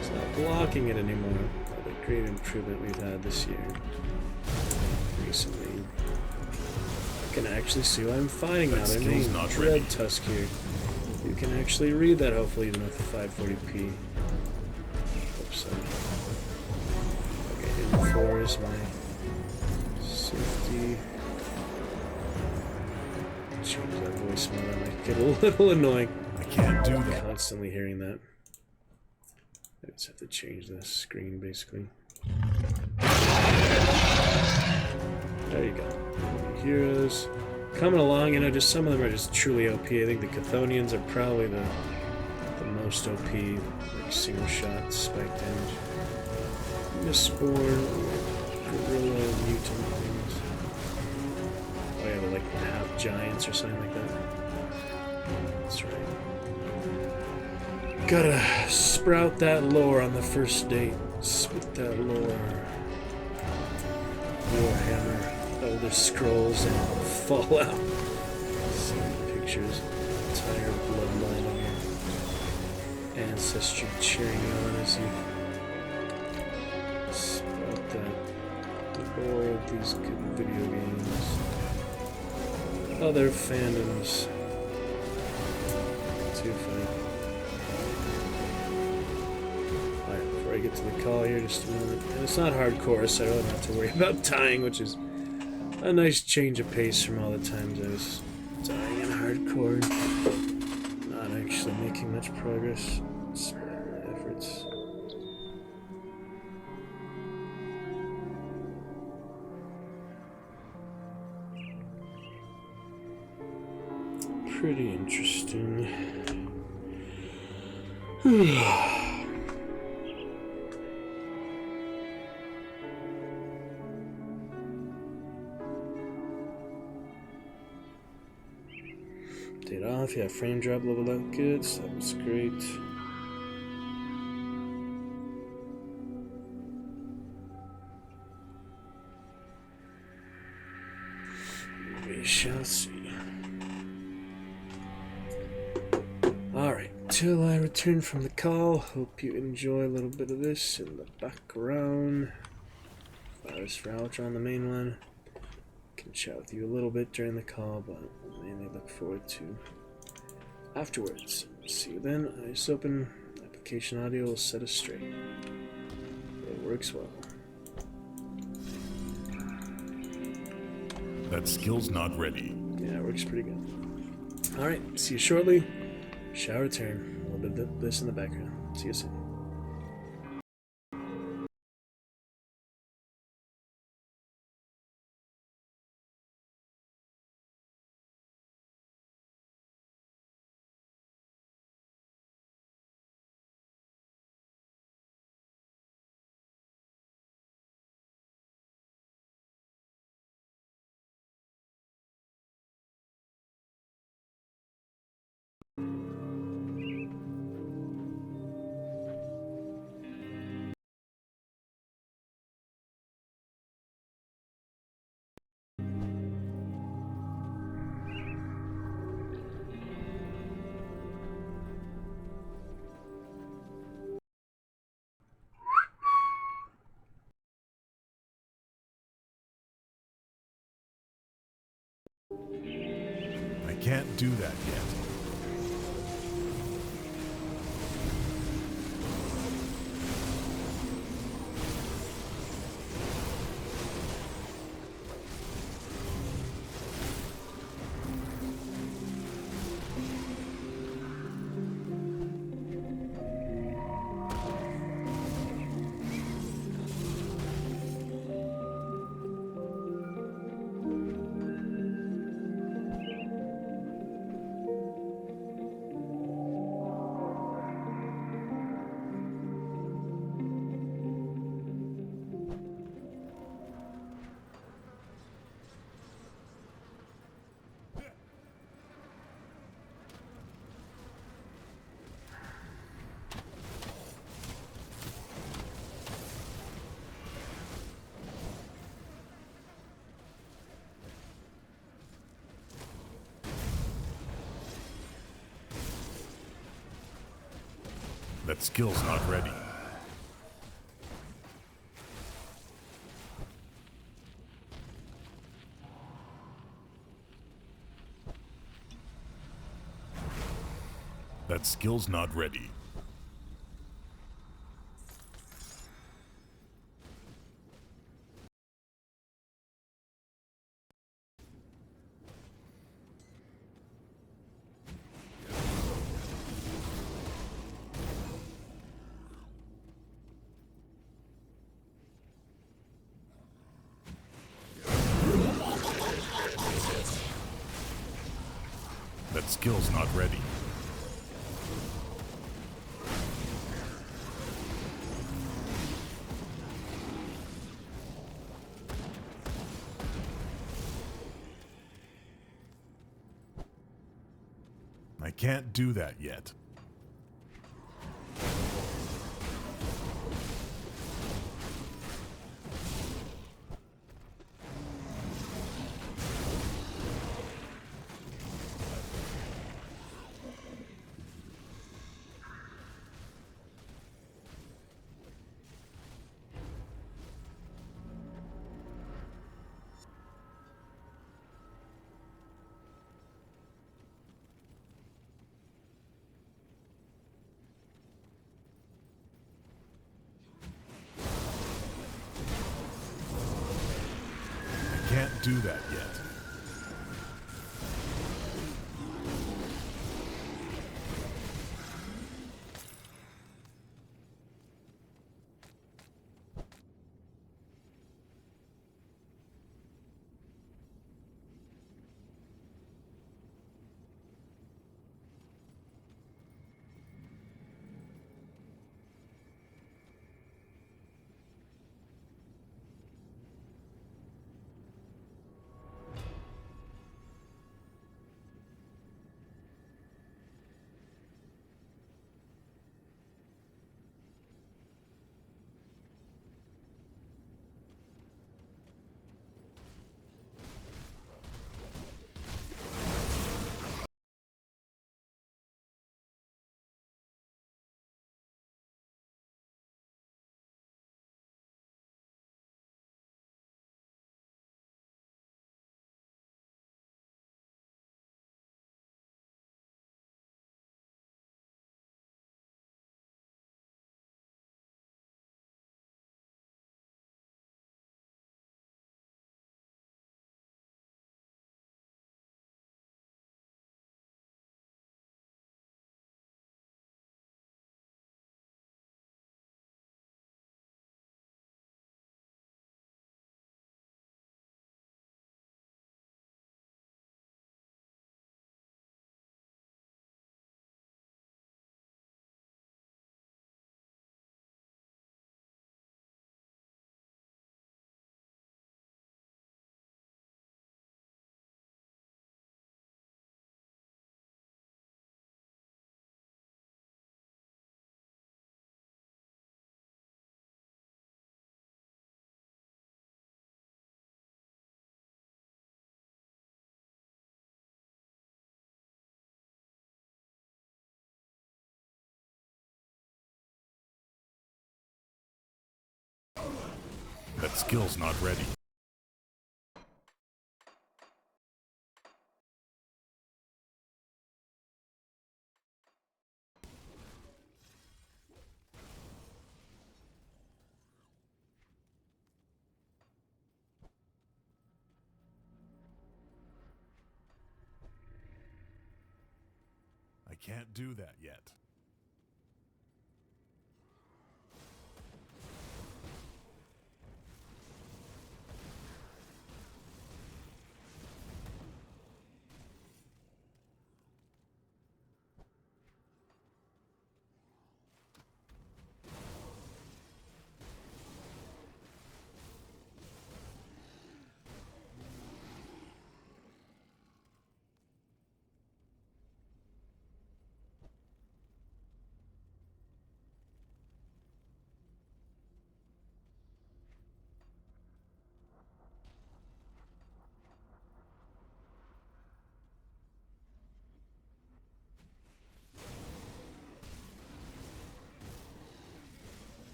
Speaker 2: It's not blocking it anymore. The great improvement we've had this year. Recently. You can actually see what I'm fighting now. Their name, Red Tusk here. You can actually read that, hopefully, even with the 540p. Oops, okay, in 4 is my safety. Change that voice mode, that might get a little annoying.
Speaker 1: I can't do that.
Speaker 2: Constantly hearing that. I just have to change the screen, basically. There you go. Heroes. Coming along, you know, just some of them are just truly OP. I think the Chthonians are probably the most OP, like single shot, spike damage. Mistborn, gorilla, mutant things. Yeah, they're like half giants or something like that. That's right. Gotta sprout that lore on the first date. Spit that lore. Warhammer, Elder Scrolls, and Fallout. See pictures. Entire bloodline of your ancestry cheering you on as you sprout that lore of these good video games. Other fandoms. Too funny. Alright, before I get to the call here, just a moment. And it's not hardcore, so I don't have to worry about dying, which is a nice change of pace from all the times I was dying in hardcore. Not actually making much progress despite my efforts. Pretty interesting. Date off, yeah, frame drop leveled out good, so that was great. We shall see. Alright, till I return from the call, hope you enjoy a little bit of this in the background. Flowers for Algernon, the main one. Can chat with you a little bit during the call, but mainly look forward to afterwards. See you then. I just open application audio will set us straight. It works well.
Speaker 1: That skill's not ready.
Speaker 2: Yeah, it works pretty good. Alright, see you shortly. Shall return. A little bit of this in the background. See you soon.
Speaker 1: I can't do that yet. That skill's not ready. That skill's not ready. That skill's not ready. I can't do that yet. Can't do that yet. That skill's not ready. I can't do that yet.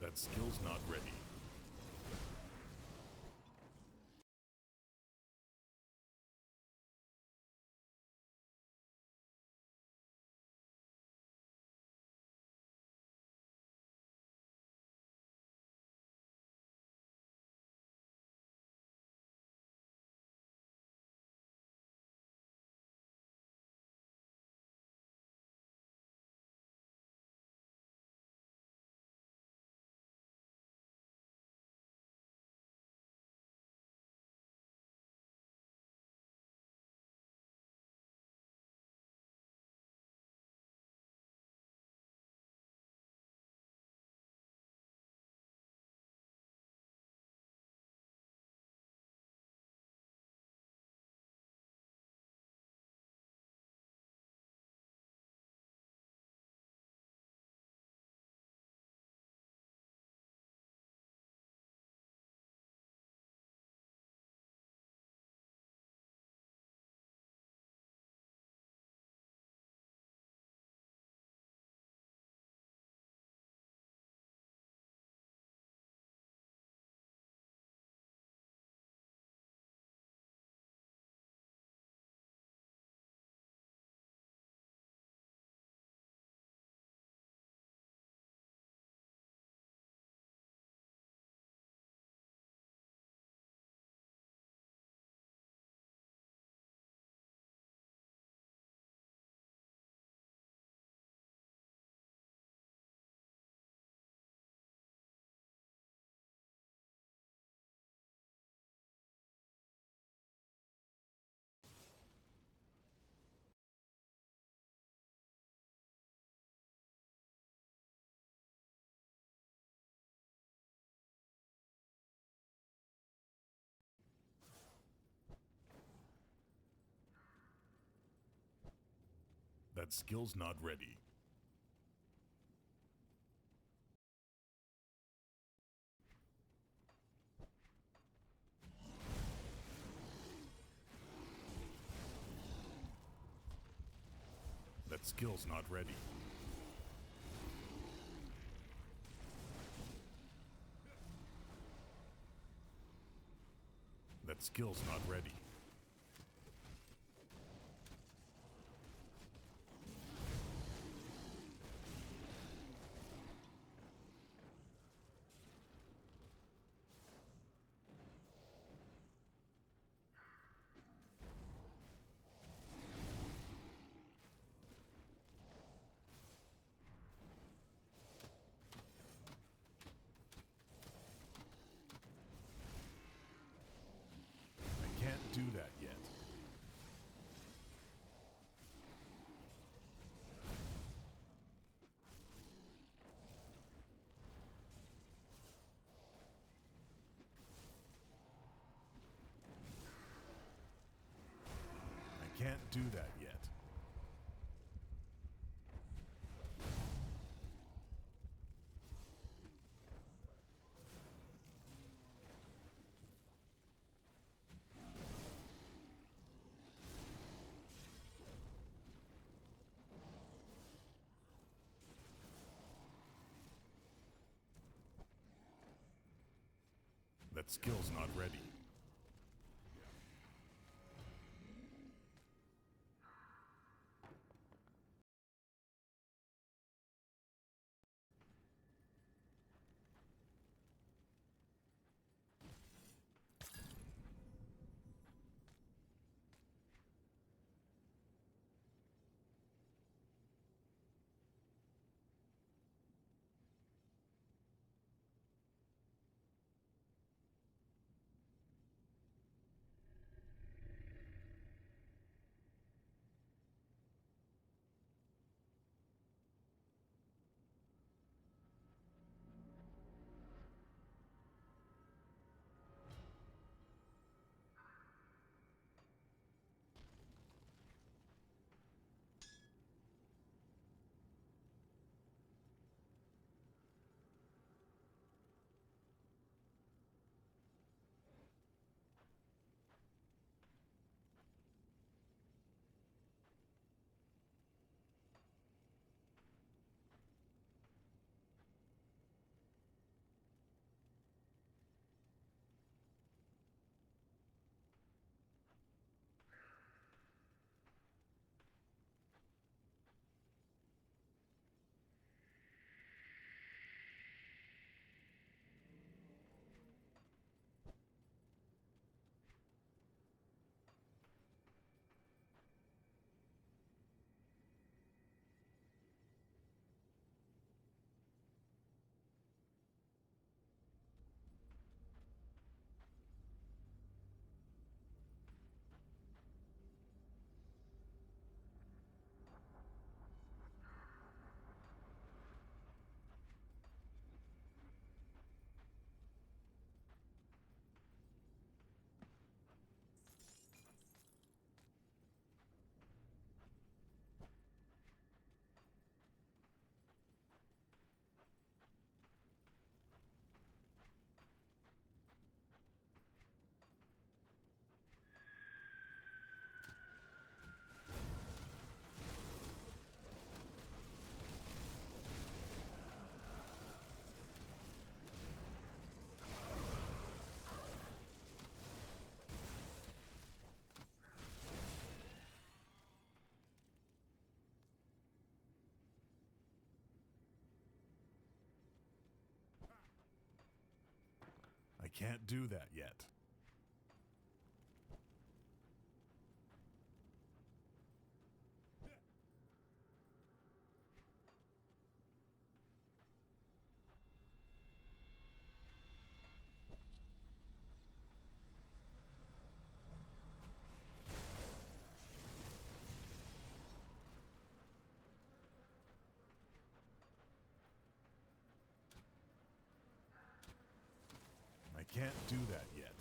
Speaker 1: That skill's not ready. That skill's not ready. That skill's not ready. That skill's not ready. I can't do that yet. I can't do that yet. That skill's not ready. I can't do that yet. I can't do that yet.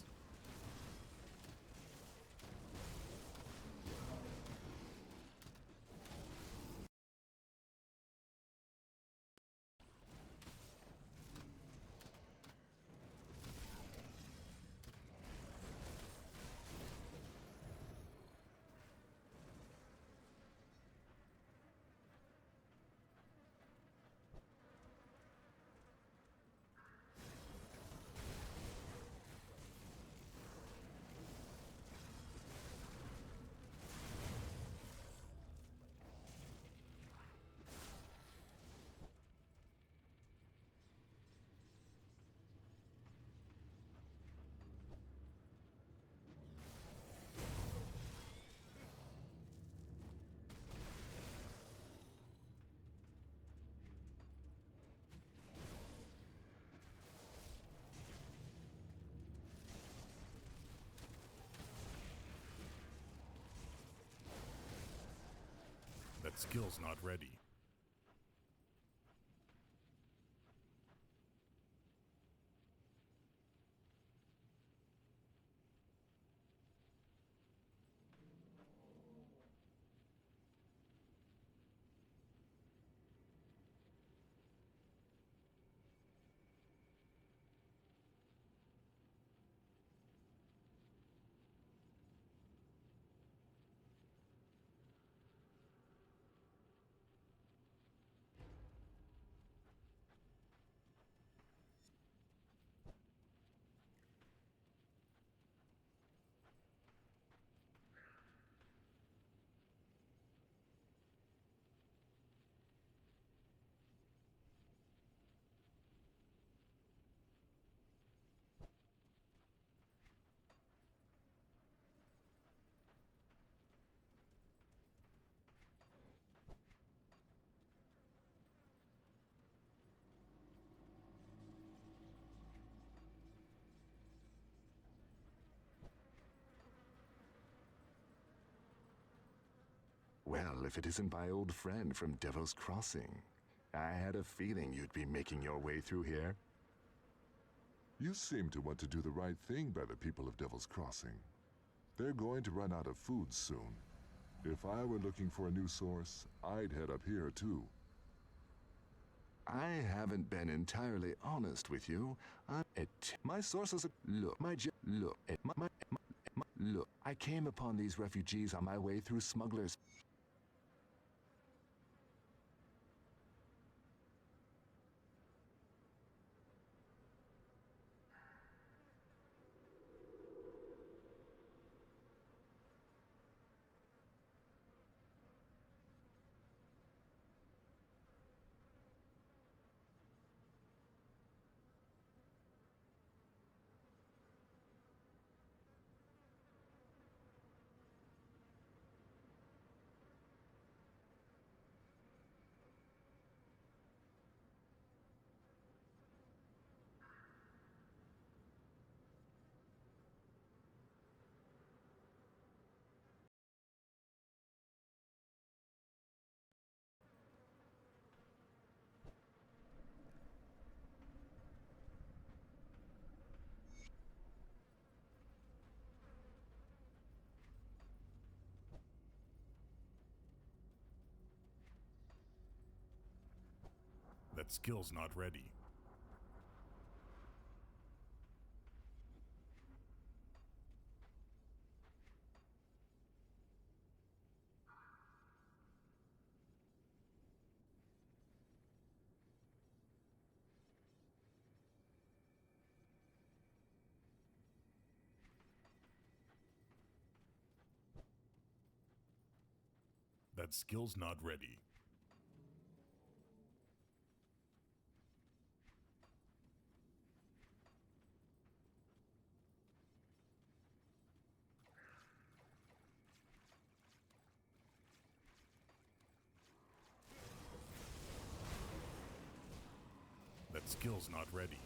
Speaker 1: That skill's not ready.
Speaker 4: Well, if it isn't my old friend from Devil's Crossing. I had a feeling you'd be making your way through here.
Speaker 5: You seem to want to do the right thing by the people of Devil's Crossing. They're going to run out of food soon. If I were looking for a new source, I'd head up here too.
Speaker 4: I haven't been entirely honest with you. My sources are... Look, I came upon these refugees on my way through smugglers.
Speaker 1: That skill's not ready. That skill's not ready. That skill's not ready.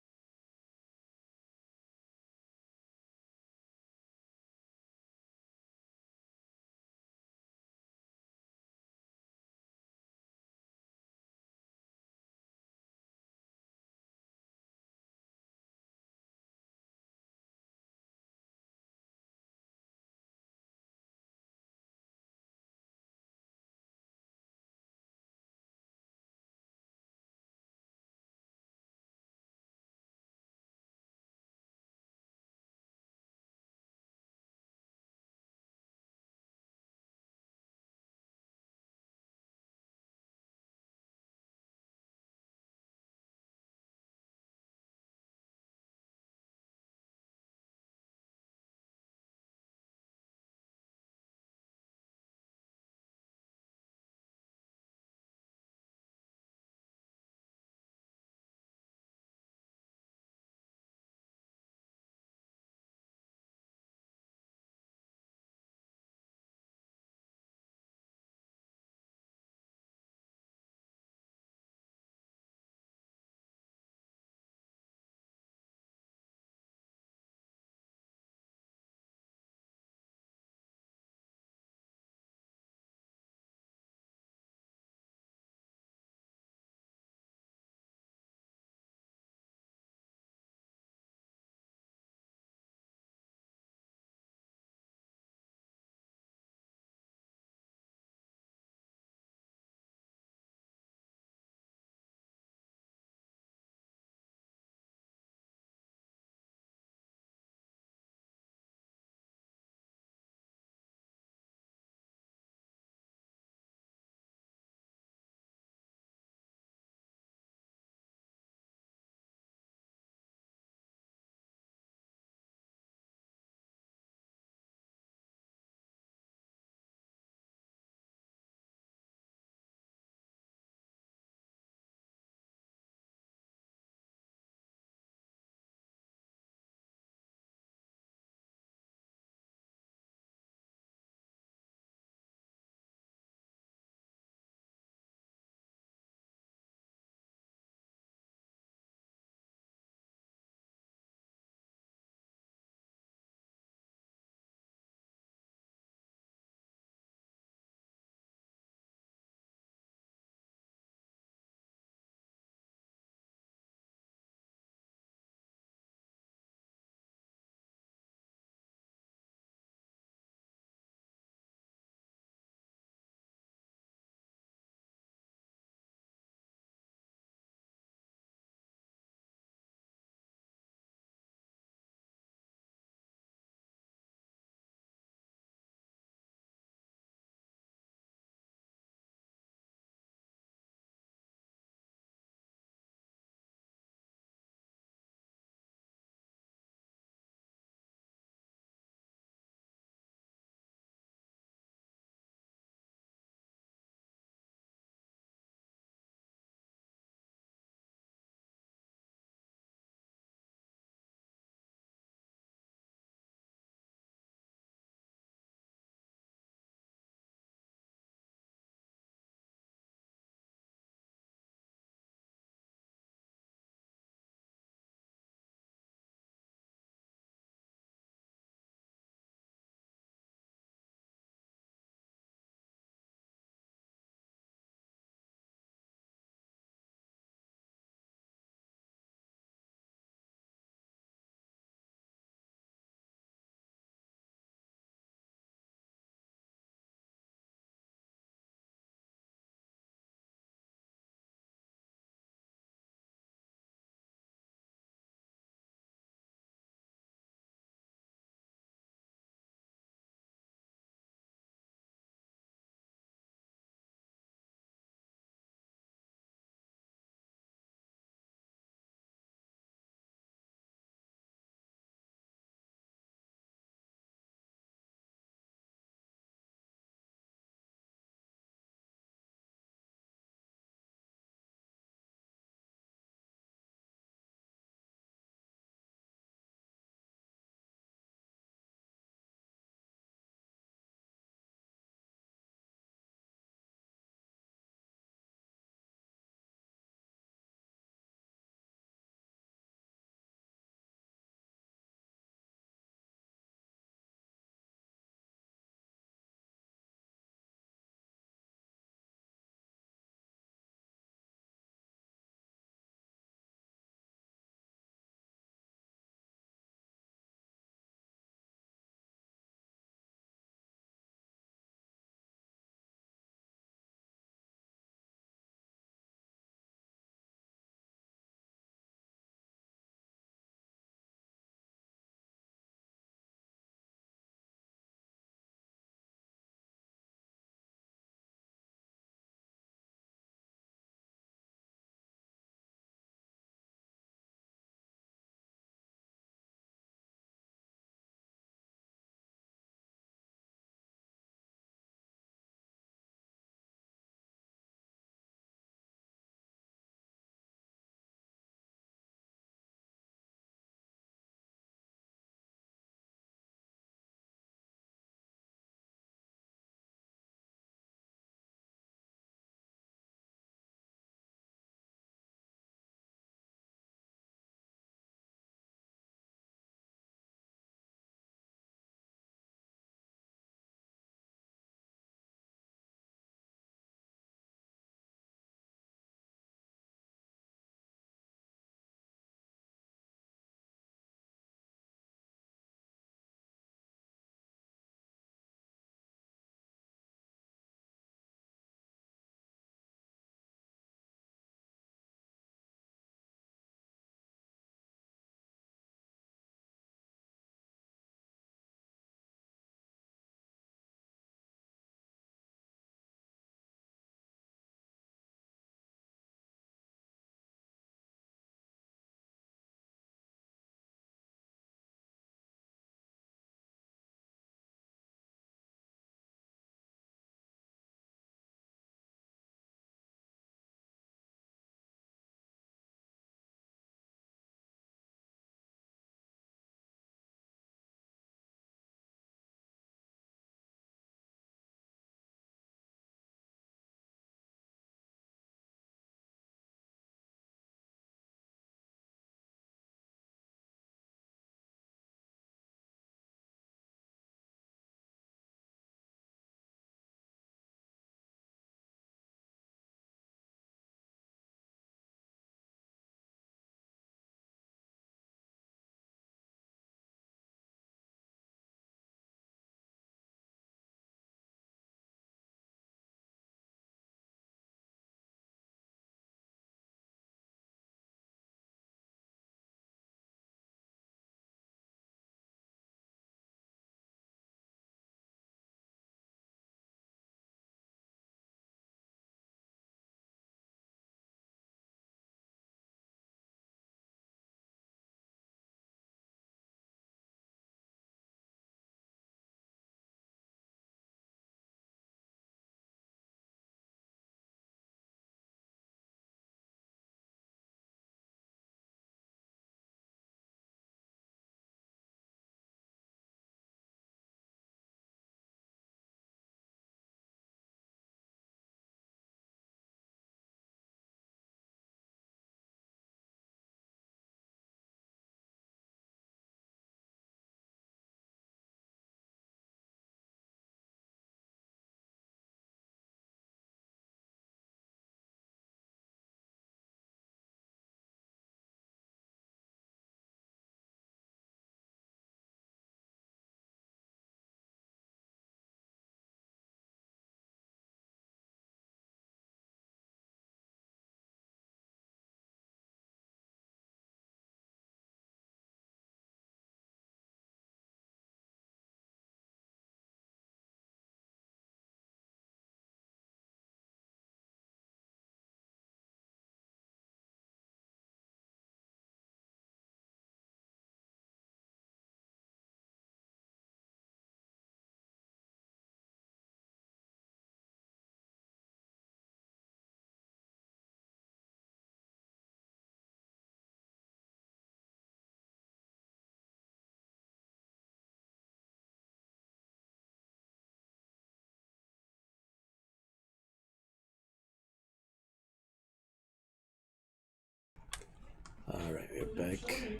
Speaker 2: back.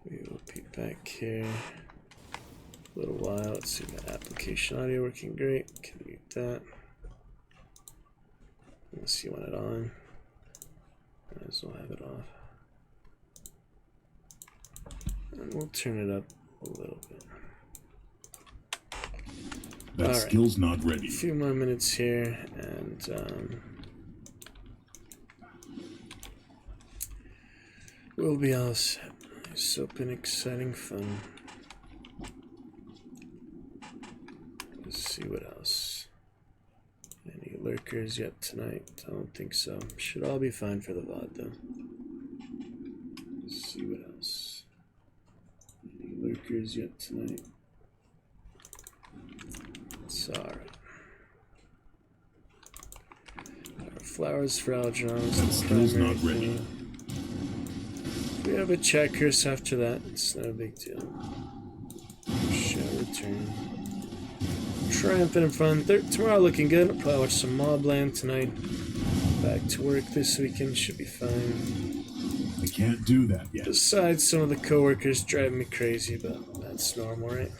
Speaker 2: We will be back here a little while. Let's see, my application audio working great. Can mute that. Unless you want it on. Might as well have it off. And we'll turn it up a little bit.
Speaker 1: That skill's not ready.
Speaker 2: A few more minutes here, and we'll be all set. It's been exciting fun. Let's see what else. Any lurkers yet tonight? I don't think so. Should all be fine for the VOD though. Let's see what else. Any lurkers yet tonight? It's alright. Flowers for Algernon.
Speaker 1: That skill's not ready.
Speaker 2: We have a chat curse after that. It's not a big deal. Shall return. Triumphant and fun. Tomorrow looking good. I'll probably watch some Mobland tonight. Back to work this weekend. Should be fine.
Speaker 1: I can't do that yet.
Speaker 2: Besides, some of the coworkers drive me crazy, but that's normal, right?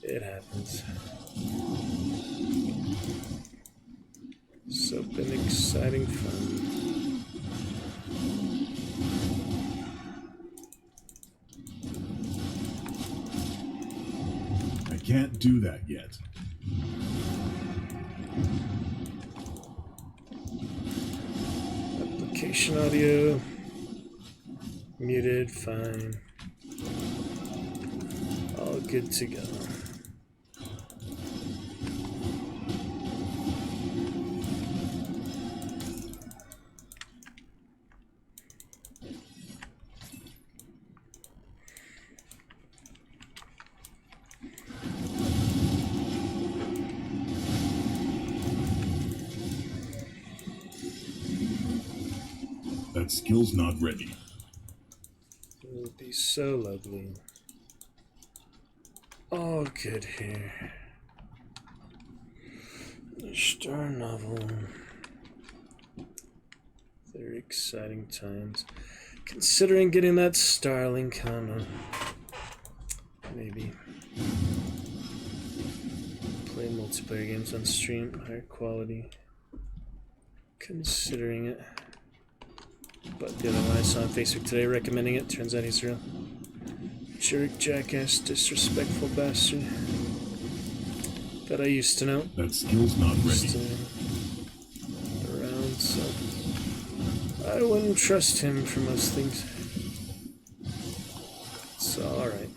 Speaker 2: It happens. So been exciting fun.
Speaker 1: I can't do that yet.
Speaker 2: Application audio muted, fine. All good to go.
Speaker 1: That skill's not ready.
Speaker 2: It would be so lovely. All good here. The Star novel. Very exciting times. Considering getting that Starlink, I don't know. Maybe. Play multiplayer games on stream, higher quality. Considering it. But the other one I saw on Facebook today recommending it, turns out he's real. Jerk, jackass, disrespectful bastard. That I used to know.
Speaker 1: That skill's not ready.
Speaker 2: Around, so I wouldn't trust him for most things. It's alright.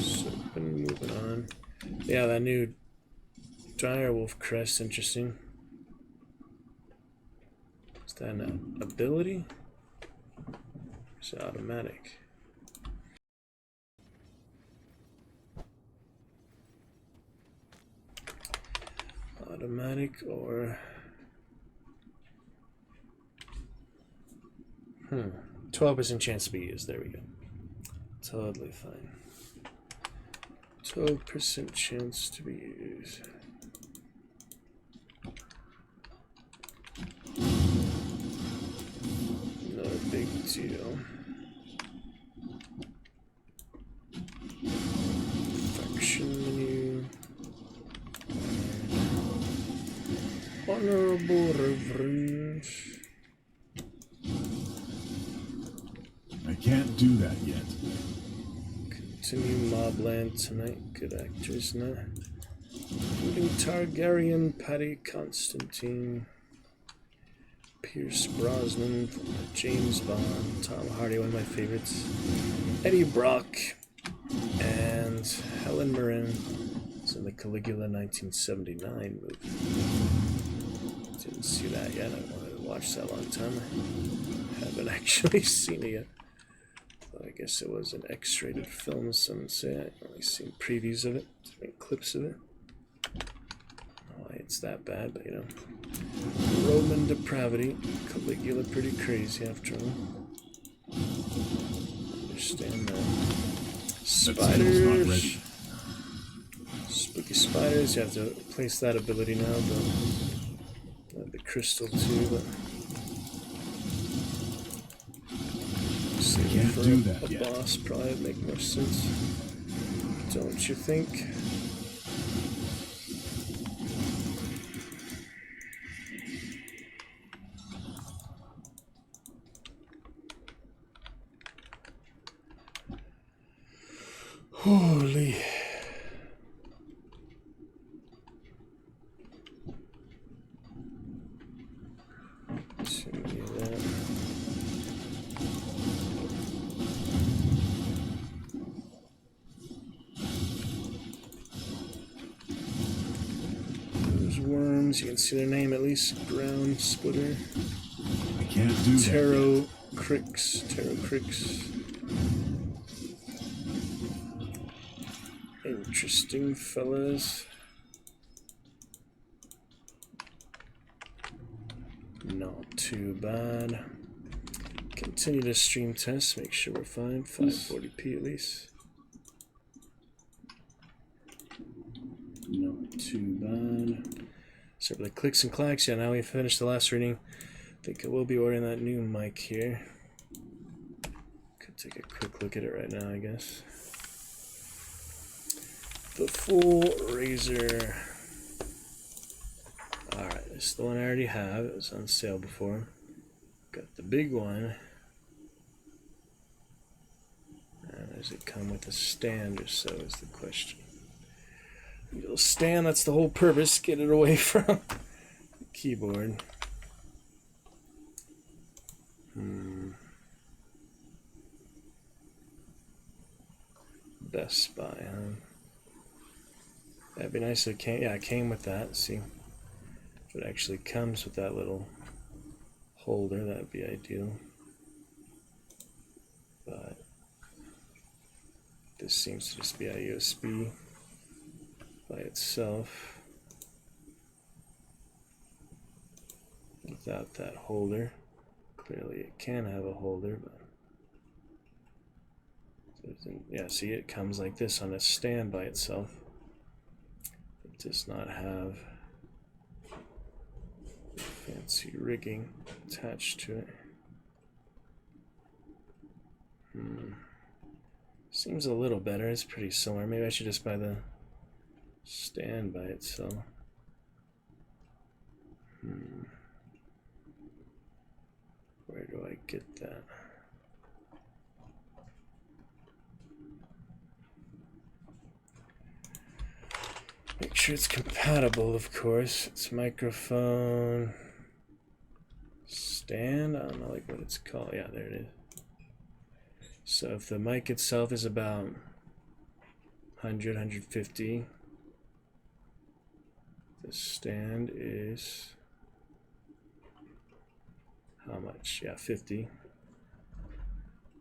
Speaker 2: So, been moving on. Yeah, that new Direwolf crest, interesting. Is that an ability? Or is it automatic? Automatic or 12% chance to be used. There we go. Totally fine. 12% chance to be used. Not a big deal. Faction menu. Honorable Reverend.
Speaker 1: I can't do that yet.
Speaker 2: Continue Mobland tonight. Good actors now. Including Targaryen, Patty Constantine, Pierce Brosnan, James Bond, Tom Hardy, one of my favorites, Eddie Brock, and Helen Mirren. It's in the Caligula 1979 movie. Didn't see that yet. I wanted to watch that a long time. I haven't actually seen it yet. But I guess it was an X-rated film, some say. I've only seen previews of it, different clips of it. It's that bad, but you know, Roman depravity, Caligula pretty crazy after all. Understand that. Spiders, spooky spiders. Fighters, you have to place that ability now, but the crystal too, but
Speaker 1: Can't
Speaker 2: for
Speaker 1: do that
Speaker 2: a
Speaker 1: yet.
Speaker 2: boss probably would make more sense. Don't you think? Holy. Too many of that. Those worms, you can see their name at least. Ground Splitter.
Speaker 1: I can't do that yet.
Speaker 2: Tarot Cricks. Interesting fellas. Not too bad. Continue to stream test, make sure we're fine. 540p at least. Not too bad. So for the clicks and clacks, yeah, now we finished the last reading. I think I will be ordering that new mic here. Could take a quick look at it right now, I guess. The full Razor. Alright, this is the one I already have. It was on sale before. Got the big one. And does it come with a stand or so is the question. Little stand, that's the whole purpose. Get it away from the keyboard. Best Buy, huh? That'd be nice if it came. Yeah, it came with that. See, if it actually comes with that little holder, that'd be ideal. But this seems to just be a USB by itself without that holder. Clearly, it can have a holder, but yeah, see, it comes like this on a stand by itself. It does not have fancy rigging attached to it. Seems a little better. It's pretty similar. Maybe I should just buy the stand by itself. Where do I get that? Make sure it's compatible, of course. It's microphone stand. I don't know like what it's called. Yeah, there it is. So if the mic itself is about 100, 150, the stand is how much? Yeah, 50.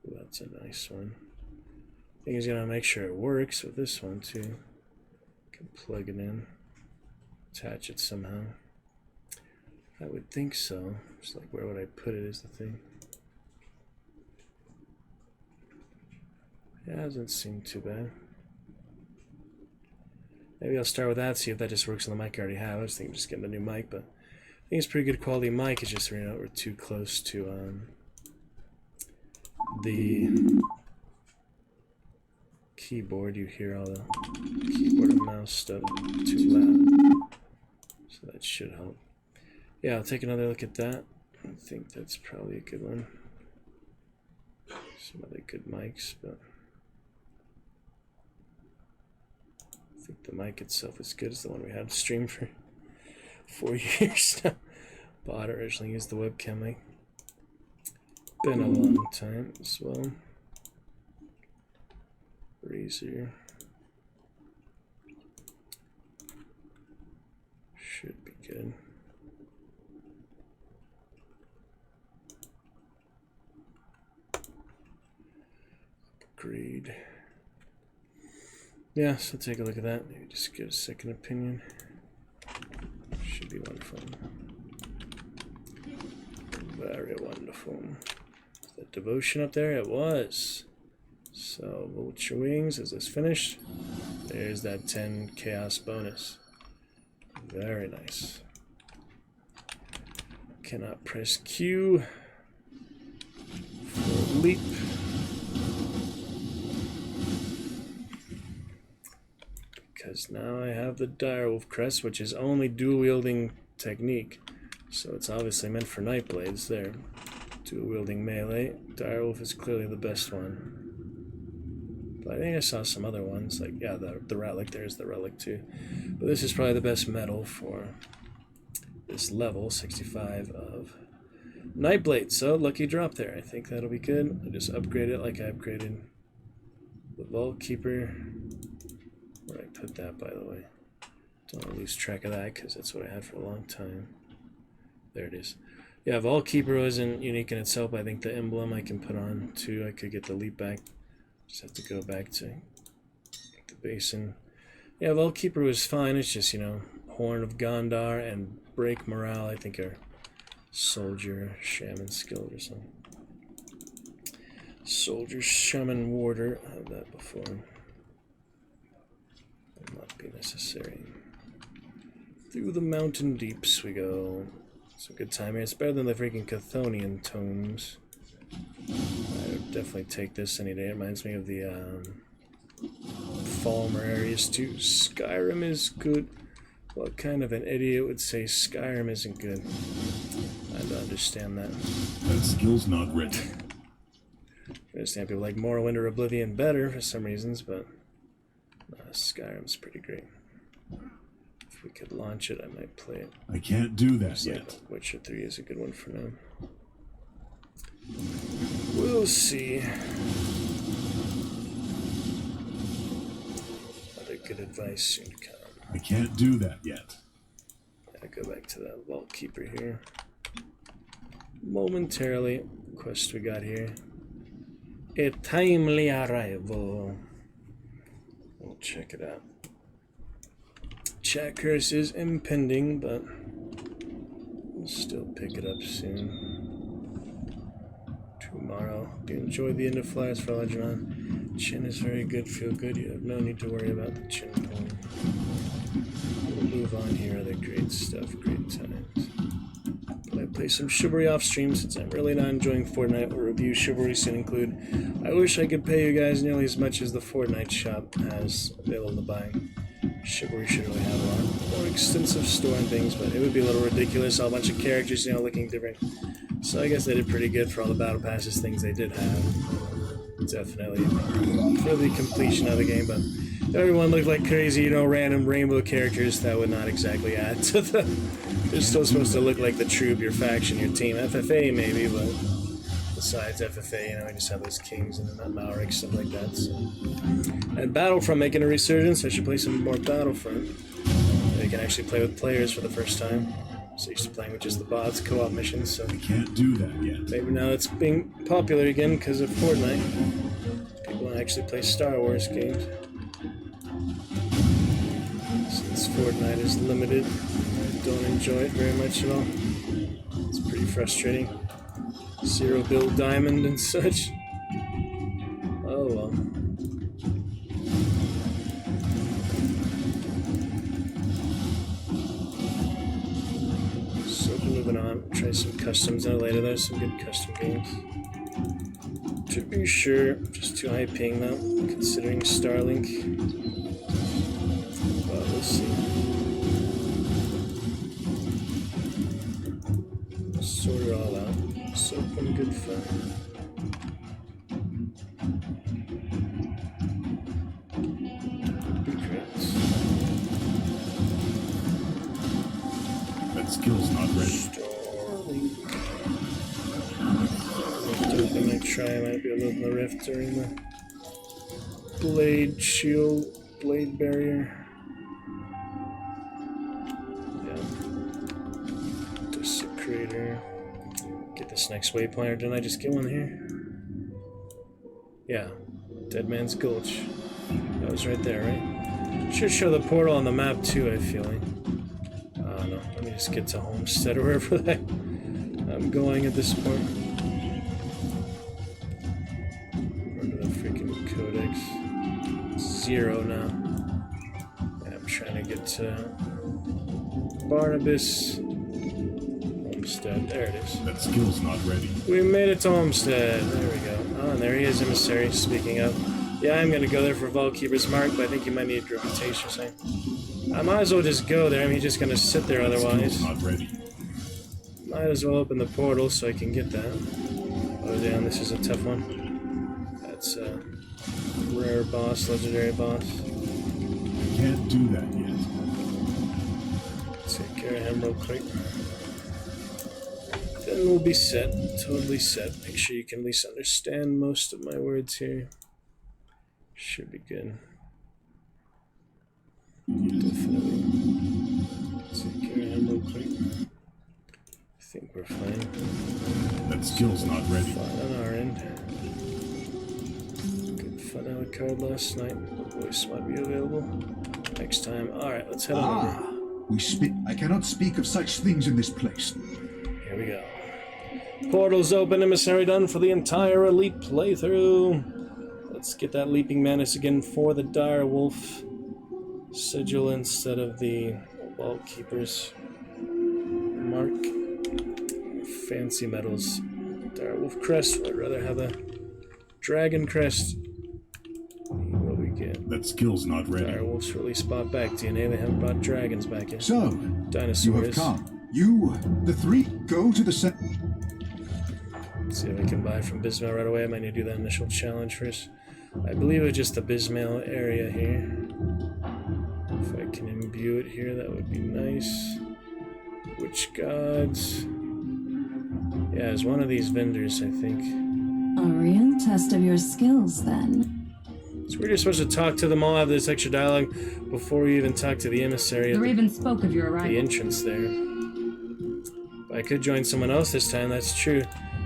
Speaker 2: Ooh, that's a nice one. Thing is, gonna make sure it works with this one too. Can plug it in, attach it somehow. I would think so. Just like where would I put it is the thing. Yeah, it doesn't seem too bad. Maybe I'll start with that, see if that just works on the mic I already have. I was thinking just getting a new mic, but I think it's pretty good quality mic. It's just, you know, we're too close to the keyboard. You hear all the keyboard and mouse stuff too loud, so that should help. Yeah, I'll take another look at that. I think that's probably a good one. Some other good mics, but I think the mic itself is good as the one we had streamed for 4 years now. Bought originally, used the webcam mic. Been a long time as well. Razor. Should be good. Upgrade. Yeah, so take a look at that. Maybe just get a second opinion. Should be wonderful. Very wonderful. Is that devotion up there? It was. So, Vulture Wings, is this finished? There's that 10 chaos bonus. Very nice. Cannot press Q for leap. Because now I have the Direwolf Crest, which is only dual wielding technique. So it's obviously meant for Nightblades there. Dual wielding melee. Direwolf is clearly the best one. But I think I saw some other ones, like, yeah, the relic, there's the relic too. But this is probably the best metal for this level, 65 of Nightblade. So lucky drop there. I think that'll be good. I'll just upgrade it like I upgraded the Vault Keeper. Where'd I put that, by the way? Don't want to lose track of that because that's what I had for a long time. There it is. Yeah, Vault Keeper wasn't unique in itself. I think the emblem I can put on too. I could get the leap back. Just have to go back to the basin. Yeah, Vault Keeper was fine. It's just, you know, Horn of Gondar and Break Morale, I think, are Soldier Shaman skills or something. Soldier Shaman Warder. I had that before. Will not be necessary. Through the mountain deeps we go. It's a good time here. It's better than the freaking Chthonian tomes. I would definitely take this any day. It reminds me of the Falmer areas too. Skyrim is good. What kind of an idiot would say Skyrim isn't good? I don't understand that.
Speaker 1: That skill's not ready.
Speaker 2: I understand people like Morrowind or Oblivion better for some reasons, but Skyrim's pretty great. If we could launch it, I might play it.
Speaker 1: I can't do that
Speaker 2: So
Speaker 1: yet.
Speaker 2: Witcher 3 is a good one for now. We'll see. Other good advice soon to come.
Speaker 1: I can't do that yet.
Speaker 2: Gotta go back to that Vault Keeper here. Momentarily. Quest we got here. A timely arrival. We'll check it out. Chat curse is impending, but we'll still pick it up soon. Tomorrow. You enjoy the end of Flyers for Algernon. Chin is very good, feel good. You have no need to worry about the chin point. We'll move on here. Other great stuff, great times. But I play some Chivalry off stream since I'm really not enjoying Fortnite. We'll review Chivalry soon include. I wish I could pay you guys nearly as much as the Fortnite shop has available to buy. Chivalry should really have a lot more extensive store and things, but it would be a little ridiculous. All a bunch of characters, you know, looking different. So I guess they did pretty good for all the battle passes things they did have. Definitely for the completion of the game, but everyone looked like crazy, you know, random rainbow characters that would not exactly add to the... They're still supposed to look like the troop, your faction, your team. FFA maybe, but besides FFA, you know, we just have those kings and Malric, stuff like that. So. And Battlefront making a resurgence. I should play some more Battlefront. You can actually play with players for the first time. So used to playing with just the bots, co-op missions, so
Speaker 1: I can't do that yet.
Speaker 2: maybe now it's being popular again because of Fortnite. People want to actually play Star Wars games. Since Fortnite is limited, I don't enjoy it very much at all. It's pretty frustrating. Zero build diamond and such. Oh well. Moving on, try some customs out later. There's some good custom games. To be sure, just too high ping though, considering Starlink. But we'll see. Sort it all out. So fun, good fun. Big crits.
Speaker 1: That skill's not ready.
Speaker 2: I might try, I might be able to open the rift during the blade shield, blade barrier. Yeah. Desecrator. Get this next waypoint, didn't I just get one here? Yeah. Dead Man's Gulch. That was right there, right? Should show the portal on the map too, I feel like. I don't know. Let me just get to Homestead or wherever I'm going at this point. Remember the freaking codex. 0 now. Barnabas Homestead. There it is.
Speaker 1: That skill's not ready.
Speaker 2: We made it to Homestead. There we go. Oh, and there he is, emissary. Speaking of, yeah, I'm gonna go there for Vaultkeeper's Mark, but I think you might need reputation or something. I might as well just go there. I mean, he's just gonna sit there otherwise.
Speaker 1: Not ready.
Speaker 2: Might as well open the portal so I can get that. Oh damn, this is a tough one. That's a rare boss, legendary boss.
Speaker 1: Can't do that yet.
Speaker 2: Take care of him real quick. Then we'll be set, totally set. Make sure you can at least understand most of my words here. Should be good. Definitely. Take care of him real quick. I think we're fine.
Speaker 1: That skill's not ready.
Speaker 2: Fine on our end. Good fun out of card last night. The voice might be available next time. Alright, let's head on over.
Speaker 6: I cannot speak of such things in this place.
Speaker 2: Here we go. Portals open, emissary done for the entire elite playthrough. Let's get that leaping mantis again for the dire wolf sigil instead of the Vaultkeeper's Mark. Fancy medals. Dire wolf crest. I'd rather have a dragon crest. What we get?
Speaker 1: That skill's not ready.
Speaker 2: Dire wolves really spot back DNA. They haven't brought dragons back yet.
Speaker 6: So,
Speaker 2: Dinosaurs.
Speaker 6: you have come. You, the three, go to the center.
Speaker 2: Let's see if I can buy from Bismail right away. I might need to do that initial challenge first. I believe it's just the Bismail area here. If I can imbue it here, that would be nice. Witch gods. Yeah, it's one of these vendors, I think.
Speaker 7: A real test of your skills, then.
Speaker 2: So we're just supposed to talk to them all, have this extra dialogue before we even talk to the emissary
Speaker 3: The
Speaker 2: at
Speaker 3: Raven spoke of your arrival.
Speaker 2: the entrance there. I could join someone else this time, that's true.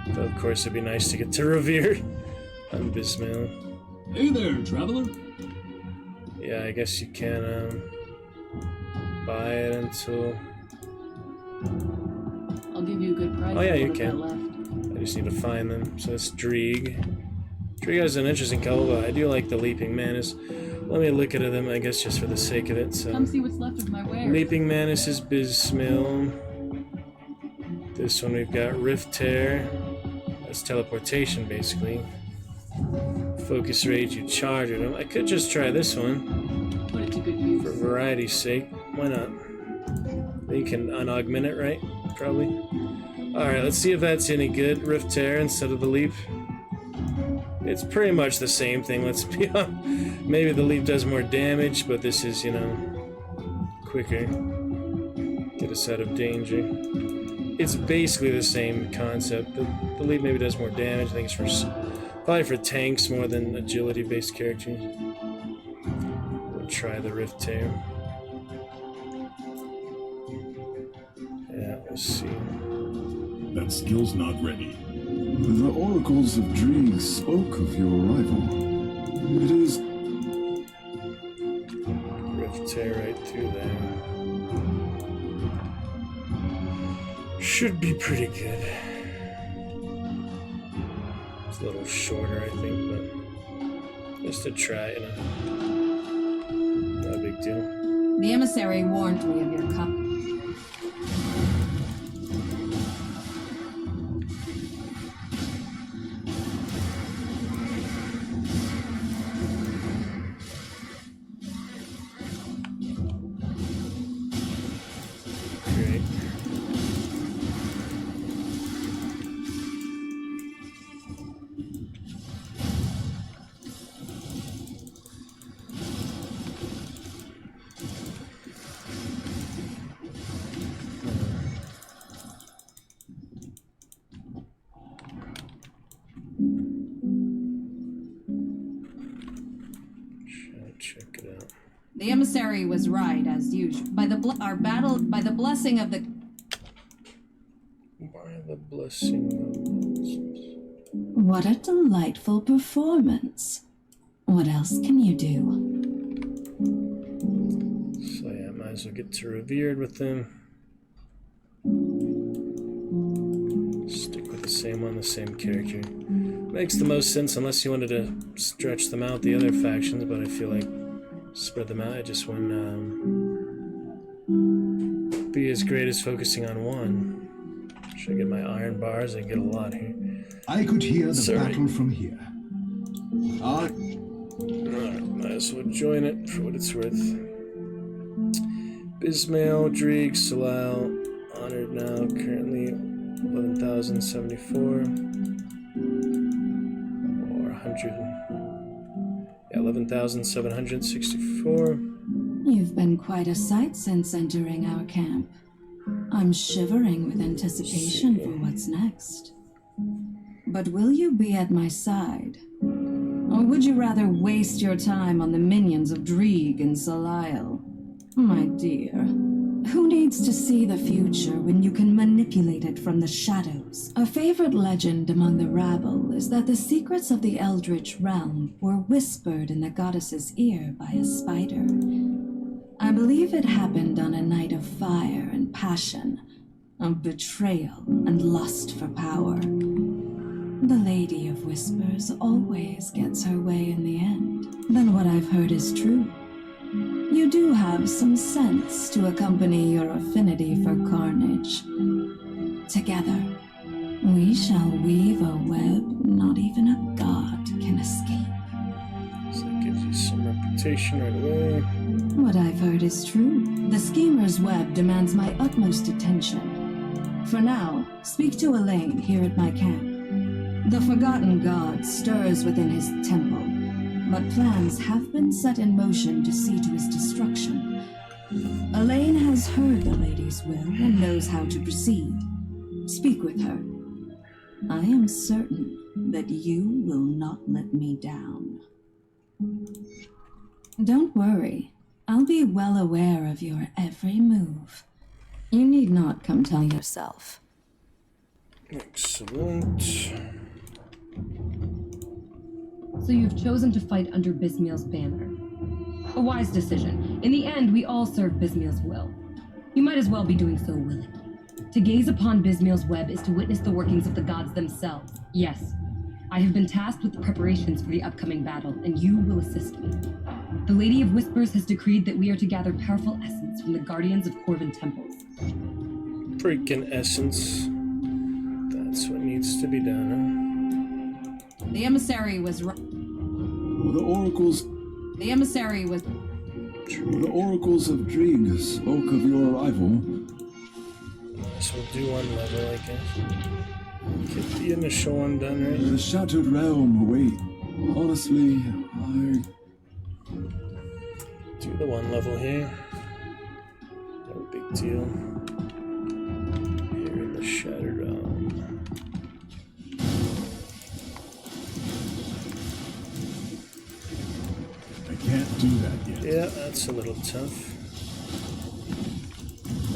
Speaker 2: But of course it'd be nice to get to Revere on Bismail.
Speaker 8: Hey there, traveler.
Speaker 2: Yeah, I guess you can buy it until...
Speaker 3: I'll give you a good price.
Speaker 2: Oh yeah,
Speaker 3: for
Speaker 2: you
Speaker 3: what I've got
Speaker 2: can.
Speaker 3: left.
Speaker 2: I just need to find them. So that's Dreeg. Dreeg has an interesting color, but I do like the Leaping Mantis. Let me look at them, I guess, just for the sake of it. So
Speaker 3: Come see what's left of my wares.
Speaker 2: Leaping Mantis is Bismail. This one we've got Rift Tear. That's teleportation, basically. Focus Rage, you charge at him. I could just try this one.
Speaker 3: Put it to good use.
Speaker 2: For variety's sake. Why not? You can unaugment it, right? Probably. Alright, let's see if that's any good. Rift Tear instead of the Leap. It's pretty much the same thing, let's be honest. Maybe the Leap does more damage, but this is, you know, quicker. Get us out of danger. It's basically the same concept. The Leap maybe does more damage. I think it's for probably for tanks more than agility-based characters. We'll try the Rift Tear. Yeah, we'll see.
Speaker 1: That skill's not ready.
Speaker 5: The oracles of Dreeg spoke of your arrival. It is...
Speaker 2: Rift Tear right through there. Should be pretty good. It's a little shorter, I think, but just to try, you know. Not a big deal.
Speaker 7: The emissary warned me of your coming.
Speaker 2: Great. Check it out.
Speaker 7: The emissary was right, as usual. By the blessing of the...
Speaker 2: By the blessing of...
Speaker 7: What a delightful performance. What else can you do?
Speaker 2: So yeah, might as well get to Revered with them. Stick with the same one, the same character. Makes the most sense unless you wanted to stretch them out, the other factions, but I feel like spread them out. I just went be as great as focusing on one. Should I get my iron bars? I get a lot here.
Speaker 6: I could hear the
Speaker 2: Sorry.
Speaker 6: battle from here.
Speaker 2: Alright, might as well join it for what it's worth. Bismail, Drieg, Salal, honored now, currently 11,074. Or 100. Yeah, 11,764.
Speaker 7: You've been quite a sight since entering our camp. I'm shivering with anticipation for what's next. But will you be at my side? Or would you rather waste your time on the minions of Drieg and Salile? My dear, who needs to see the future when you can manipulate it from the shadows? A favorite legend among the rabble is that the secrets of the Eldritch realm were whispered in the goddess's ear by a spider. I believe it happened on a night of fire and passion, of betrayal and lust for power. The Lady of Whispers always gets her way in the end. Then what I've heard is true. You do have some sense to accompany your affinity for carnage. Together, we shall weave a web not even a god can escape.
Speaker 2: So that gives you some reputation right away.
Speaker 7: What I've heard is true. The schemer's web demands my utmost attention. For now, speak to Elaine here at my camp. The Forgotten God stirs within his temple, but plans have been set in motion to see to his destruction. Elaine has heard the lady's will and knows how to proceed. Speak with her. I am certain that you will not let me down. Don't worry. I'll be well aware of your every move. You need not come tell yourself.
Speaker 2: Excellent.
Speaker 8: So you've chosen to fight under Bismail's banner. A wise decision. In the end, we all serve Bismail's will. You might as well be doing so willingly. To gaze upon Bismail's web is to witness the workings of the gods themselves. Yes, I have been tasked with the preparations for the upcoming battle, and you will assist me. The Lady of Whispers has decreed that we are to gather powerful essence from the guardians of Corvin temples.
Speaker 2: Freaking essence. That's what needs to be done,
Speaker 3: The emissary was
Speaker 6: The oracles
Speaker 3: The emissary was
Speaker 6: The oracles of Drieg spoke of your arrival.
Speaker 2: So we'll do one level, I guess. Get the initial one done, right?
Speaker 6: The shattered realm await. Honestly, I...
Speaker 2: Do the one level here. No big deal. Here in the Shattered Realm.
Speaker 1: I can't do that yet.
Speaker 2: Yeah, that's a little tough.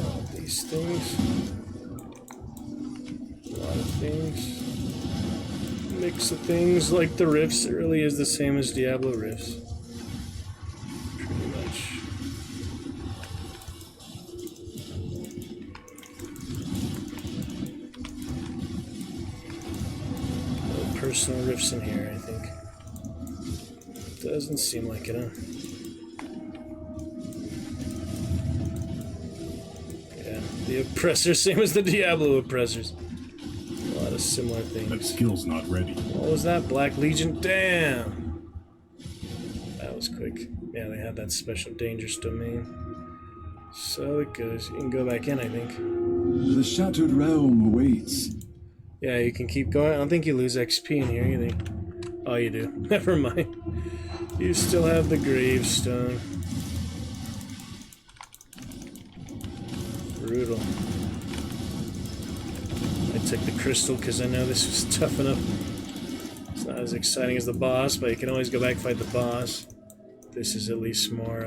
Speaker 2: All these things. A lot of things. Mix of things like the riffs. It really is the same as Diablo riffs. Pretty much. No personal riffs in here, I think. Doesn't seem like it, huh? Yeah, the oppressor, same as the Diablo oppressors. A lot of similar things.
Speaker 1: That skill's not ready.
Speaker 2: What was that? Black Legion? Damn! That was quick. Yeah, they had that special dangerous domain. So it goes. You can go back in, I think.
Speaker 6: The shattered realm awaits.
Speaker 2: Yeah, you can keep going. I don't think you lose XP in here either. Oh, you do. Never mind. You still have the gravestone. Brutal. I took the crystal because I know this was tough enough. It's not as exciting as the boss, but you can always go back and fight the boss. This is at least more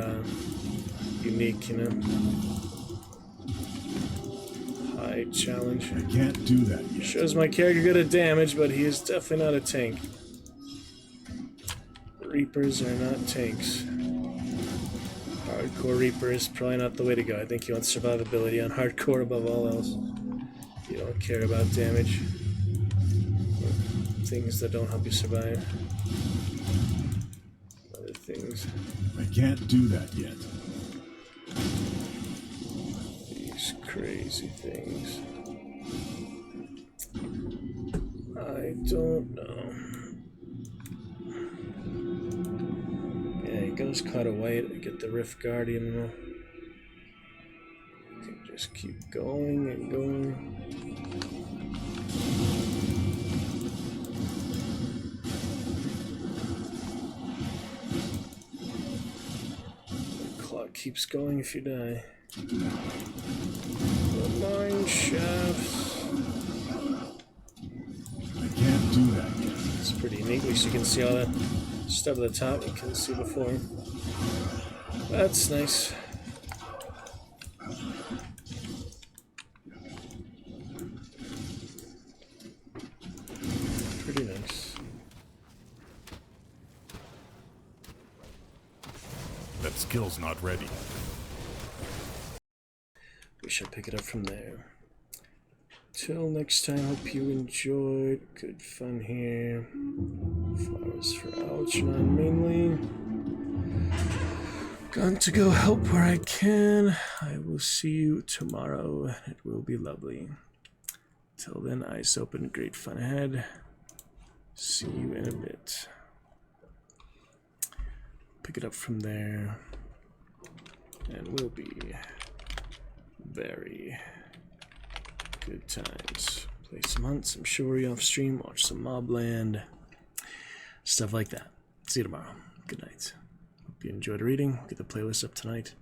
Speaker 2: unique, you know. High challenge.
Speaker 1: I can't do that yet.
Speaker 2: Shows my character good at damage, but he is definitely not a tank. Reapers are not tanks. Hardcore Reaper is probably not the way to go. I think you want survivability on hardcore above all else. You don't care about damage. Or things that don't help you survive. Other things.
Speaker 1: I can't do that yet.
Speaker 2: These crazy things. I don't know. Yeah, he goes quite a way to get the Rift Guardian though. You can just keep going and going. The clock keeps going if you die. The mine shafts.
Speaker 1: I can't do that yet.
Speaker 2: It's pretty neat. At least you can see all that stuff at the top you couldn't see before. That's nice. Pretty nice.
Speaker 1: That skill's not ready.
Speaker 2: We should pick it up from there. Till next time, hope you enjoyed. Good fun here. Flowers for Algernon mainly. Going to go help where I can. I will see you tomorrow. It will be lovely. Till then, eyes open. Great fun ahead. See you in a bit. Pick it up from there. And we'll be very good times. Play some hunts, some chivalry off stream, watch some Mobland, stuff like that. See you tomorrow. Good night. Hope you enjoyed reading. Get the playlist up tonight.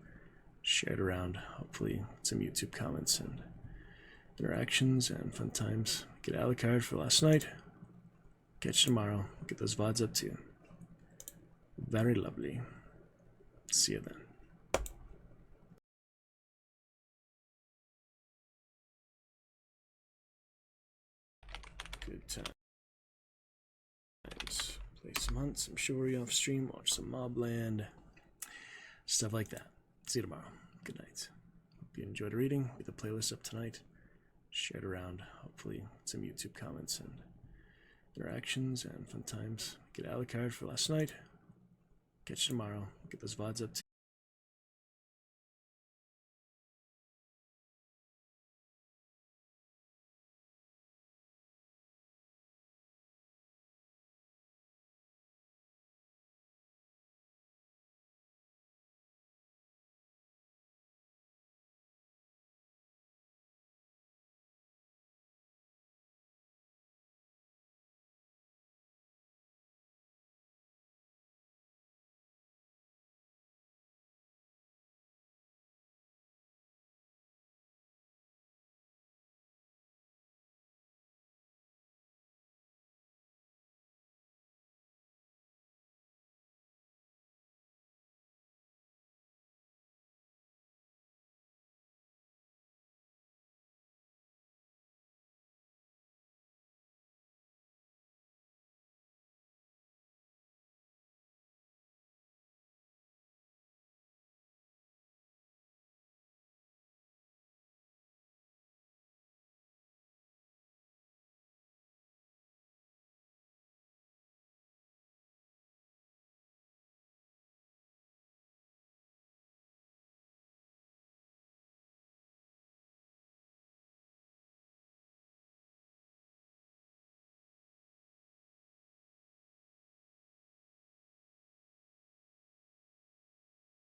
Speaker 2: Share it around. Hopefully, some YouTube comments and interactions and fun times. Get Alucard for last night. Catch you tomorrow. Get those VODs up too. Very lovely. See you then. Good times. Play some hunts, some chivalry off stream, watch some Mobland, stuff like that. See you tomorrow. Good night. Hope you enjoyed reading. Get the playlist up tonight. Share it around. Hopefully, some YouTube comments and interactions and fun times. Get Alucard for last night. Catch you tomorrow. Get those VODs up too.